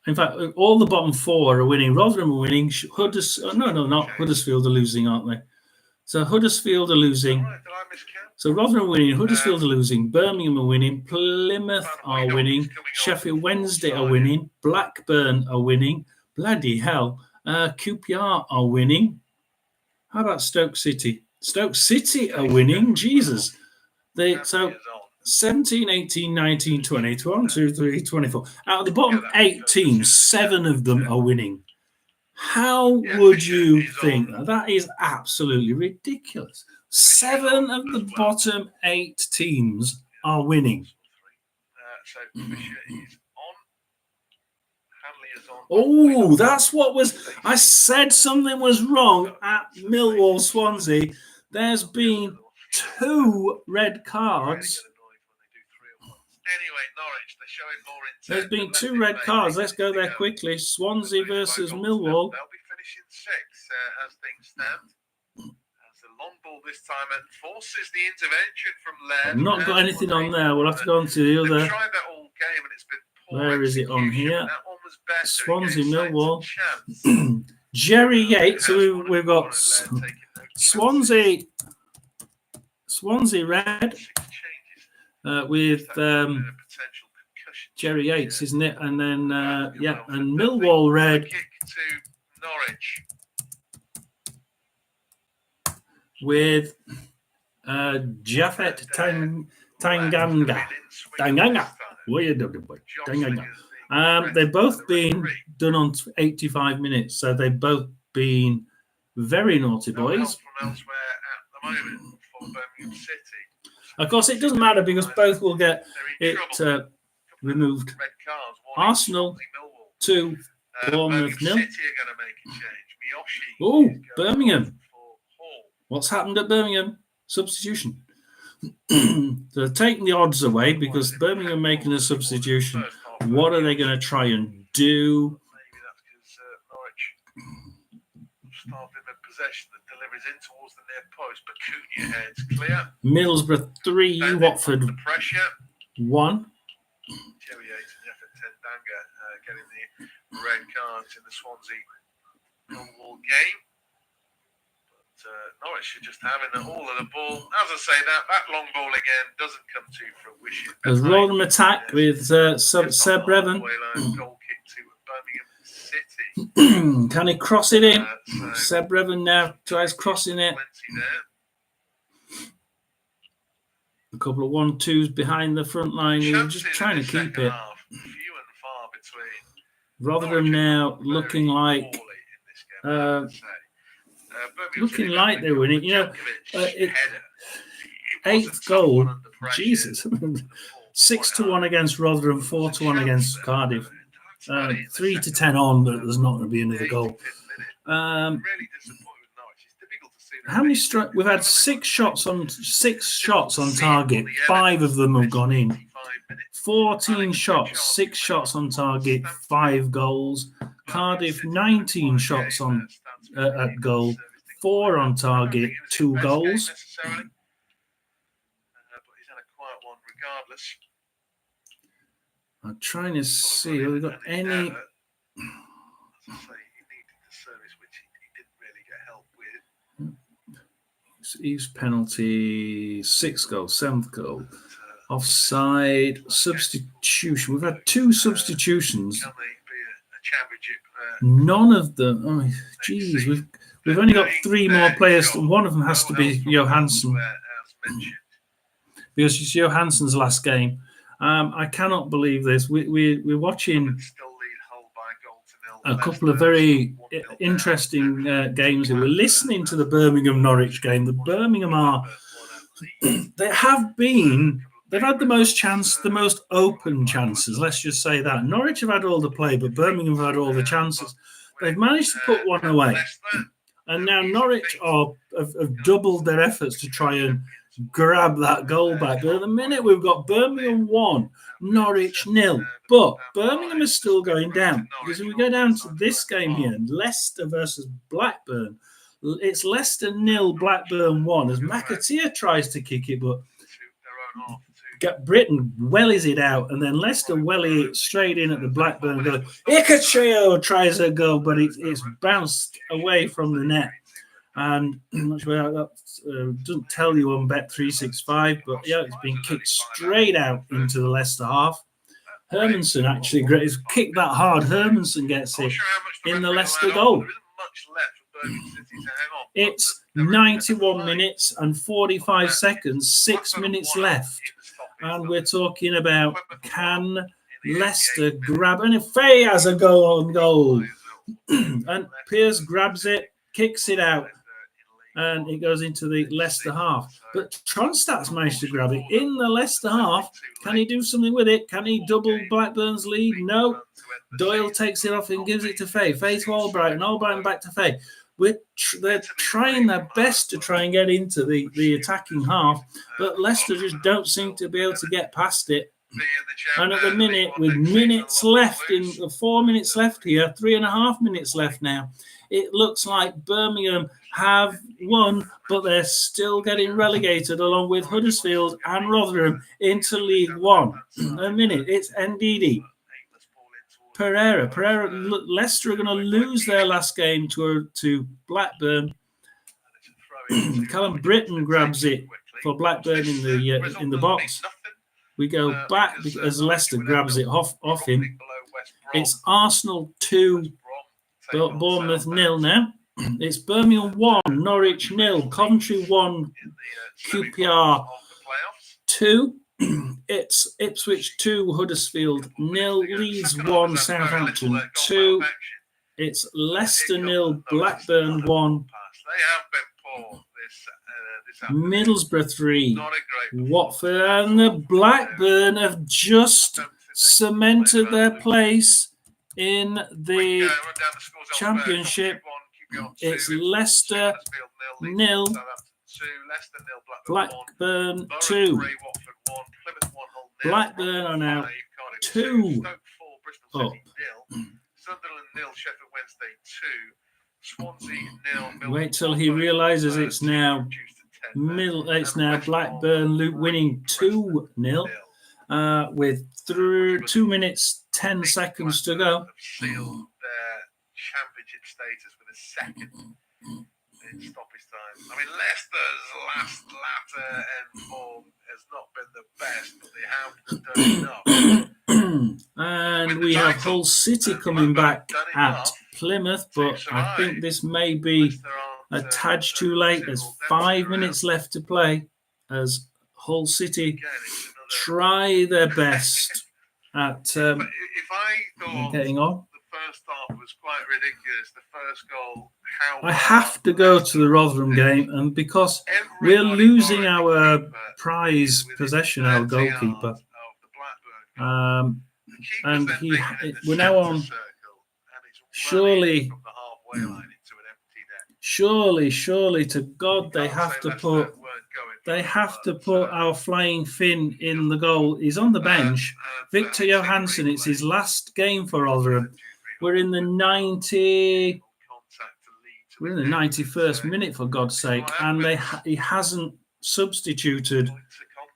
in fact, all the bottom 4 are winning. Rotherham are winning. Huddersfield are losing, aren't they? So Huddersfield are losing. So Rotherham are winning. Huddersfield are losing. Birmingham are winning. Plymouth are winning. Sheffield Wednesday are winning. Blackburn are winning. Bloody hell. QPR are winning. How about Stoke City? Stoke City are winning. Jesus. So 17, 18, 19, 20, 21, 22, 23, 24. Out of the bottom 8 teams, 7 of them are winning. How would you think? That is absolutely ridiculous. 7 of the bottom 8 teams are winning. Oh, that's what was... I said something was wrong at Millwall Swansea. There's been 2 red cards. There's been 2 red cards. Let's go there quickly. Swansea versus Millwall. They'll be finishing 6 as things stand. As the long ball this time forces the intervention from Laird. I've not got anything on there. We'll have to go on to the other. They've tried that all game and it's been poor. Where is it on here? That one was better. Swansea Millwall. Jerry Yates. So we've got Swansea Red with Jerry Yates, isn't it? And then and Millwall Red to Norwich with Japhet Tanganga. What are you doing, boy? Tanganga. They've both been done on 85 minutes, so they've both been very naughty boys. Of course, it doesn't matter because both will get it removed. Arsenal 2, Bournemouth 0. Oh, Birmingham. What's happened at Birmingham? Substitution. They're taking the odds away because Birmingham making a substitution. What are they going to try and do? started in possession that delivers in towards the near post, but Cunha heads clear. Middlesbrough 3, Watford the pressure. 1. Jerry Yates and Jeffrey Tendanga getting the red cards in the Swansea Millwall game. But Norwich should just having all of the ball. As I say, that long ball again doesn't come to fruition. There's Rotherham attack with Seb Revan. Goal kick to Birmingham City. Can he cross it in? Seb Revan now tries crossing it. A couple of 1-2s behind the front line. He's just trying to keep it. Rotherham now looking like they win it. You know, 8th goal. Jesus. 6-1 against Rotherham, 4-1 against Cardiff. 3-10 on, but there's not going to be another goal. How many strikes? We've had 6 shots on target. 5 of them have gone in. 14 shots, 6 shots on target, 5 goals. Cardiff 19 shots on at goal, 4 on target, 2 goals. But he's had a quiet one regardless. I'm trying to see have we got any. Eve's penalty, 6th goal, 7th goal, offside, substitution. We've had 2 substitutions. None of them. Oh, geez, we've only got 3 more players. One of them has to be Johansson because it's Johansson's last game. I cannot believe this. We're watching a couple of very interesting games. We're listening to the Birmingham Norwich game. The Birmingham they've had the most open chances. Let's just say that. Norwich have had all the play, but Birmingham have had all the chances. They've managed to put one away. And now Norwich have doubled their efforts to try and grab that goal back. But at the minute, we've got Birmingham 1, Norwich 0. But Birmingham is still going down. Because if we go down to this game here, Leicester versus Blackburn, it's Leicester 0, Blackburn 1. As McAteer tries to kick it, but Britain wellies it out, and then Leicester welly it straight in at the Blackburn goal. Ikachio tries a goal, but it's bounced away from the net. And I'm not sure that doesn't tell you on Bet365, but yeah, it's been kicked straight out into the Leicester half. Hermanson actually has kicked that hard. Hermanson gets it in the Leicester goal. It's 91 minutes and 45 seconds, 6 minutes left. And we're talking about, can Leicester grab? And if Faye has a goal on goal, and Pearce grabs it, kicks it out, and it goes into the Leicester half. But Tronstadt's managed to grab it in the Leicester half. Can he do something with it? Can he double Blackburn's lead? No. Doyle takes it off and gives it to Faye. Faye to Albright, and Albright back to Faye. They're trying their best to try and get into the attacking half, but Leicester just don't seem to be able to get past it. And at the minute, with minutes left, 4 minutes left here, 3.5 minutes left now, it looks like Birmingham have won, but they're still getting relegated along with Huddersfield and Rotherham into League One. A minute, it's Ndidi. Pereira, Leicester are going to lose their last game to Blackburn. Callum Britton grabs it for Blackburn in the box. We go back as Leicester grabs it off him. It's Arsenal 2, Bournemouth 0 now. It's Birmingham 1, Norwich 0, Coventry 1, QPR 2. It's Ipswich 2, Huddersfield 0, Leeds 1, Southampton 2. It's Leicester 0, Blackburn 1, Middlesbrough 3, Watford, and the Blackburn have just cemented their place in the Championship. It's Leicester 0, Blackburn 2. Blackburn are now 2 up. Sunderland 0, Sheffield Wednesday 2. Swansea 0. Wait till he realises it's now Blackburn winning 2-0 with 2 minutes 10 seconds to go. Sealed their championship status with a second in stoppage time. I mean, Leicester's latter end form has not been the best, but they have done enough. And we have Hull City coming back at Plymouth, but I think this may be a tad too late. There's 5 minutes left to play as Hull City try their best at getting on. The first half was quite ridiculous. The first goal. I have to go to the Rotherham game, and because we're losing our prize possession, our goalkeeper, and we're now on. Surely to God, they have to put our flying Finn in the goal. He's on the bench. Victor Johansson. It's his last game for Rotherham. We're in the 91st minute, for God's sake, and he hasn't substituted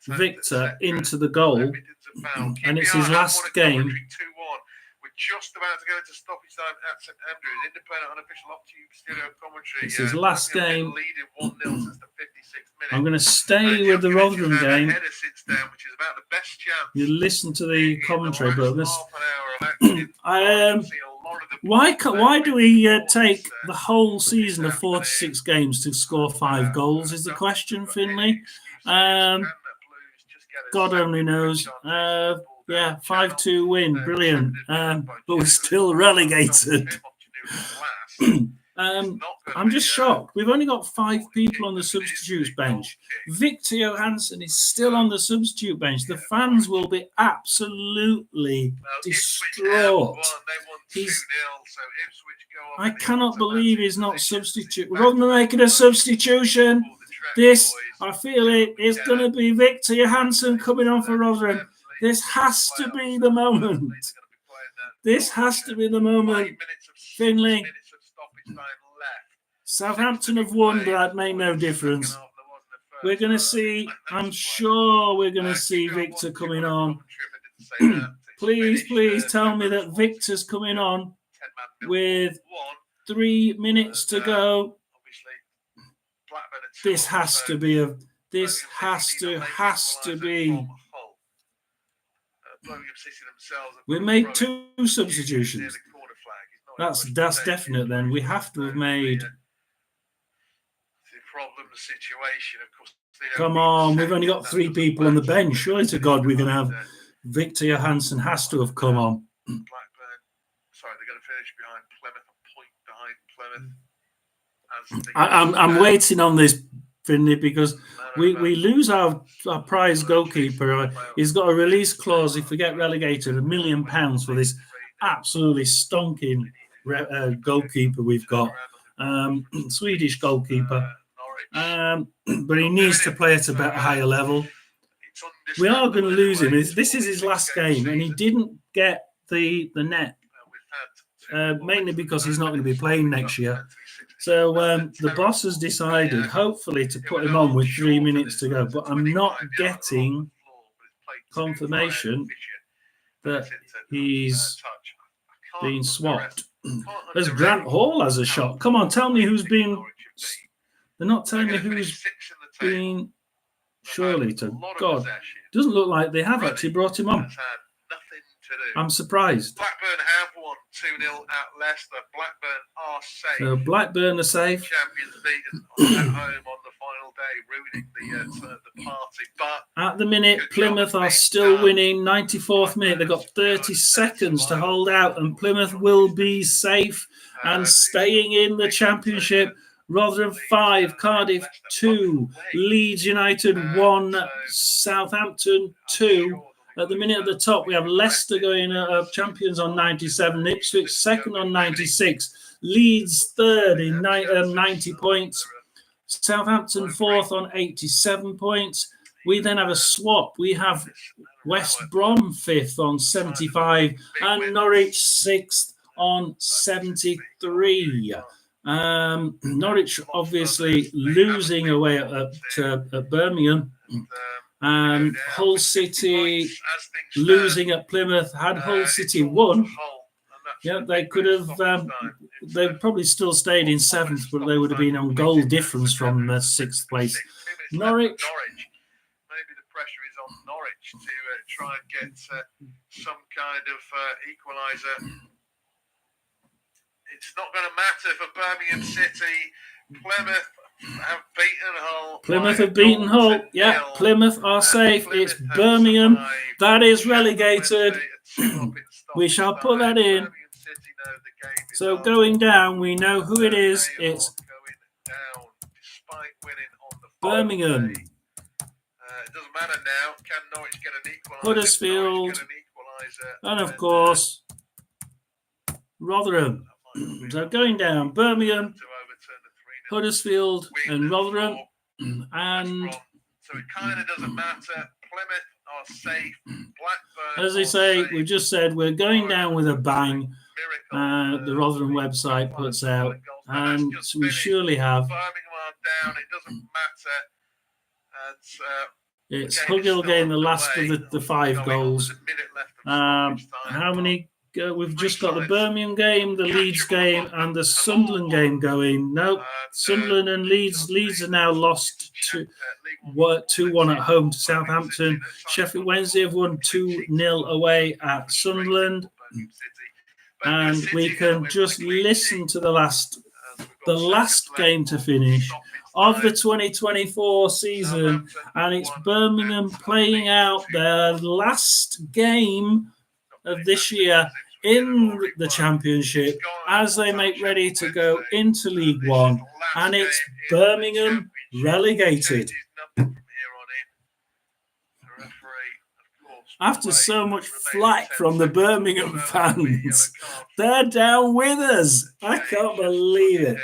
Victor into the goal, and it's his last game. Just about to go into stoppage time at St Andrews. Independent unofficial off-tube studio commentary. It's his last game. Leading 1-0 since the 56th minute. I'm going to stay with the Rotherham game. Which is about the best chance. You listen to the commentary, but why do we take the whole season of 46 games to score 5 goals? Is the question, Finlay? God only knows. Yeah, 5-2 win, brilliant. But we're still relegated. I'm just shocked. We've only got 5 people on the substitutes bench. Victor Johansson is still on the substitute bench. The fans will be absolutely distraught. I cannot believe he's not substitute. Rotherham making a substitution. I feel it is going to be Victor Johansson coming on for Rotherham. This has to be the moment. This has to be the moment. Finlay. Southampton have won, but that made no difference. We're going to see, I'm sure we're going to see Victor coming on. Please tell me that Victor's coming on with 3 minutes to go. This has to be We made 2 substitutions. That's definite then. We have to have made. Come on, we've only got 3 people on the bench. Surely to God we're going to have Victor Johansson has to have come on. Sorry, they're going to finish behind Plymouth, a point behind Plymouth. I'm waiting on this, Finlay, because we lose our prize goalkeeper. He's got a release clause if we get relegated, £1 million for this absolutely stonking goalkeeper we've got, Swedish goalkeeper. But he needs to play at a better higher level. We are going to lose him. This is his last game, and he didn't get the net, mainly because he's not going to be playing next year. So the boss has decided, hopefully, to put him on with 3 minutes to go. But I'm not getting confirmation that he's been swapped. There's Grant Hall as a shot. Come on, tell me who's been. They're not telling me who's been. Surely to God, doesn't look like they have actually brought him on. I'm surprised. Blackburn have won 2-0 at Leicester. Blackburn are safe. So Blackburn are safe. Champions beaten at home on the final day, ruining the party. But at the minute, Plymouth are still winning. 94th minute. They've got 30 seconds to hold out, and Plymouth will be safe and staying in the Championship. Rotherham 5, Cardiff 2, Leeds United 1, Southampton 2. At the minute at the top, we have Leicester going champions on 97, Ipswich second on 96, Leeds third in 90 points, Southampton fourth on 87 points. We then have a swap. We have West Brom fifth on 75 and Norwich sixth on 73. Norwich obviously losing away at Birmingham. Hull City losing at Plymouth. Had Hull City won, yeah, they could have. They probably still stayed in seventh, but they would have been on goal difference from sixth place. Norwich. Maybe the pressure is on Norwich to try and get some kind of equaliser. It's not going to matter for Birmingham City. Plymouth have beaten Hull. Plymouth have beaten Hull. Yeah, Plymouth are safe. It's Birmingham that is relegated. We shall put that in. So going down, we know who it is. It's Birmingham. It doesn't matter now. Can Norwich get an equaliser? Huddersfield. And of course, Rotherham. So going down, Birmingham, Huddersfield and Rotherham. And so it kind of doesn't matter. Plymouth are safe. Blackburn, as they say, we just said we're going down with a bang. The Rotherham website puts out, and we surely have. Birmingham are down. It doesn't matter. And it's Hull game, the last of the 5 goals. How many? We've just got the Birmingham game, the Leeds game, and the Sunderland game going. Nope, Sunderland and Leeds. Leeds are now lost 2-1 at home to Southampton. Sheffield Wednesday have won 2-0 away at Sunderland. And we can just listen to the last game to finish of the 2024 season, and it's Birmingham playing out their last game of this year in the Championship as they make ready to go into League One, and it's Birmingham relegated. After so much flack from the Birmingham fans, they're down with us. I can't believe it.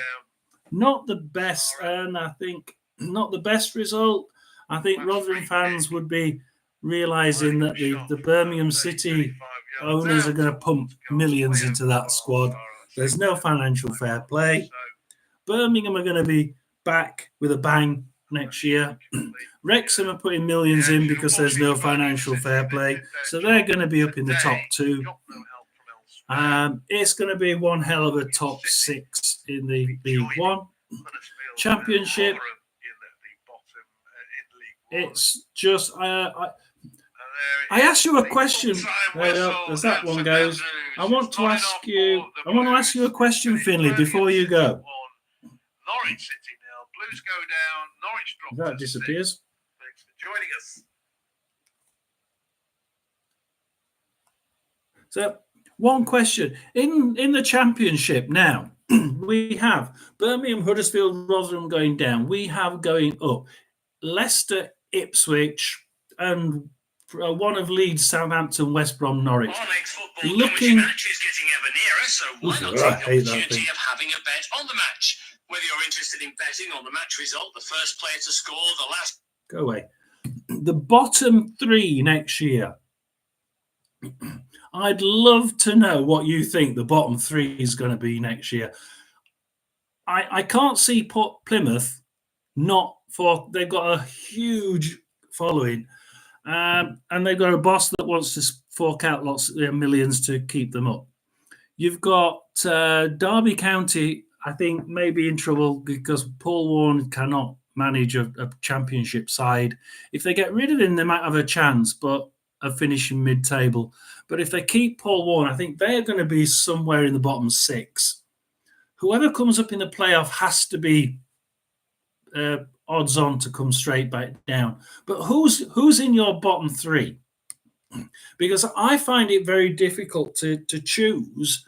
Not the best, and I think not the best result. I think Rotherham fans would be realising that the Birmingham City owners are going to pump millions into that squad. There's no financial fair play. Birmingham are going to be back with a bang next year. Wrexham are putting millions in because there's no financial fair play. So they're going to be up in the top 2. It's going to be one hell of a top 6 in the League One. Championship. It's just... I asked you a question. As that one goes, I want to ask you a question, Finley, before you go. Norwich City nil, Blues go down, Norwich drop. That disappears. Thanks for joining us. So, one question. In the Championship now, we have Birmingham, Huddersfield, Rotherham going down. We have going up Leicester, Ipswich, and one of Leeds, Southampton, West Brom, Norwich. Looking match is getting ever nearer, so why not take the opportunity of having a bet on the match? Whether you're interested in betting on the match result, the first player to score, the last... Go away. The bottom 3 next year. I'd love to know what you think the bottom 3 is going to be next year. I can't see Plymouth not for... They've got a huge following. And they've got a boss that wants to fork out lots of millions to keep them up. You've got Derby County, I think, may be in trouble because Paul Warne cannot manage a Championship side. If they get rid of him, they might have a chance, but of finishing mid-table. But if they keep Paul Warne, I think they're going to be somewhere in the bottom 6. Whoever comes up in the playoff has to be odds on to come straight back down. But who's in your bottom 3? Because I find it very difficult to choose.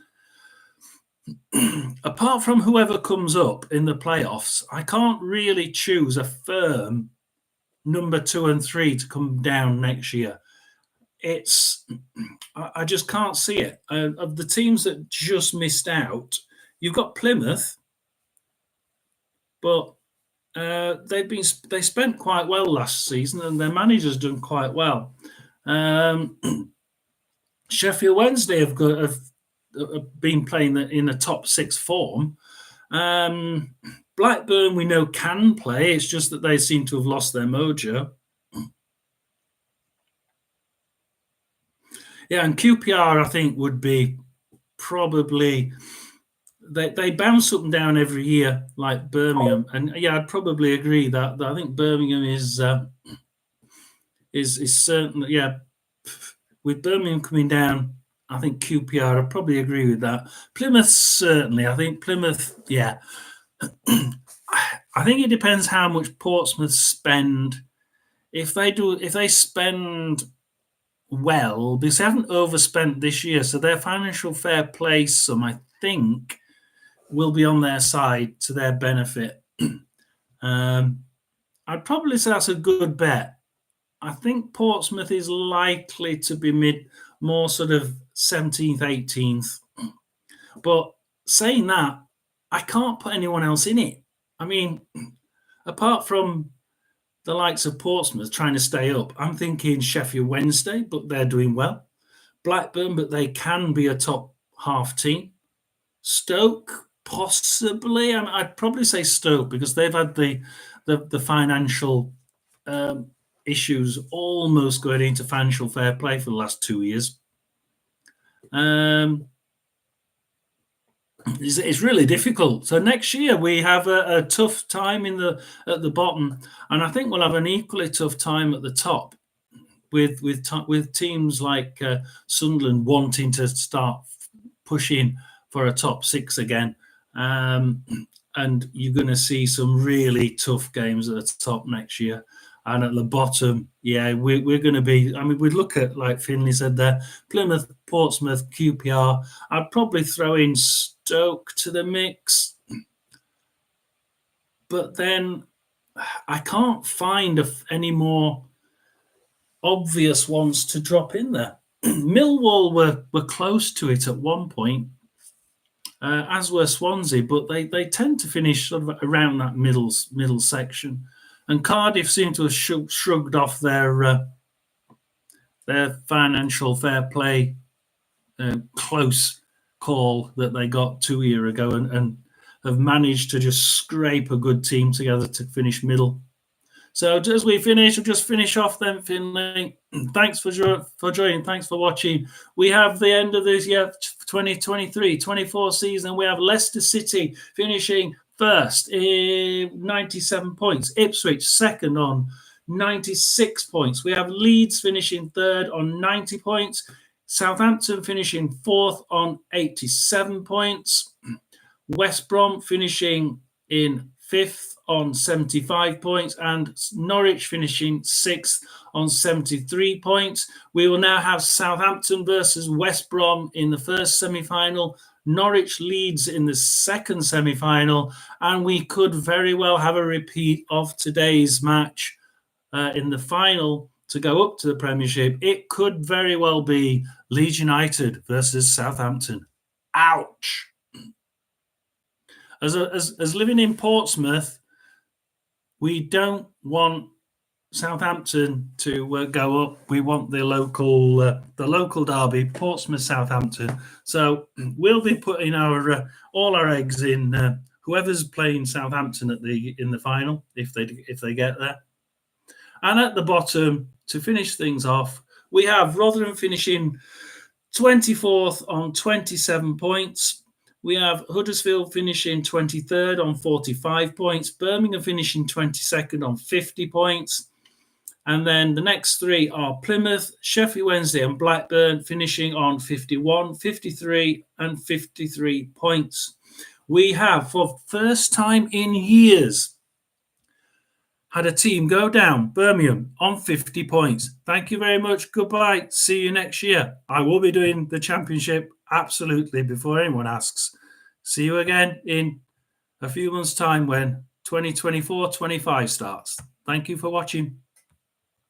Apart from whoever comes up in the playoffs, I can't really choose a firm number 2 and 3 to come down next year. I just can't see it. Of the teams that just missed out, you've got Plymouth, but they spent quite well last season, and their manager's done quite well. Sheffield Wednesday have been playing in the top 6 form. Blackburn, we know, can play. It's just that they seem to have lost their mojo. Yeah, and QPR, I think, would be probably... They bounce up and down every year, like Birmingham. And, yeah, I'd probably agree that I think Birmingham is certainly... Yeah, with Birmingham coming down, I think QPR, I'd probably agree with that. Plymouth, certainly. I think Plymouth, yeah. I think it depends how much Portsmouth spend. If they spend well, because they haven't overspent this year, so their financial fair play sum, I think, will be on their side to their benefit. I'd probably say that's a good bet. I think Portsmouth is likely to be more sort of 17th, 18th. But saying that, I can't put anyone else in it. I mean, apart from the likes of Portsmouth trying to stay up, I'm thinking Sheffield Wednesday, but they're doing well. Blackburn, but they can be a top half team. Stoke, possibly. I'd probably say Stoke because they've had the financial issues almost going into financial fair play for the last 2 years. It's really difficult. So next year we have a tough time at the bottom, and I think we'll have an equally tough time at the top with teams like Sunderland wanting to start pushing for a top 6 again. And you're going to see some really tough games at the top next year. And at the bottom, yeah, we're going to be... I mean, we'd look at, like Finlay said there, Plymouth, Portsmouth, QPR. I'd probably throw in Stoke to the mix. But then I can't find any more obvious ones to drop in there. Millwall were close to it at one point, as were Swansea, but they tend to finish sort of around that middle section. And Cardiff seem to have shrugged off their financial fair play close call that they got 2 years ago and have managed to just scrape a good team together to finish middle. So as we finish, we'll just finish off then, Finlay. Thanks for joining. Thanks for watching. We have the end of this year, 2023-24 season. We have Leicester City finishing first in 97 points. Ipswich second on 96 points. We have Leeds finishing third on 90 points. Southampton finishing fourth on 87 points. West Brom finishing in fifth on 75 points, and Norwich finishing sixth on 73 points. We will now have Southampton versus West Brom in the first semi-final, Norwich Leeds in the second semi-final, and we could very well have a repeat of today's match in the final to go up to the Premiership. It could very well be Leeds United versus Southampton. Ouch! As living in Portsmouth, we don't want Southampton to go up. We want the local derby, Portsmouth Southampton. So we'll be putting all our eggs in whoever's playing Southampton in the final if they get there. And at the bottom, to finish things off, we have Rotherham finishing 24th on 27 points. We have Huddersfield finishing 23rd on 45 points. Birmingham finishing 22nd on 50 points. And then the next three are Plymouth, Sheffield Wednesday and Blackburn finishing on 51, 53 and 53 points. We have, for first time in years, had a team go down, Birmingham, on 50 points. Thank you very much. Goodbye. See you next year. I will be doing the Championship, absolutely, before anyone asks. See you again in a few months' time when 2024-25 starts. Thank you for watching.